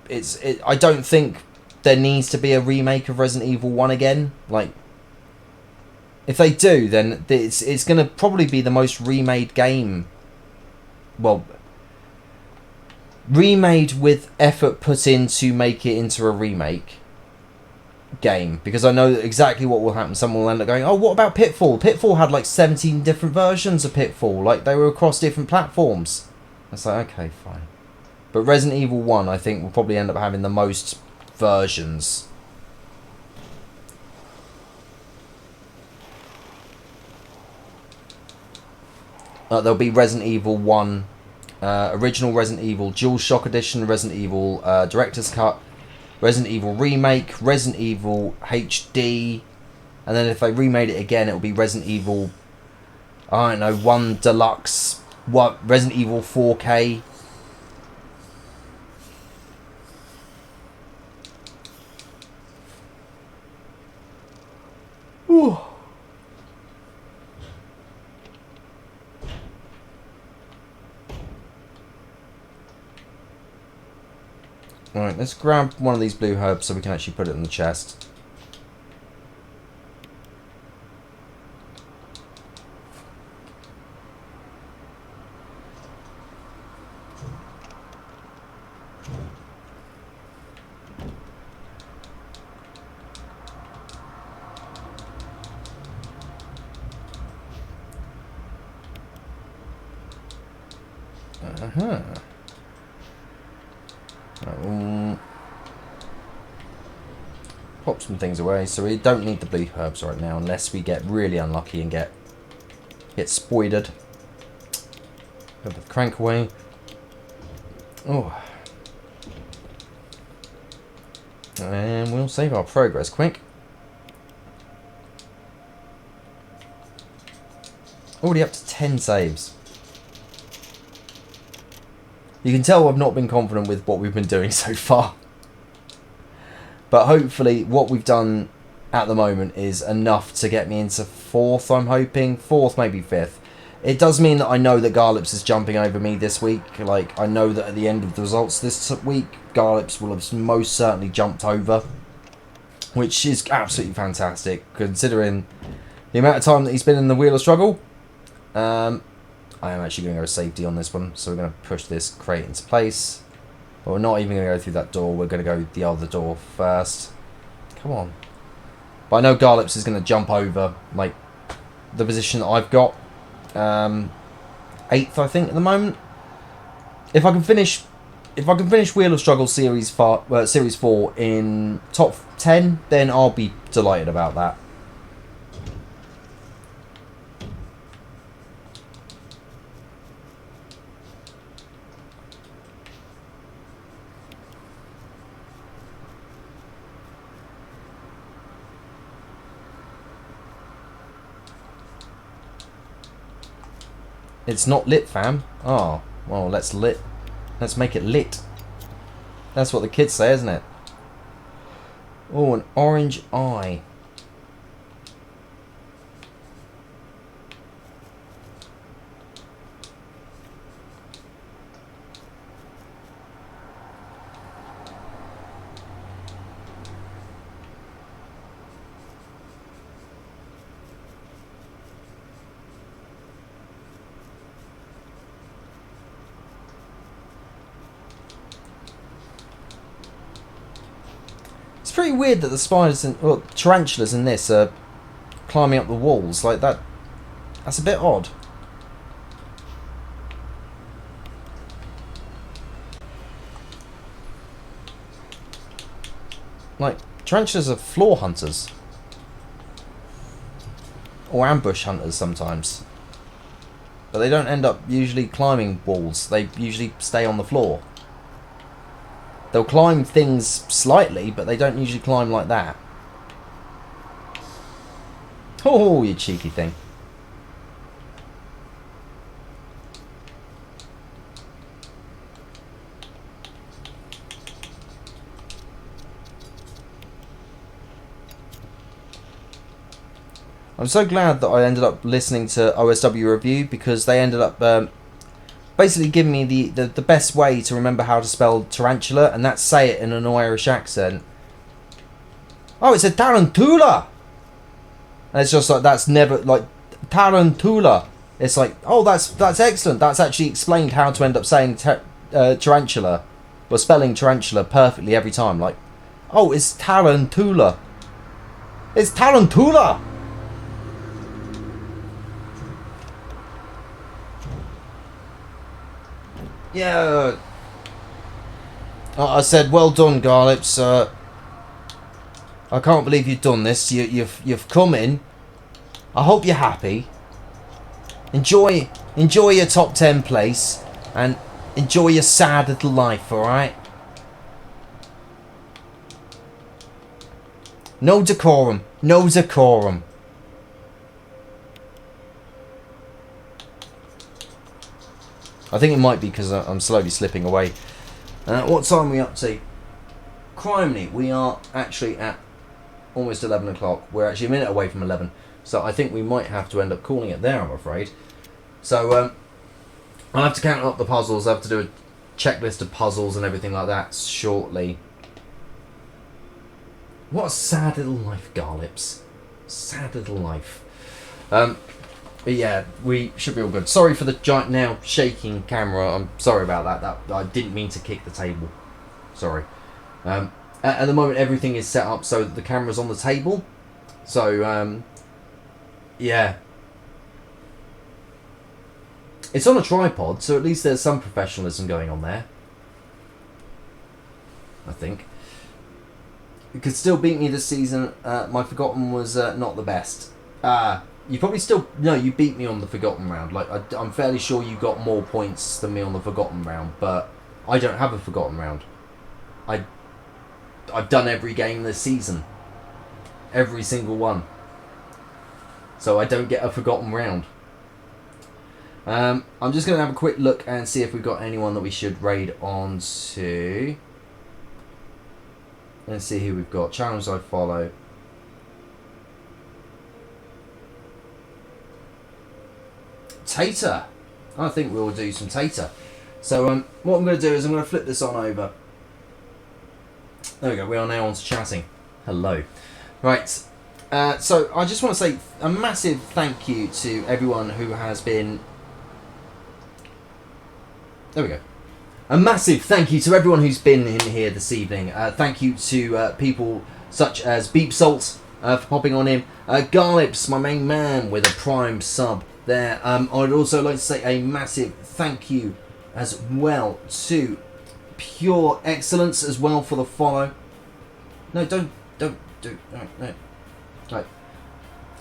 I don't think there needs to be a remake of Resident Evil 1 again. Like if they do, then it's going to probably be the most remade game. Well, remade with effort put in to make it into a remake game, because I know exactly what will happen. Someone will end up going, oh, what about Pitfall? Pitfall had like 17 different versions of Pitfall, like they were across different platforms. It's like, okay, fine. But Resident Evil 1, I think, will probably end up having the most versions. There'll be Resident Evil 1, original Resident Evil, Dual Shock Edition, Resident Evil Director's Cut, Resident Evil Remake, Resident Evil HD, and then if they remade it again, it'll be Resident Evil, I don't know, 1 Deluxe, Resident Evil 4K. Ooh. Alright, let's grab one of these blue herbs so we can actually put it in the chest. Pop some things away, so we don't need the blue herbs right now unless we get really unlucky and get spoiled. Put the crank away. Oh, and we'll save our progress quick. Already up to 10 saves. You can tell I've not been confident with what we've been doing so far. But hopefully what we've done at the moment is enough to get me into 4th, I'm hoping. 4th, maybe 5th. It does mean that I know that Garlips is jumping over me this week. Like, I know that at the end of the results this week, Garlips will have most certainly jumped over. which is absolutely fantastic considering the amount of time that he's been in the Wheel of Struggle. I am actually going to go safety on this one, so we're going to push this crate into place. But we're not even going to go through that door, we're going to go the other door first. Come on. But I know Garlips is going to jump over, like, the position that I've got. 8th, I think, at the moment. If I can finish Wheel of Struggle Series 4 in top 10, then I'll be delighted about that. It's not lit, fam. Oh, well, let's make it lit. That's what the kids say, isn't it? Oh, an orange eye. It's pretty weird that the spiders and tarantulas in this are climbing up the walls like that. That's a bit odd. Like, tarantulas are floor hunters. Or ambush hunters sometimes. But they don't end up usually climbing walls. They usually stay on the floor. They'll climb things slightly, but they don't usually climb like that. Oh, you cheeky thing. I'm so glad that I ended up listening to OSW Review, because they ended up basically giving me the best way to remember how to spell tarantula, and that's say it in an Irish accent. Oh, it's a tarantula! And it's just like, that's never, like, tarantula. It's like, oh, that's excellent. That's actually explained how to end up saying tarantula, or spelling tarantula perfectly every time. Like, oh, it's tarantula. It's tarantula! Yeah. I said, well done, Garlips. I can't believe you've done this. You've come in. I hope you're happy. Enjoy your top 10 place, and enjoy your sad little life. All right. No decorum. No decorum. I think it might be because I'm slowly slipping away. What time are we up to? Criminy, we are actually at almost 11 o'clock. We're actually a minute away from 11. So I think we might have to end up calling it there, I'm afraid. So I'll have to count up the puzzles. I have to do a checklist of puzzles and everything like that shortly. What a sad little life, Garlips. Sad little life. But yeah, we should be all good. Sorry for the giant now shaking camera. I'm sorry about that. I didn't mean to kick the table. Sorry. At the moment, everything is set up so that the camera's on the table. So, yeah. It's on a tripod, so at least there's some professionalism going on there. I think. You could still beat me this season. My Forgotten was not the best. You probably still... No, you beat me on the Forgotten round. Like, I'm fairly sure you got more points than me on the Forgotten round, but I don't have a Forgotten round. I've done every game this season. Every single one. So I don't get a Forgotten round. I'm just going to have a quick look and see if we've got anyone that we should raid on to. Let's see who we've got. Challenge I follow. Tater. I think we'll do some Tater. So what I'm going to do is I'm going to flip this on over. There we go. We are now on to chatting. Hello. Right. So I just want to say a massive thank you to everyone who has been... There we go. A massive thank you to everyone who's been in here this evening. Thank you to people such as Beep Salt for popping on in. Garlips, my main man, with a prime sub there. I would also like to say a massive thank you as well to Pure Excellence as well for the follow. No, don't do. No. Right.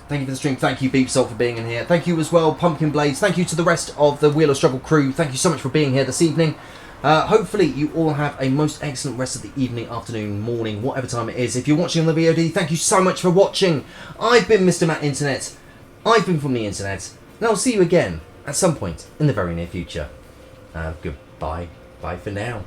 Thank you for the stream. Thank you, Beep Salt, for being in here. Thank you as well, Pumpkin Blades. Thank you to the rest of the Wheel of Struggle crew. Thank you so much for being here this evening. Hopefully you all have a most excellent rest of the evening, afternoon, morning, whatever time it is. If you're watching on the VOD, thank you so much for watching. I've been Mr. Matt Internet. I've been from the internet. And I'll see you again at some point in the very near future. Goodbye. Bye for now.